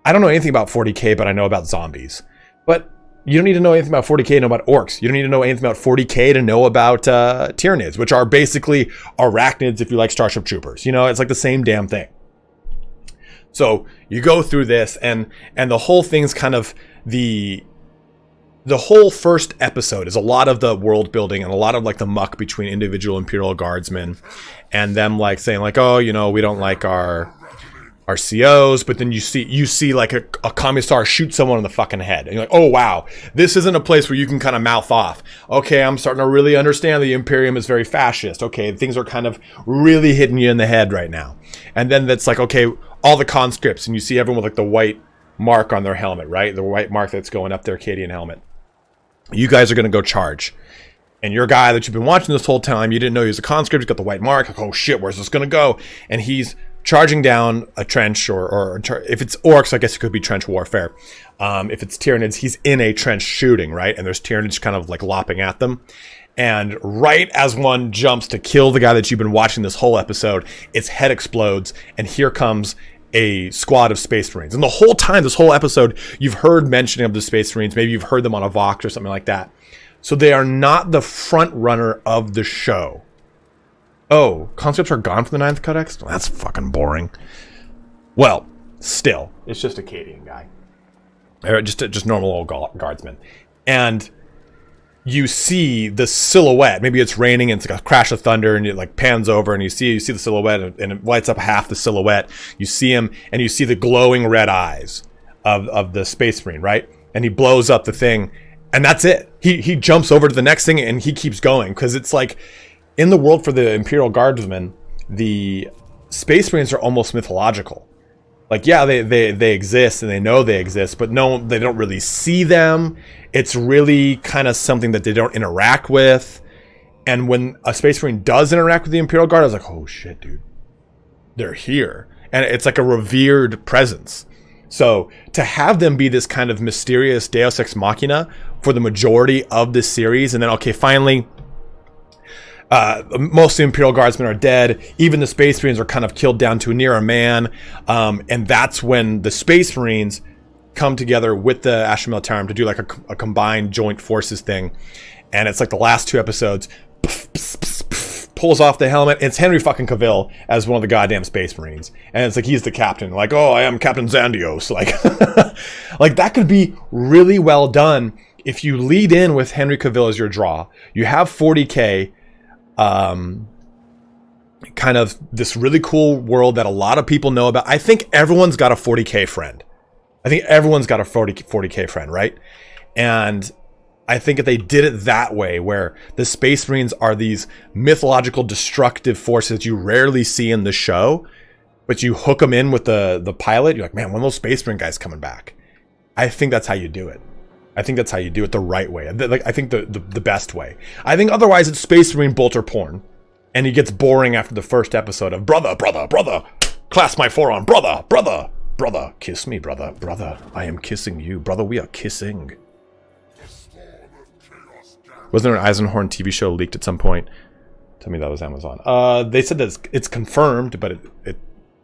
I don't know anything about 40K, but I know about zombies. But You don't need to know anything about 40k to know about orcs. You don't need to know anything about 40k to know about Tyranids, which are basically arachnids if you like Starship Troopers. You know, it's like the same damn thing. So you go through this, and the whole thing's kind of the whole first episode is a lot of the world building and a lot of like the muck between individual Imperial Guardsmen and them like saying like, oh, you know, we don't like our COs, but then you see like a commissar shoot someone in the fucking head, and you're like, oh wow, this isn't a place where you can kind of mouth off. Okay, I'm starting to really understand the Imperium is very fascist. Okay, things are kind of really hitting you in the head right now. And then that's like, okay, all the conscripts, and you see everyone with like the white mark on their helmet, right? The white mark that's going up their Acadian helmet. You guys are going to go charge. And your guy that you've been watching this whole time, you didn't know he was a conscript, he's got the white mark. Like, oh shit, where's this going to go? And he's charging down a trench, or if it's orcs, I guess it could be trench warfare. If it's Tyranids, he's in a trench shooting, right? And there's Tyranids kind of like lopping at them. And right as one jumps to kill the guy that you've been watching this whole episode, its head explodes, and here comes a squad of Space Marines. And the whole time, this whole episode, you've heard mentioning of the Space Marines. Maybe you've heard them on a Vox or something like that. So they are not the front runner of the show. Oh, conscripts are gone from the 9th Codex? Well, that's fucking boring. Well, still, it's just Acadian guy. Or just normal old guardsman. And you see the silhouette. Maybe it's raining and it's like a crash of thunder, and it like pans over and you see the silhouette, and it lights up half the silhouette. You see him, and you see the glowing red eyes of the Space Marine, right? And he blows up the thing, and that's it. He jumps over to the next thing and he keeps going, because it's like, in the world for the Imperial Guardsmen, the Space Marines are almost mythological. Like, yeah, they exist and they know they exist, but no, they don't really see them. It's really kind of something that they don't interact with. And when a Space Marine does interact with the Imperial Guard, I was like, oh shit, dude, they're here. And it's like a revered presence. So to have them be this kind of mysterious Deus Ex Machina for the majority of this series, and then, okay, finally, most of the Imperial Guardsmen are dead. Even the Space Marines are kind of killed down to near a man. And that's when the Space Marines come together with the Astra Militarum to do like a combined joint forces thing. And it's like the last 2 episodes, pulls off the helmet. It's Henry fucking Cavill as one of the goddamn Space Marines. And it's like, he's the captain. Like, oh, I am Captain Zandios. Like, like that could be really well done if you lead in with Henry Cavill as your draw. You have 40k, kind of this really cool world that a lot of people know about. I think everyone's got a 40k friend. I think everyone's got a 40k friend, right? And I think if they did it that way, where the Space Marines are these mythological destructive forces you rarely see in the show, but you hook them in with the pilot, you're like, man, one of those Space Marine guys coming back. I think that's how you do it. I think that's how you do it the right way. I think the best way. I think otherwise it's Space Marine bolter porn. And it gets boring after the first episode of brother, clasp my forearm, brother, kiss me, brother, I am kissing you. Brother, we are kissing. Wasn't there an Eisenhorn TV show leaked at some point? Tell me that was Amazon. They said that it's confirmed, but it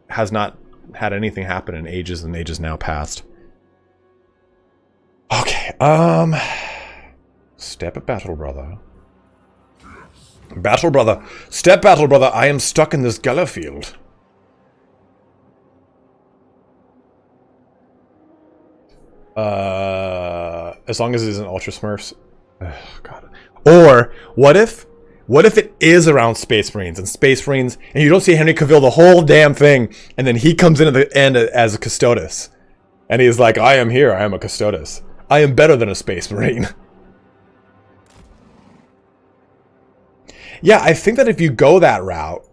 has not had anything happen in ages and ages now past. Okay, step at battle, brother. Battle, brother. Step battle, brother. I am stuck in this Geller field. As long as it isn't Ultra Smurfs. Ugh, God. Or, what if it is around Space Marines, and you don't see Henry Cavill the whole damn thing, and then he comes in at the end as a Custodes. And he's like, I am here, I am a Custodes. I am better than a Space Marine. Yeah, I think that if you go that route,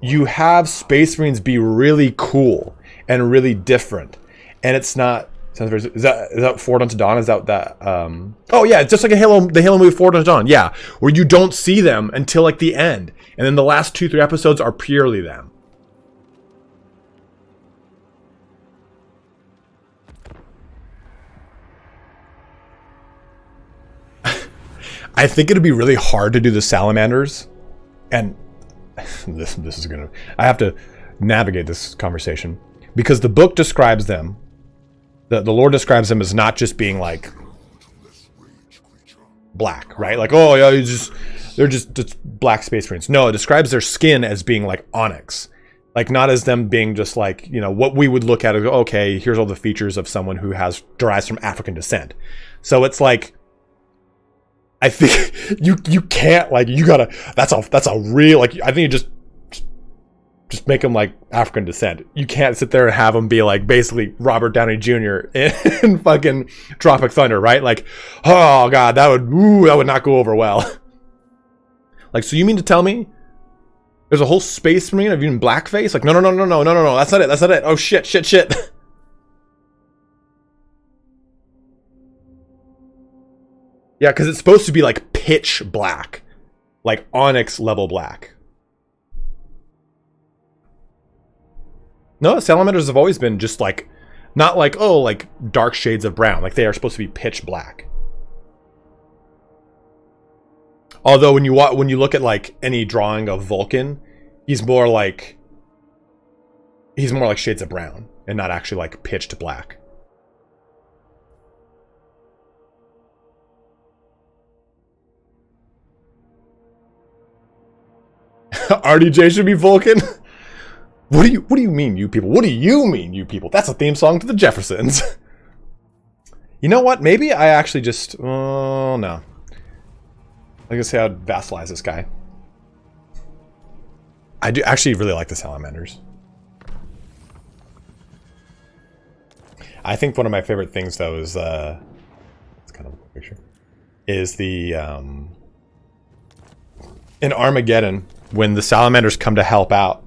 you have Space Marines be really cool and really different. And it's not... Is that Forward Unto Dawn? Is that oh yeah, it's just like the Halo movie Forward Unto Dawn. Yeah, where you don't see them until like the end. And then the last 2-3 episodes are purely them. I think it'd be really hard to do the salamanders, and this is gonna. I have to navigate this conversation because the book describes them. The Lord describes them as not just being like black, right? Like, oh yeah, they're just black space marines. No, it describes their skin as being like onyx, like not as them being just like, you know, what we would look at and go, okay, here's all the features of someone who derives from African descent. So it's like, I think you can't, like, you gotta, that's a real, like, I think you just make them like African descent. You can't sit there and have them be like basically Robert Downey Jr. in fucking Tropic Thunder, right? Like, oh god, that would not go over well. Like, so you mean to tell me there's a whole space marine of even blackface? Like, no, that's not it. Oh shit. Yeah, because it's supposed to be like pitch black, like onyx level black. No, salamanders have always been just like, not like, oh, like dark shades of brown. Like they are supposed to be pitch black. Although when you look at like any drawing of Vulcan, he's more like shades of brown and not actually like pitched black. RDJ should be Vulcan. What do you mean, you people? What do you mean, you people? That's a theme song to the Jeffersons. You know what? Maybe I actually just... Oh, no. I'm gonna say I'd vassalize this guy. I do actually really like the salamanders. I think one of my favorite things, though, is... it's kind of a picture. Is the... in Armageddon, when the salamanders come to help out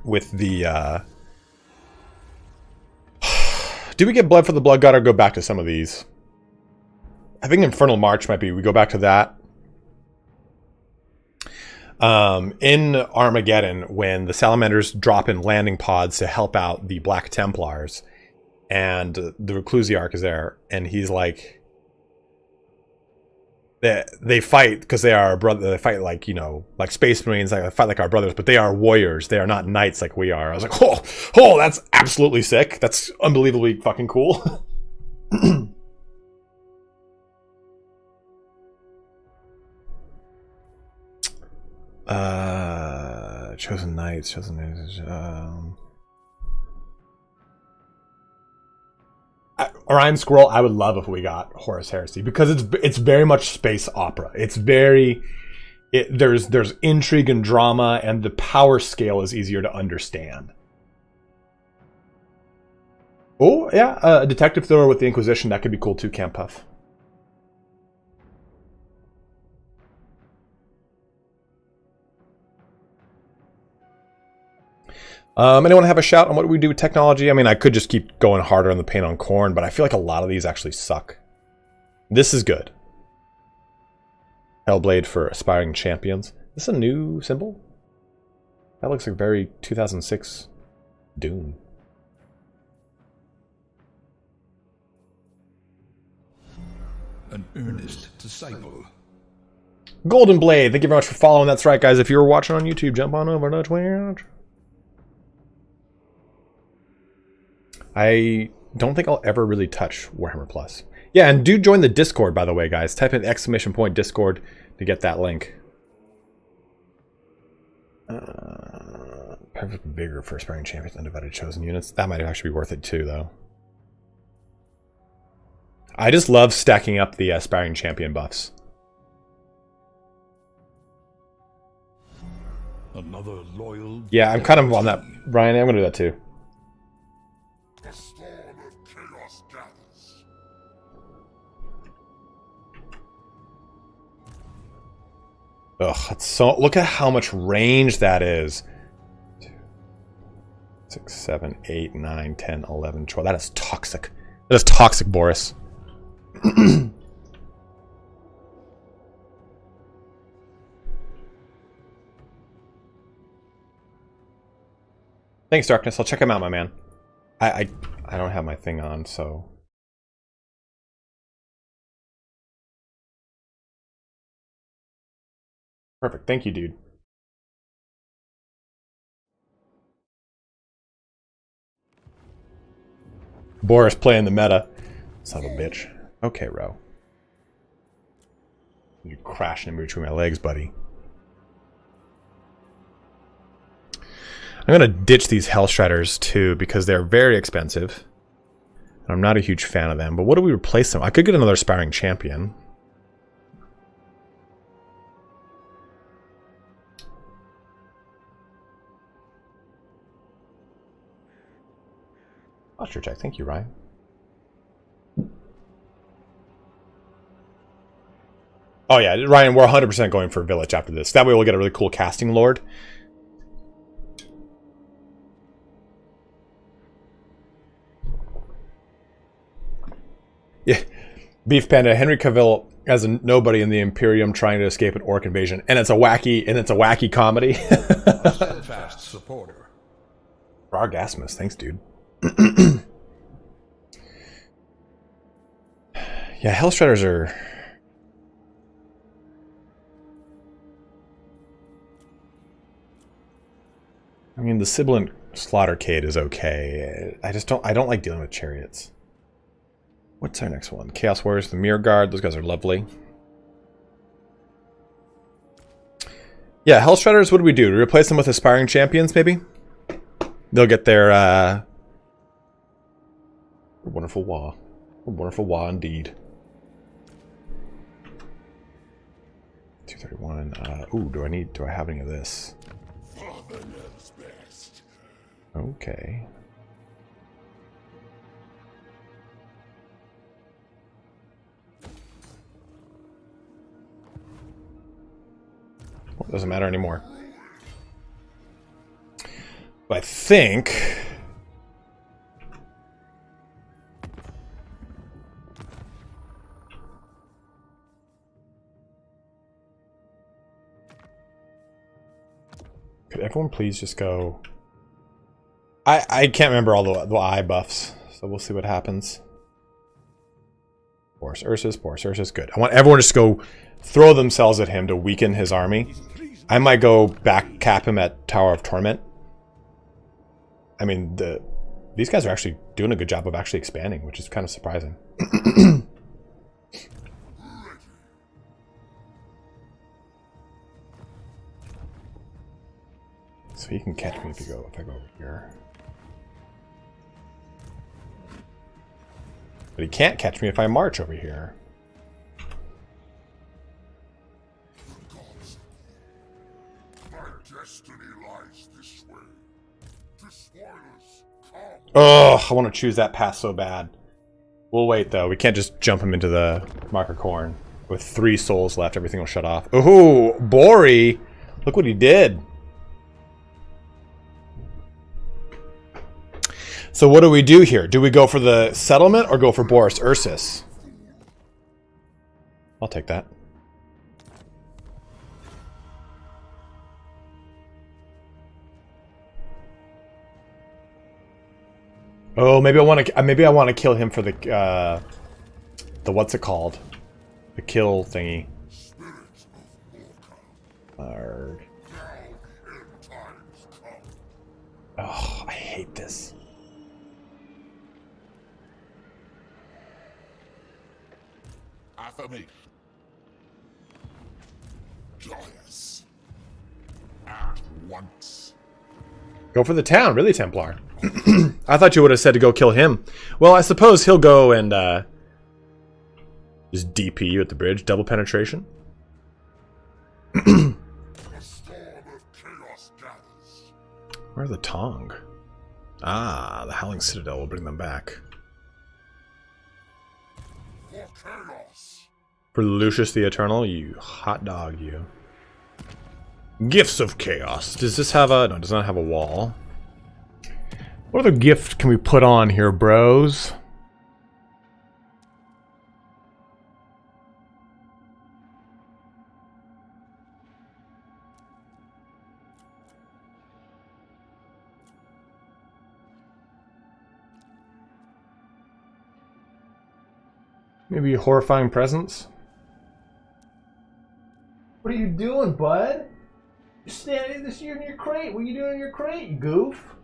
with the do we get blood for the blood god or go back to some of these? I think Infernal March might be, we go back to that. In Armageddon, when the salamanders drop in landing pods to help out the Black Templars, and the Reclusiarch is there, and he's like, they fight because they are brother. They fight like, you know, like Space Marines. Like, they fight like our brothers, but they are warriors. They are not knights like we are. I was like, oh, that's absolutely sick. That's unbelievably fucking cool. Chosen knights, Orion Squirrel, I would love if we got Horus Heresy, because it's very much space opera. It's very... there's intrigue and drama, and the power scale is easier to understand. Oh, yeah, a detective thriller with the Inquisition, that could be cool too, Camp Puff. Anyone have a shout on what we do with technology? I mean, I could just keep going harder on the paint on corn, but I feel like a lot of these actually suck. This is good. Hellblade for aspiring champions. Is this a new symbol? That looks like very 2006 Doom. An earnest disciple. Golden Blade, thank you very much for following. That's right, guys. If you're watching on YouTube, jump on over to Twitch. I don't think I'll ever really touch Warhammer Plus. Yeah, and do join the Discord, by the way, guys. Type in !! Discord to get that link. Perfect vigor for aspiring champions, undivided chosen units. That might actually be worth it too, though. I just love stacking up the aspiring champion buffs. Another loyal. Yeah, I'm kind of on that, Ryan. I'm gonna do that too. The storm of chaos gathers. Ugh, that's so... Look at how much range that is. 2, 6, 7, 8, 9, 10, 11, 12. That is toxic. That is toxic, Boris. Thanks, Darkness. I'll check him out, my man. I don't have my thing on, so... Perfect. Thank you, dude. Boris playing the meta. Son of a bitch. Okay, Ro. You're crashing in between my legs, buddy. I'm going to ditch these Hellstriders too because they're very expensive. I'm not a huge fan of them, but what do we replace them? I could get another Aspiring Champion. Posture check. Thank you, Ryan. Oh yeah, Ryan, we're 100% going for Village after this. That way we'll get a really cool casting lord. Yeah, Beef Panda, Henry Cavill as a nobody in the Imperium trying to escape an orc invasion, and it's a wacky comedy. A steadfast supporter. Rargasmus, thanks, dude. Yeah, Hellstriders are. I mean, the Sibilant Slaughtercade is okay. I don't like dealing with chariots. What's our next one? Chaos Warriors, the Mirror Guard. Those guys are lovely. Yeah, Hellstriders, what do? Do we replace them with Aspiring Champions, maybe? They'll get their, wonderful Wa. A wonderful Wa, indeed. 231. Ooh, do I have any of this? Okay. Well, it doesn't matter anymore. But I think could everyone please just go? I can't remember all the eye buffs, so we'll see what happens. Boris Ursus, good. I want everyone just to go throw themselves at him to weaken his army. I might go back cap him at Tower of Torment. I mean, these guys are actually doing a good job of actually expanding, which is kind of surprising. So he can catch me if I go over here. But he can't catch me if I march over here. Oh, I want to choose that path so bad. We'll wait though. We can't just jump him into the Marker Corn. With 3 souls left, everything will shut off. Ooh, Bori! Look what he did. So what do we do here? Do we go for the settlement or go for Boris Ursus? I'll take that. Oh, maybe I want to kill him for the what's it called? The kill thingy. Arrgh. Oh, I hate this. Affirmation. Joyous. At once. Go for the town, really, Templar. I thought you would have said to go kill him. Well, I suppose he'll go and just DP you at the bridge. Double penetration. A storm of chaos gathers. Where's the Tong? Ah, the Howling Citadel will bring them back. For chaos. For Lucius the Eternal, you hot dog, you. Gifts of Chaos. Does this have a... No, it does not have a wall. What other gift can we put on here, bros? Maybe a Horrifying Presence? What are you doing, bud? You're standing this year in your crate. What are you doing in your crate, you goof?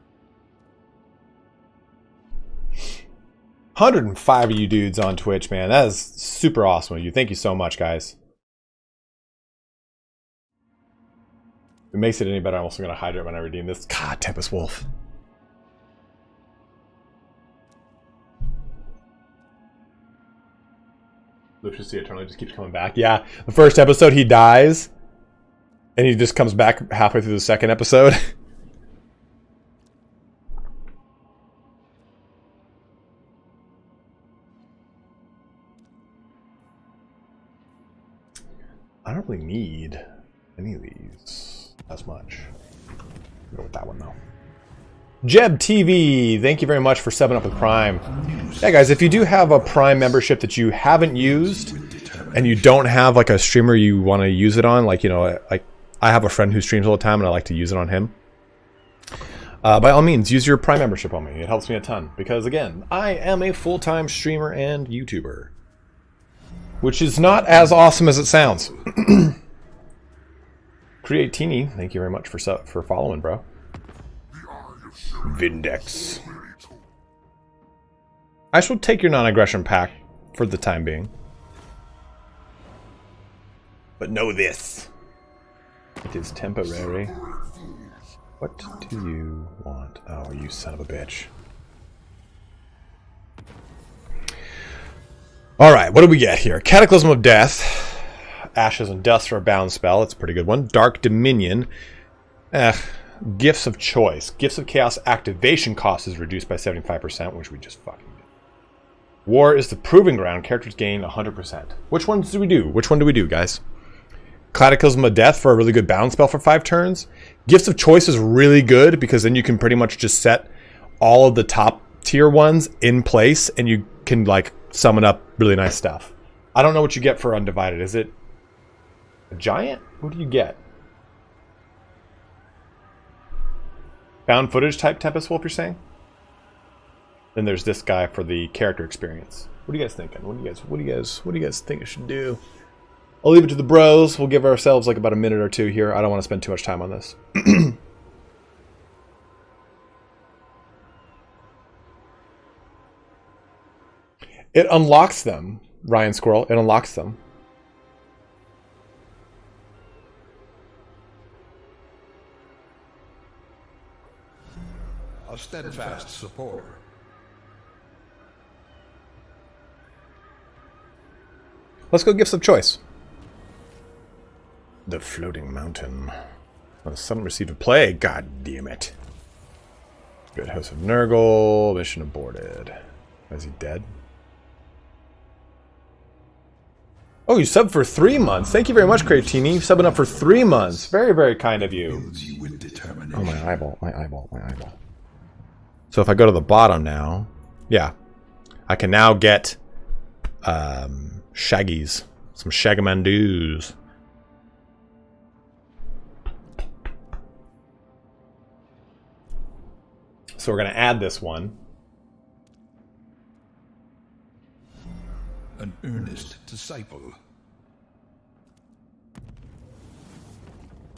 105 of you dudes on Twitch, man. That is super awesome of you. Thank you so much, guys. it makes it any better, I'm also going to hydrate when I redeem this. God, Tempest Wolf. Lucius the Eternally just keeps coming back. Yeah, the first episode he dies, and he just comes back halfway through the second episode. I don't really need any of these as much. I'll go with that one though. Jeb TV, thank you very much for subbing up with Prime. Yeah, guys, if you do have a Prime membership that you haven't used, and you don't have like a streamer you want to use it on, like, you know, like I have a friend who streams all the time, and I like to use it on him. By all means, use your Prime membership on me. It helps me a ton because, again, I am a full-time streamer and YouTuber, which is not as awesome as it sounds. Creatini, thank you very much for following, bro. Vindex. I shall take your non-aggression pack for the time being. But know this. It is temporary. What do you want? Oh, you son of a bitch. Alright, what do we get here? Cataclysm of Death. Ashes and Dust for a bound spell. It's a pretty good one. Dark Dominion. Gifts of Choice. Gifts of Chaos activation cost is reduced by 75%, which we just fucking did. War is the Proving Ground. Characters gain 100%. Which ones do we do? Which one do we do, guys? Cataclysm of Death for a really good bound spell for 5 turns. Gifts of Choice is really good because then you can pretty much just set all of the top tier ones in place and you can like summon up really nice stuff. I don't know what you get for Undivided. Is it a giant? What do you get? Found footage type Tempest Wolf, you're saying? Then there's this guy for the character experience. What are you guys thinking? What do you guys think I should do? I'll leave it to the bros. We'll give ourselves like about a minute or two here. I don't want to spend too much time on this. It unlocks them, Ryan Squirrel. It unlocks them. A steadfast supporter. Let's go Gifts of Choice. The Floating Mountain. Oh, someone received a plague. God damn it. Good. House of Nurgle. Mission aborted. Is he dead? Oh, you subbed for 3 months. Thank you very much, Creatini. Subbing up for 3 months. Very, very kind of you. Oh, my eyeball. My eyeball. My eyeball. So if I go to the bottom now, yeah, I can now get Shaggies. Some Shagamandoos. So we're going to add this one. An earnest disciple.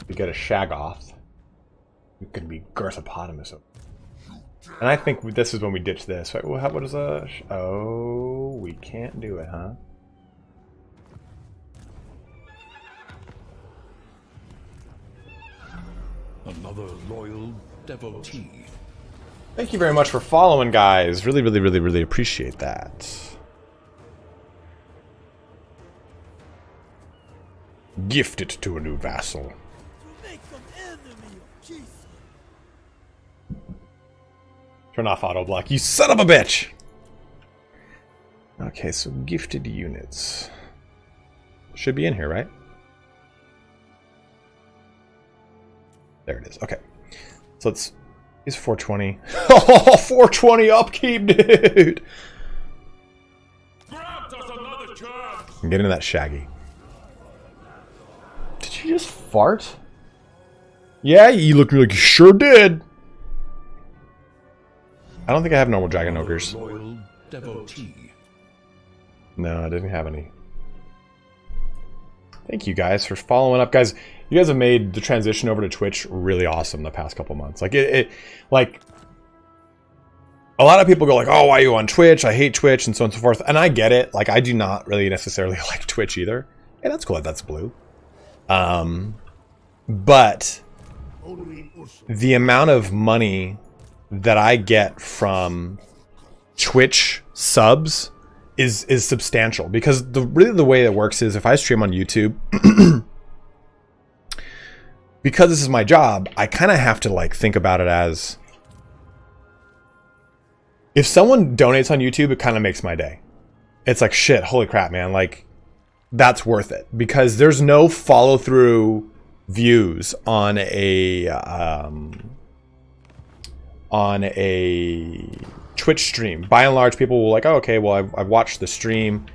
We get a Shagoth. We can be Girthopotamus. And I think this is when we ditch this. Right? What is a... Oh, we can't do it, huh? Another loyal devotee. Thank you very much for following, guys. Really, really, really, really appreciate that. Gift it to a new vassal. Turn off auto block, you son of a bitch! Okay, so gifted units. Should be in here, right? There it is. Okay. So let's... He's 420. Oh, 420 upkeep, dude! I'm getting that Shaggy. Did you just fart? Yeah, you look like you sure did. I don't think I have normal Dragon Ogres. Loyal devotee. No, I didn't have any. Thank you guys for following up, guys. You guys have made the transition over to Twitch really awesome the past couple months. Like like a lot of people go like, "Oh, why are you on Twitch? I hate Twitch," and so on and so forth. And I get it. Like I do not really necessarily like Twitch either. Hey, that's cool. That's blue. But the amount of money that I get from Twitch subs is substantial, because really the way it works is if I stream on YouTube, because this is my job, I kind of have to like think about it as, if someone donates on YouTube, it kind of makes my day. It's like, shit, holy crap, man, like that's worth it, because there's no follow through views on a Twitch stream. By and large, people will like, oh, okay, well, I've watched the stream,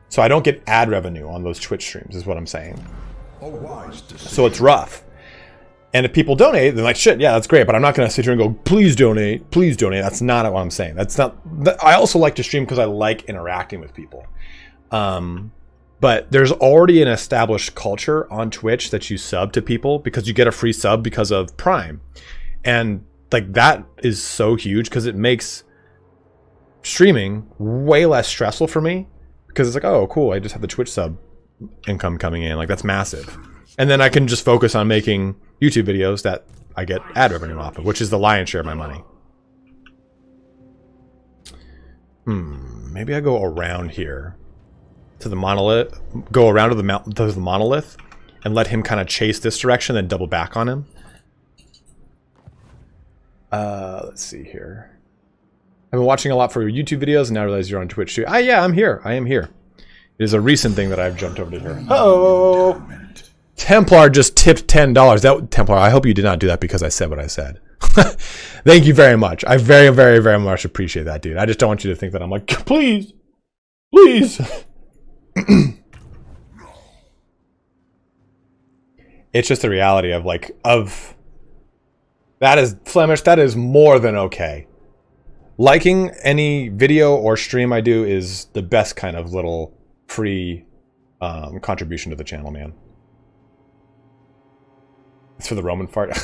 so I don't get ad revenue on those Twitch streams, is what I'm saying. So it's rough. And if people donate, they're like, shit, yeah, that's great, but I'm not going to sit here and go, please donate, please donate. That's not what I'm saying. That's not. I also like to stream because I like interacting with people. But there's already an established culture on Twitch that you sub to people because you get a free sub because of Prime. And like that is so huge because it makes streaming way less stressful for me, because it's like, oh, cool, I just have the Twitch sub income coming in. Like that's massive. And then I can just focus on making YouTube videos that I get ad revenue off of, which is the lion's share of my money. Maybe I go around here to the monolith, go around to the monolith and let him kind of chase this direction, then double back on him. Let's see here. I've been watching a lot for your YouTube videos and now I realize you're on Twitch too. Yeah, I'm here. I am here. It is a recent thing that I've jumped over to here. Oh, Templar just tipped $10. That Templar, I hope you did not do that because I said what I said. Thank you very much. I very, very, very much appreciate that, dude. I just don't want you to think that I'm like, please, please. It's just the reality of like, that is Flemish, that is more than okay. Liking any video or stream I do is the best kind of little free contribution to the channel, man. It's for the Roman fart.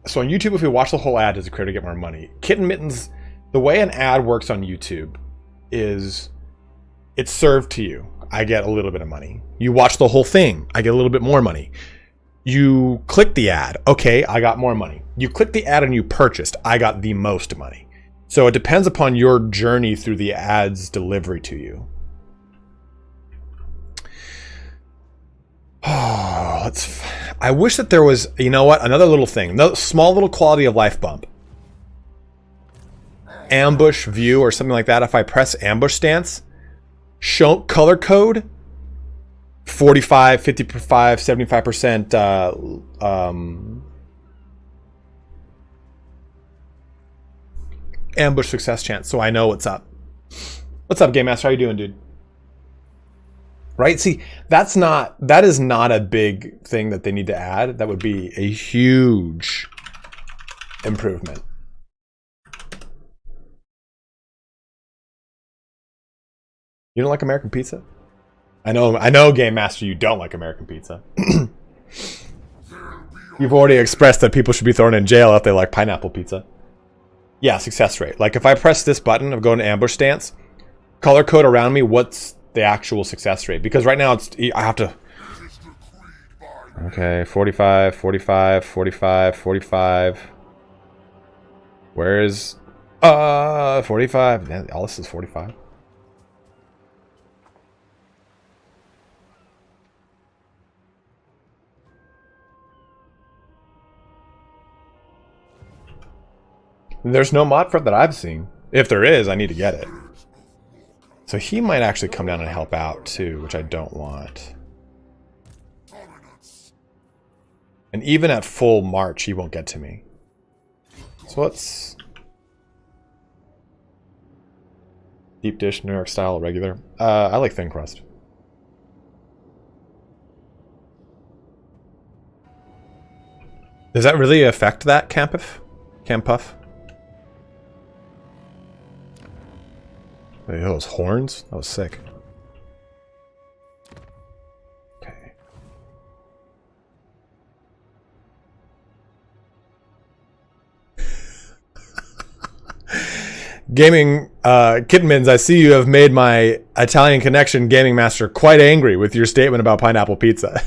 So on YouTube, if we watch the whole ad, does the creator get more money? Kitten Mittens, the way an ad works on YouTube is it's served to you. I get a little bit of money. You watch the whole thing, I get a little bit more money. You click the ad, okay, I got more money. You click the ad and you purchased, I got the most money. So it depends upon your journey through the ad's delivery to you. Oh, I wish that there was, you know what, another little thing, another small little quality of life bump. Ambush view or something like that. If I press ambush stance, show color code 45, 55, 75% ambush success chance, so I know what's up. What's up, Game Master? How you doing, dude? Right? See, that is not a big thing that they need to add. That would be a huge improvement. You don't like American pizza? I know, Game Master, you don't like American pizza. You've already expressed that people should be thrown in jail if they like pineapple pizza. Yeah, success rate. Like if I press this button of going to ambush stance, color code around me, what's the actual success rate? Because right now I have to. Okay, 45, 45, 45, 45. Where is 45? Man, all this is 45. There's no mod for it that I've seen. If there is, I need to get it. So he might actually come down and help out too, which I don't want. And even at full march, he won't get to me. So let's... Deep dish, New York style, regular. I like thin crust. Does that really affect that, Campuff? Hey, those horns? That was sick. Okay. Gaming, Kitmans, I see you have made my Italian Connection Gaming Master quite angry with your statement about pineapple pizza.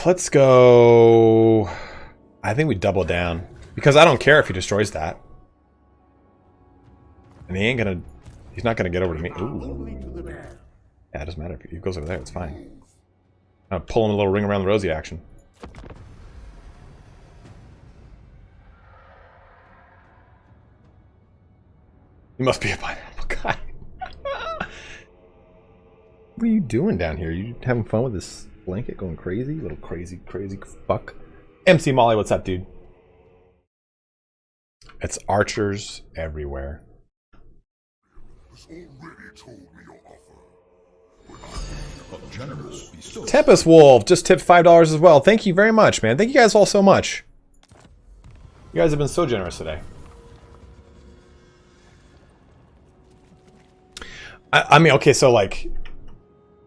let's go. I think we double down because I don't care if he destroys that, and he ain't gonna. He's not gonna get over to me. Ooh. Yeah, it doesn't matter if he goes over there. It's fine. I'm pulling a little ring around the rosy action. You must be a pineapple guy. What are you doing down here? You having fun with this blanket, going crazy? Little crazy fuck. MC Molly, what's up, dude? It's archers everywhere. Tempest Wolf just tipped $5 as well. Thank you very much, man. Thank you guys all so much. You guys have been so generous today. I mean, okay, so like,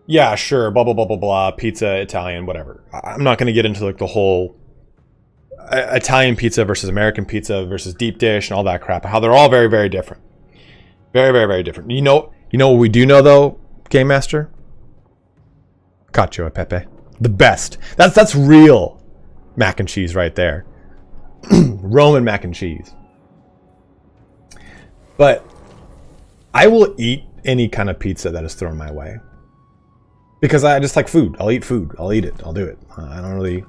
yeah, sure, blah, blah, blah, blah, blah, pizza, Italian, whatever. I'm not going to get into like the whole Italian pizza versus American pizza versus deep dish and all that crap. How they're all very, very different. Very, very, very different. You know what we do know though, Game Master? Cacio e pepe. The best. That's real mac and cheese right there. Roman mac and cheese. But I will eat any kind of pizza that is thrown my way. Because I just like food. I'll eat food. I'll eat it. I'll do it. I don't really...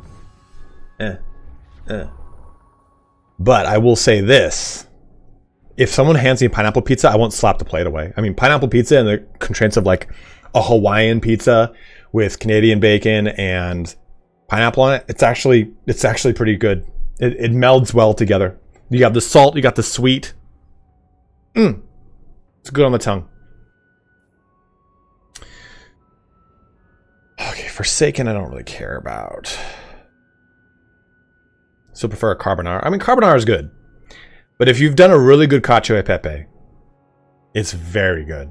But I will say this. If someone hands me pineapple pizza, I won't slap the plate away. I mean, pineapple pizza and the constraints of like a Hawaiian pizza with Canadian bacon and pineapple on it, it's actually pretty good. It melds well together. You got the salt, you got the sweet. It's good on the tongue. Okay, Forsaken I don't really care about. Still prefer a carbonara. I mean, carbonara is good. But if you've done a really good cacio e pepe, it's very good.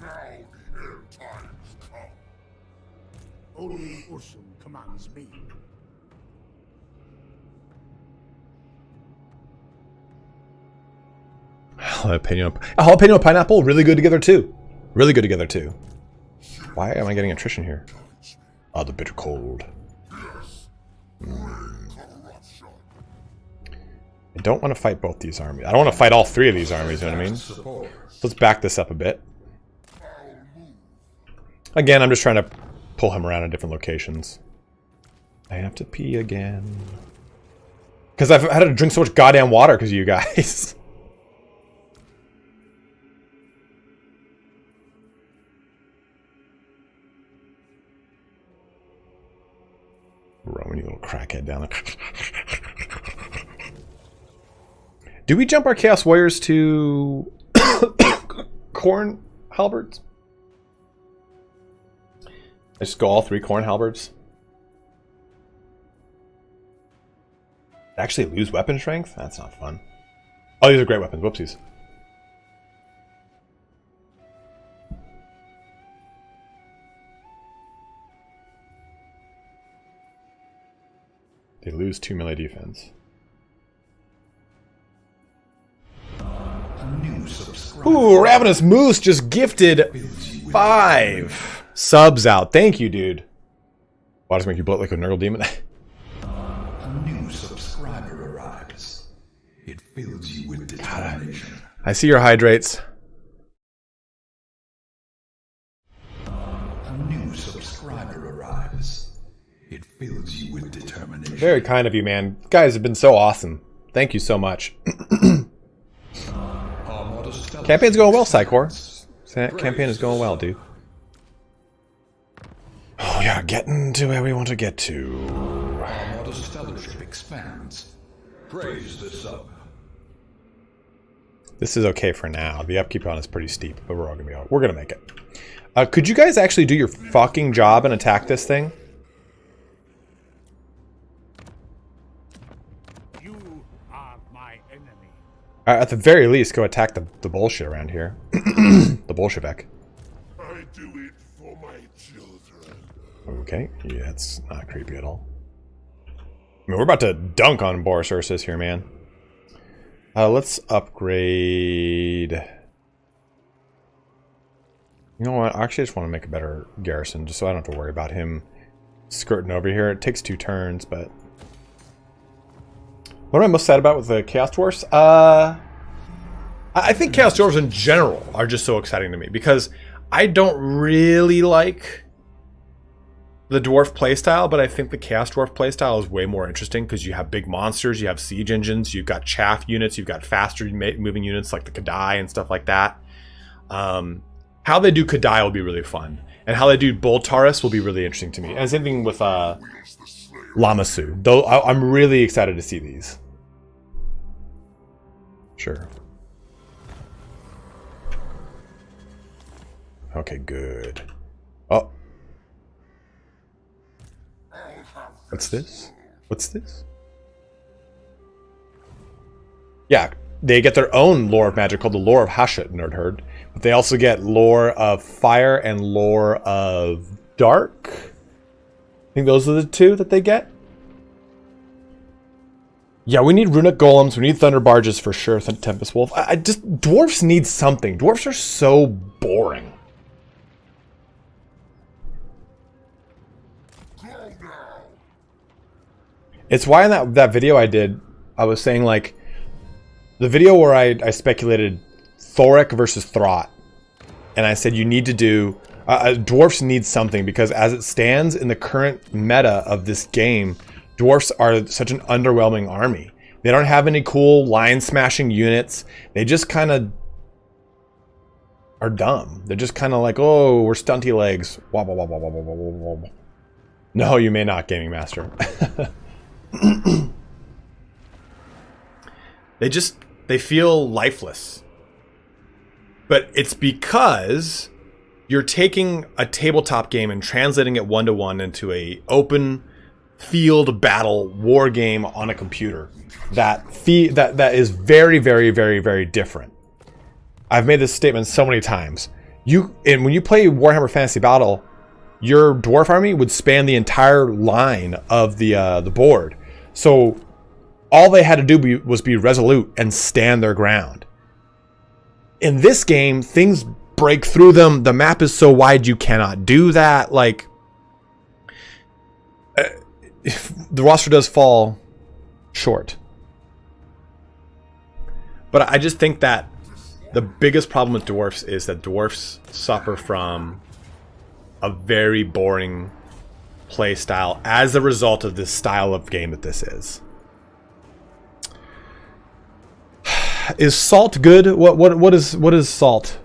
Now the end times come. Only Ursum commands me. Jalapeno pineapple, really good together too. Really good together too. Why am I getting attrition here? Oh, the bitter cold. I don't want to fight both these armies. I don't want to fight all three of these armies, you know what I mean? So let's back this up a bit. Again, I'm just trying to pull him around in different locations. I have to pee again. Because I've had to drink so much goddamn water because of you guys. Roman, you little crackhead down there. Do we jump our Chaos Warriors to Corn Halberds? I just go all three Corn Halberds. Actually lose weapon strength? That's not fun. Oh, these are great weapons. Whoopsies. They lose 2 melee defense. Ooh, Ravenous Moose just gifted 5 subs out. Thank you, dude. Why does it make you bloat like a Nurgle demon? A new subscriber arrives. It fills you with determination. I see your hydrates. A new subscriber arrives. It fills you with determination. Very kind of you, man. You guys have been so awesome. Thank you so much. Campaign's going well, Psychor. Campaign is going well, dude. Oh yeah, getting to where we want to get to. Our modest fellowship expands. Praise the sub. This is okay for now. The upkeep on is pretty steep, but we're all gonna be all. We're gonna make it. Could you guys actually do your fucking job and attack this thing? At the very least, go attack the bullshit around here. The Bolshevik. I do it for my children. Okay, yeah, it's not creepy at all. I mean, we're about to dunk on Boris Ursus here, man. Let's upgrade. You know what? Actually, I just want to make a better garrison, just so I don't have to worry about him skirting over here. It takes 2 turns, but... What am I most sad about with the Chaos Dwarfs? I think Chaos Dwarfs in general are just so exciting to me, because I don't really like the Dwarf playstyle, but I think the Chaos Dwarf playstyle is way more interesting, because you have big monsters, you have siege engines, you've got chaff units, you've got faster moving units like the Kadai and stuff like that. How they do Kadai will be really fun, and how they do Boltaris will be really interesting to me. And same thing with Lamasu. Though I'm really excited to see these. Sure. Okay, good. Oh. What's this? What's this? Yeah, they get their own lore of magic called the Lore of Hashut, Nerd Herd. But they also get lore of fire and lore of dark. I think those are the 2 that they get. Yeah, we need runic golems. We need thunder barges for sure. Tempest Wolf. I just dwarfs need something. Dwarfs are so boring. It's why in that video I did, I was saying like the video where I speculated Thoric versus Throt, and I said you need to do dwarfs need something, because as it stands in the current meta of this game, dwarfs are such an underwhelming army. They don't have any cool line smashing units. They just kind of are dumb. They're just kind of like, oh, we're stunty legs. Wobble, wobble, wobble, wobble, wobble. No, you may not, Gaming Master. They feel lifeless. But it's because you're taking a tabletop game and translating it 1-to-1 into a open field battle war game on a computer that is very, very, very, very different. I've made this statement so many times. When you play Warhammer Fantasy Battle, your dwarf army would span the entire line of the board. So all they had to do was be resolute and stand their ground. In this game, things break through them. The map is so wide you cannot do that. Like, the roster does fall short. But I just think that the biggest problem with dwarfs is that dwarfs suffer from a very boring play style as a result of this style of game that this is. Is salt good? What is salt?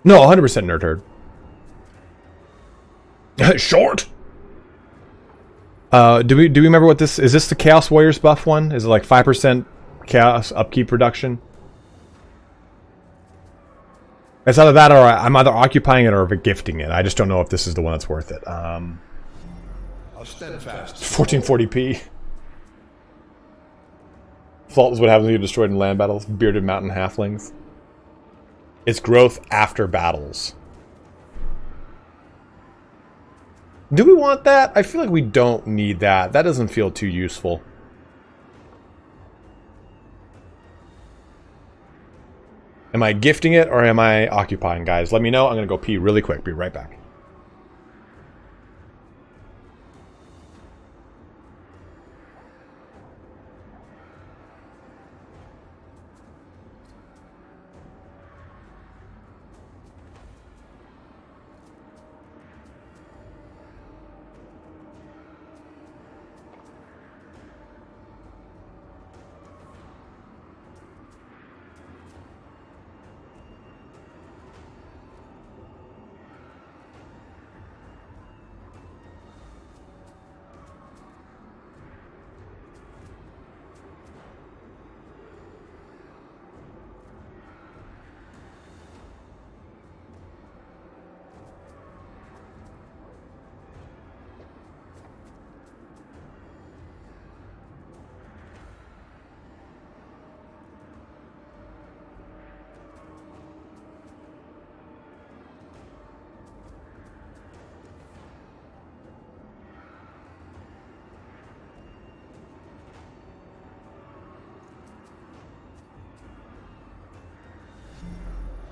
No, 100% nerd herd. Short. Do we remember what this is? This the Chaos Warriors buff one? Is it like 5% chaos upkeep reduction? It's either that or I'm either occupying it or gifting it. I just don't know if this is the one that's worth it. 1440p. Salt is what happens when you're destroyed in land battles. Bearded mountain halflings. It's growth after battles. Do we want that? I feel like we don't need that. That doesn't feel too useful. Am I gifting it or am I occupying, guys? Let me know. I'm going to go pee really quick. Be right back.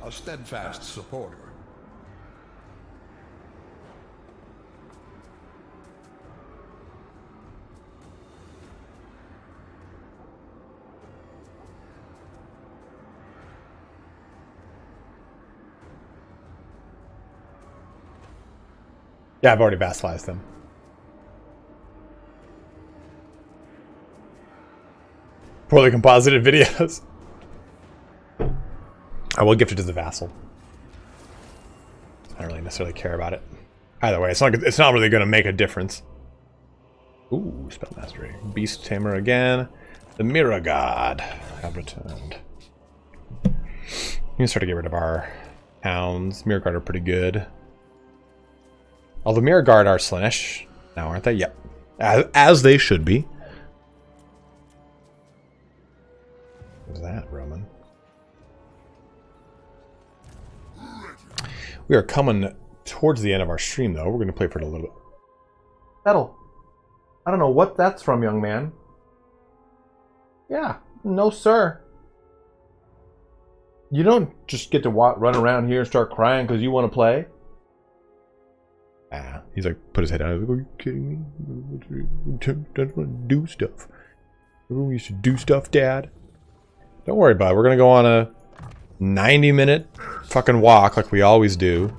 a steadfast supporter. Yeah, I've already vassalized them. Poorly composited videos. I will gift it to the vassal. I don't really necessarily care about it. Either way, it's not really going to make a difference. Ooh, spell mastery. Beast Tamer again. The Mirror God have returned. We can start to get rid of our hounds. Mirror Guard are pretty good. Although Mirror Guard are Slaanesh now, aren't they? Yep. As they should be. What was that, Roman? We are coming towards the end of our stream, though. We're going to play for it a little bit. Settle. I don't know what that's from, young man. Yeah. No, sir. You don't just get to run around here and start crying because you want to play. He's like, put his head down. I was like, are you kidding me? Don't want to do stuff. Everyone used to do stuff, Dad. Don't worry about it. We're going to go on a 90-minute fucking walk like we always do.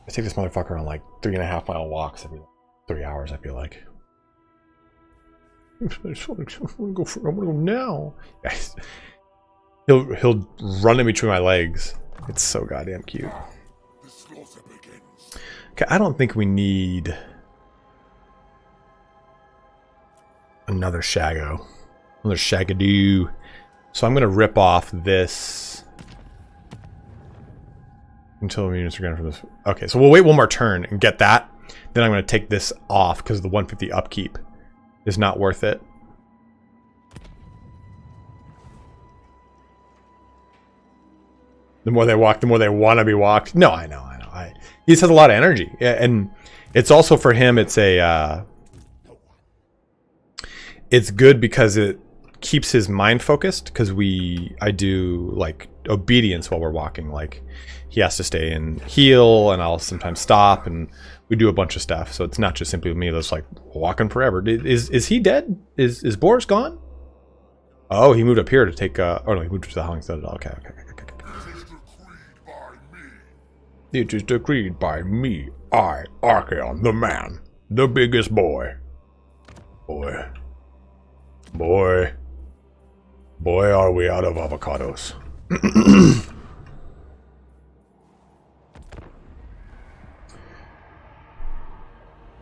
I take this motherfucker on like 3.5-mile walks every 3 hours, I feel like. I want to go now. Guys, he'll run in between my legs. It's so goddamn cute. Okay, I don't think we need another Shago. Another Shagadoo. So I'm going to rip off this until units are going from this. Okay, so we'll wait one more turn and get that. Then I'm going to take this off because the 150 upkeep is not worth it. The more they walk, the more they want to be walked. No, I know. He just has a lot of energy, and it's also for him. It's it's good because it keeps his mind focused. Because I do like obedience while we're walking. Like he has to stay and heal, and I'll sometimes stop, and we do a bunch of stuff. So it's not just simply me that's like walking forever. Is he dead? Is Boris gone? Oh, he moved up here to take. Oh no, he moved to the Howling Citadel. Okay. It is decreed by me, I, Archaon, the man, the biggest boy. Boy, are we out of avocados.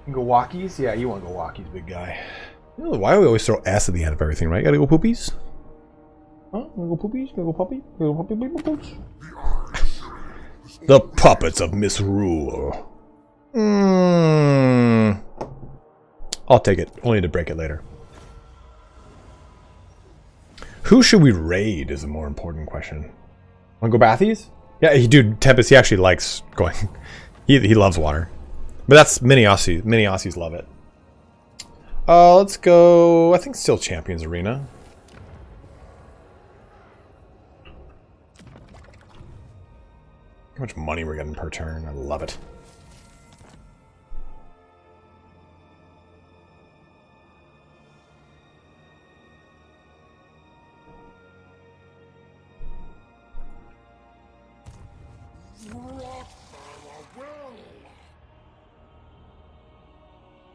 Go walkies? Yeah, you want to go walkies, big guy. You know, why do we always throw S at the end of everything, right? Gotta go poopies? Huh? Wanna go poopies? Gotta go puppy? Gotta go puppy, poops? The puppets of misrule. I'll take it. Only to break it later. Who should we raid is a more important question. Wanna go Bathies? Yeah, dude, Tempest, he actually likes going. He loves water. But that's many Aussies. Many Aussies love it. Let's go. I think still Champions Arena. How much money we're getting per turn. I love it.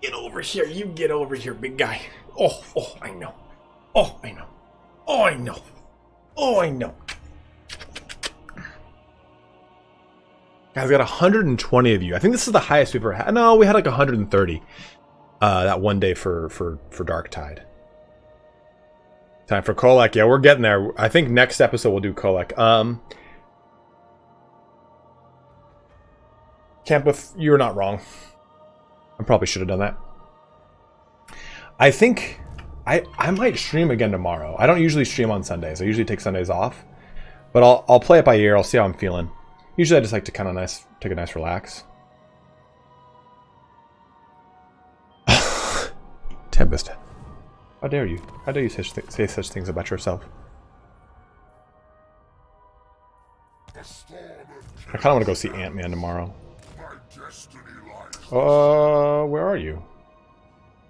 Get over here. You get over here, big guy. Oh, I know. Oh, I know. Oh, I know. Oh, I know. Guys, we got 120 of you. I think this is the highest we've ever had. No, we had like 130 that one day for Dark Tide. Time for Kolek. Yeah, we're getting there. I think next episode we'll do Kolek. Campbeth, you're not wrong. I probably should have done that. I think I might stream again tomorrow. I don't usually stream on Sundays. I usually take Sundays off. But I'll play it by ear. I'll see how I'm feeling. Usually I just like to kind of take a nice relax. Tempest. How dare you? How dare you say such things about yourself? I kind of want to go see Ant-Man tomorrow. Where are you?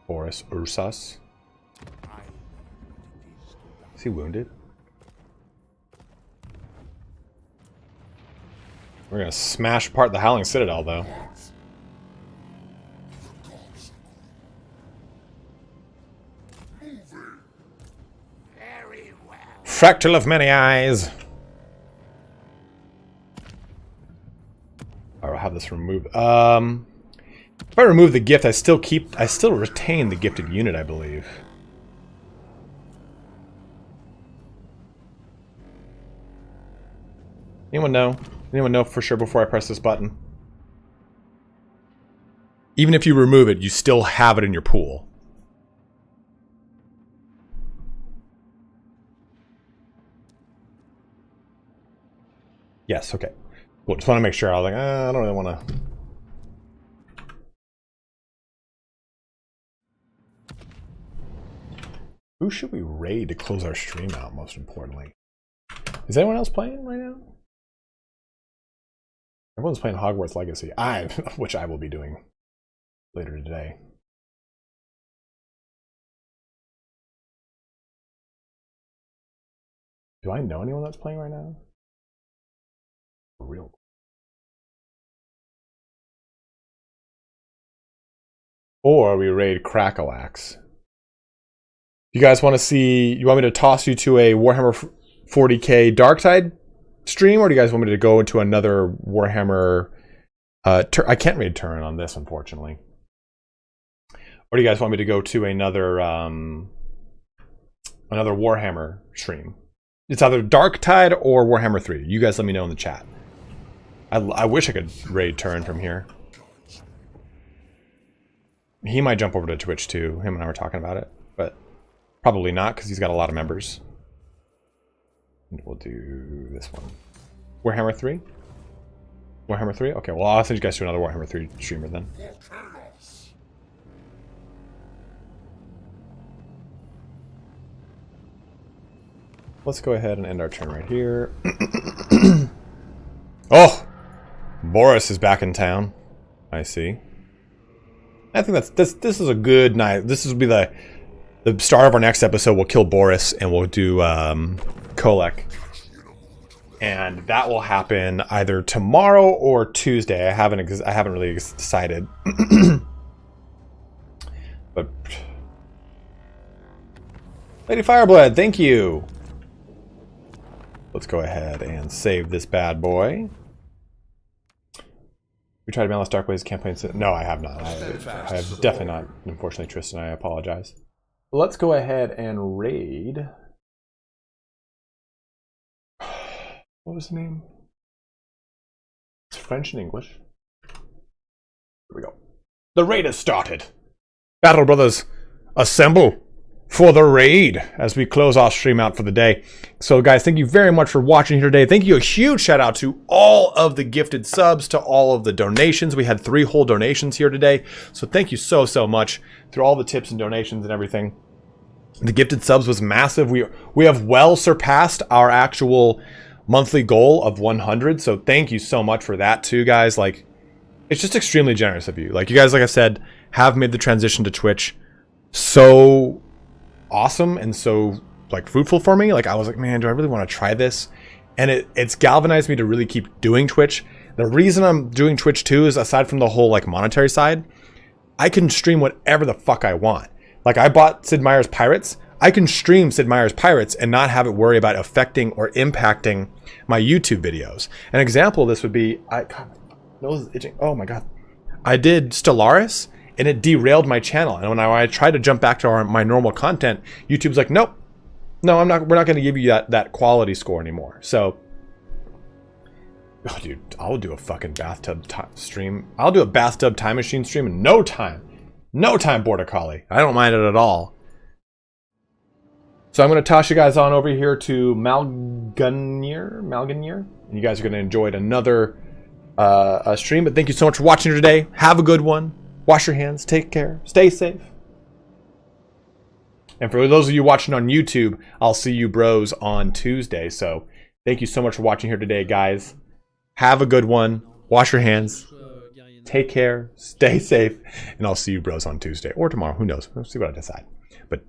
Boris Ursas. Is he wounded? We're gonna smash apart the Howling Citadel, though. Fractal of many eyes. I'll have this removed. If I remove the gift, I still retain the gifted unit, I believe. Anyone know? Anyone know for sure before I press this button? Even if you remove it, you still have it in your pool. Yes, okay. Well, just want to make sure. I was like, I don't really want to. Who should we raid to close our stream out, most importantly? Is anyone else playing right now? Everyone's playing Hogwarts Legacy, which I will be doing later today. Do I know anyone that's playing right now? For real. Or we raid Crackalax. You guys want to see? You want me to toss you to a Warhammer 40k Darktide stream, or do you guys want me to go into another Warhammer? I can't read turn on this, unfortunately. Or do you guys want me to go to another another Warhammer stream? It's either Darktide or Warhammer 3. You guys let me know in the chat. I wish I could raid turn from here. He might jump over to Twitch too. Him and I were talking about it, but probably not because he's got a lot of members. And we'll do this one. Warhammer 3? Warhammer 3? Okay, well I'll send you guys to another Warhammer 3 streamer then. Let's go ahead and end our turn right here. Oh! Boris is back in town. I see. I think this is a good night. This will be the start of our next episode. We'll kill Boris and we'll do Kolek. And that will happen either tomorrow or Tuesday. I haven't really decided. But Lady Fireblood, thank you. Let's go ahead and save this bad boy. We tried to balance Darkways campaigns. No, I have not. I have definitely not. Unfortunately, Tristan, I apologize. Let's go ahead and raid. What was the name? It's French and English. Here we go. The raid has started. Battle Brothers, assemble for the raid as we close our stream out for the day. So guys, thank you very much for watching here today. Thank you, a huge shout out to all of the gifted subs, to all of the donations. We had 3 whole donations here today. So thank you so much through all the tips and donations and everything. The gifted subs was massive. We have well surpassed our actual monthly goal of 100. So thank you so much for that too, guys. Like, it's just extremely generous of you. Like, you guys, like I said, have made the transition to Twitch so awesome and so like fruitful for me. Like, I was like, man, do I really want to try this? And it's galvanized me to really keep doing Twitch. The reason I'm doing Twitch too is, aside from the whole like monetary side, I can stream whatever the fuck I want. Like, I bought Sid Meier's Pirates. I can stream Sid Meier's Pirates and not have it worry about affecting or impacting my YouTube videos. An example of this would be, God, my nose is itching. Oh my God. I did Stellaris and it derailed my channel. And when I tried to jump back to my normal content, YouTube's like, nope, no, we're not going to give you that quality score anymore. So, oh dude, I'll do a fucking bathtub stream. I'll do a bathtub time machine stream in no time. No time, Border Collie. I don't mind it at all. So I'm going to toss you guys on over here to Malganier. And you guys are going to enjoy another stream. But thank you so much for watching today. Have a good one. Wash your hands. Take care. Stay safe. And for those of you watching on YouTube, I'll see you bros on Tuesday. So Thank you so much for watching here today, guys. Have a good one. Wash your hands. Take care. Stay safe. And I'll see you bros on Tuesday or tomorrow. Who knows? We'll see what I decide. But